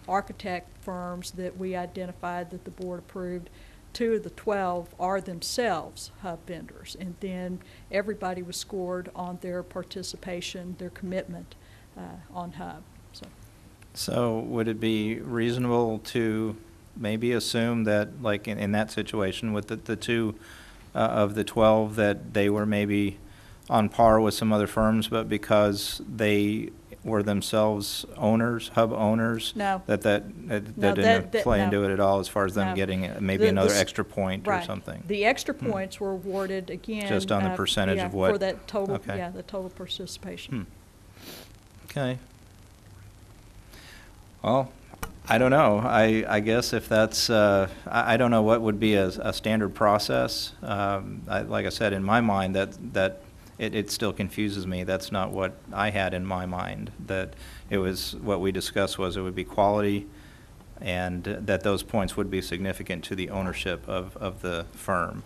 architect firms that we identified that the board approved, 2 of the 12 are themselves hub vendors. And then everybody was scored on their participation, their commitment on hub. So would it be reasonable to maybe assume that, like in that situation with the 2 of the 12, that they were maybe on par with some other firms, but because they were themselves owners, hub owners? No. That didn't play into it at all as far as them getting maybe another extra point or something? The extra points were awarded again. Just on the percentage of what? For that total, okay. the total participation. Okay. Well, I don't know. I guess if that's, I don't know what would be a standard process. Like I said, in my mind, that it still confuses me. That's not what I had in my mind. That it was, what we discussed was it would be quality, and that those points would be significant to the ownership of the firm.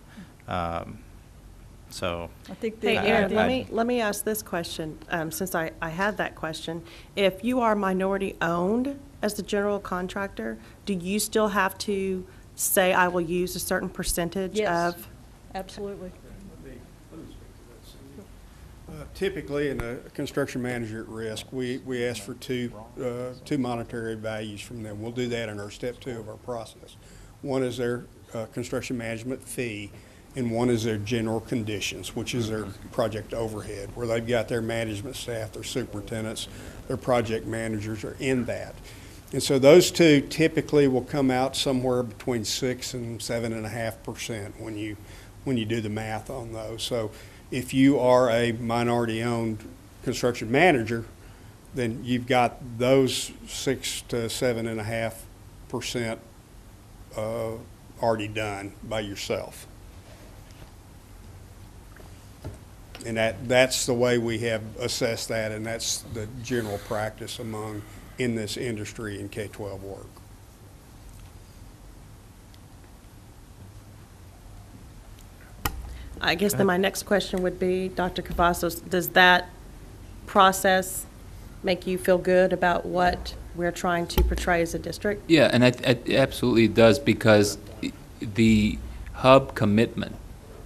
So. I think Hey, Aaron, let me ask this question, since I had that question. If you are minority owned as the general contractor, do you still have to say, I will use a certain percentage Yes, of? absolutely. Let me speak to that. Typically, in a construction manager at risk, we ask for two monetary values from them. We'll do that in our step 2 of our process. One is their construction management fee, and one is their general conditions, which is their project overhead, where they've got their management staff, their superintendents, their project managers are in that. And so those 2 typically will come out somewhere between 6 and 7.5% when you do the math on those. So if you are a minority-owned construction manager, then you've got those 6 to 7.5% already done by yourself. And that's the way we have assessed that, and that's the general practice in this industry in K-12 work. I guess then my next question would be, Dr. Cavazos, does that process make you feel good about what we're trying to portray as a district? Yeah, and it absolutely does, because the hub commitment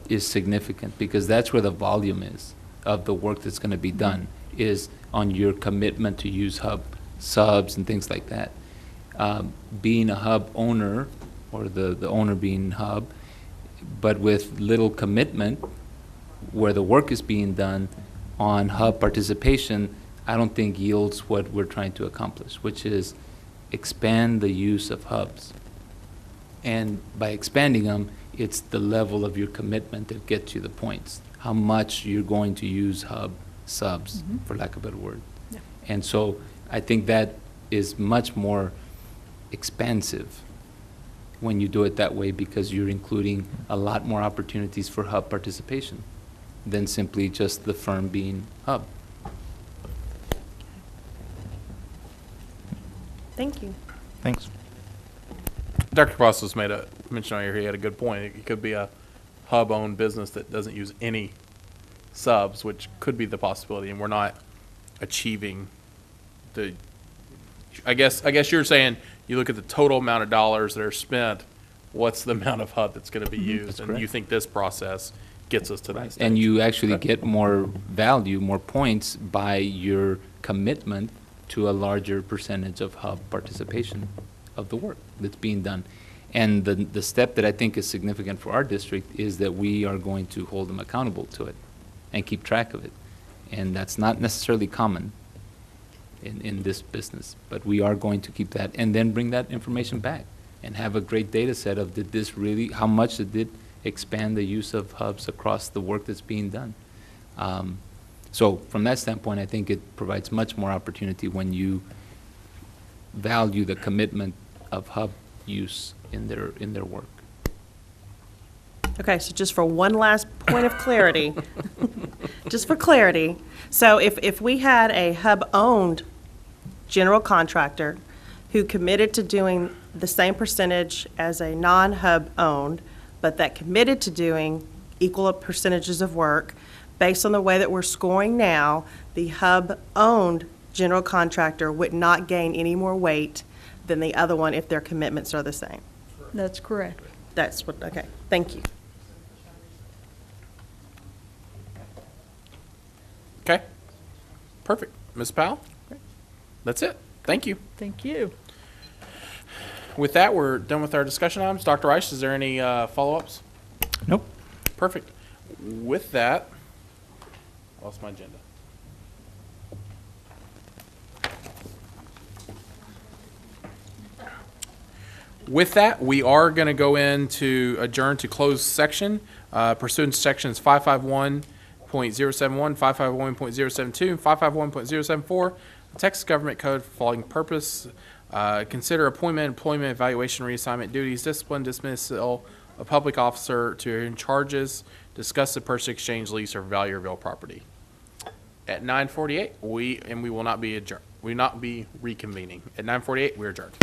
is significant, because that's where the volume is of the work that's going to be done, is on your commitment to use hub subs and things like that. Being a hub owner, or the owner being hub, but with little commitment where the work is being done on hub participation, I don't think yields what we're trying to accomplish, which is expand the use of hubs. And by expanding them, it's the level of your commitment that gets you the points. How much you're going to use hub subs, for lack of a better word. Yeah. And so I think that is much more expansive when you do it that way, because you're including a lot more opportunities for hub participation than simply just the firm being hub. Thank you. Thanks. Dr. Cavazos made a mention on here, he had a good point. It could be a hub-owned business that doesn't use any subs, which could be the possibility, and we're not achieving the, I guess you're saying you look at the total amount of dollars that are spent, what's the amount of hub that's going to be used? That's and correct. you think this process gets us to that stage. And you actually get more value, more points by your commitment to a larger percentage of hub participation of the work that's being done. And the step that I think is significant for our district is that we are going to hold them accountable to it and keep track of it. And that's not necessarily common in this business, but we are going to keep that and then bring that information back and have a great data set of, did this really, how much did it expand the use of hubs across the work that's being done? So from that standpoint, I think it provides much more opportunity when you value the commitment of hub use in their work. Okay, so just for one last point of clarity, just for clarity, so if we had a hub-owned general contractor who committed to doing the same percentage as a non-hub owned, but that committed to doing equal percentages of work, based on the way that we're scoring now, the hub-owned general contractor would not gain any more weight than the other one if their commitments are the same. That's correct. That's what, okay, thank you. Okay, perfect. Ms. Powell? That's it. Thank you. Thank you. With that, we're done with our discussion items. Dr. Reich, is there any follow-ups? Nope. Perfect. With that, I lost my agenda. With that, we are going to go into adjourn to closed section pursuant to sections 551.071, 551.072, and 551.074, the Texas Government Code for following purpose. Consider appointment, employment, evaluation, reassignment, duties, discipline, dismissal of public officer to in charges, discuss the purchase, exchange, lease, or value of real property. At 9:48, we will not be adjourned. We will not be reconvening. At 9:48, we're adjourned.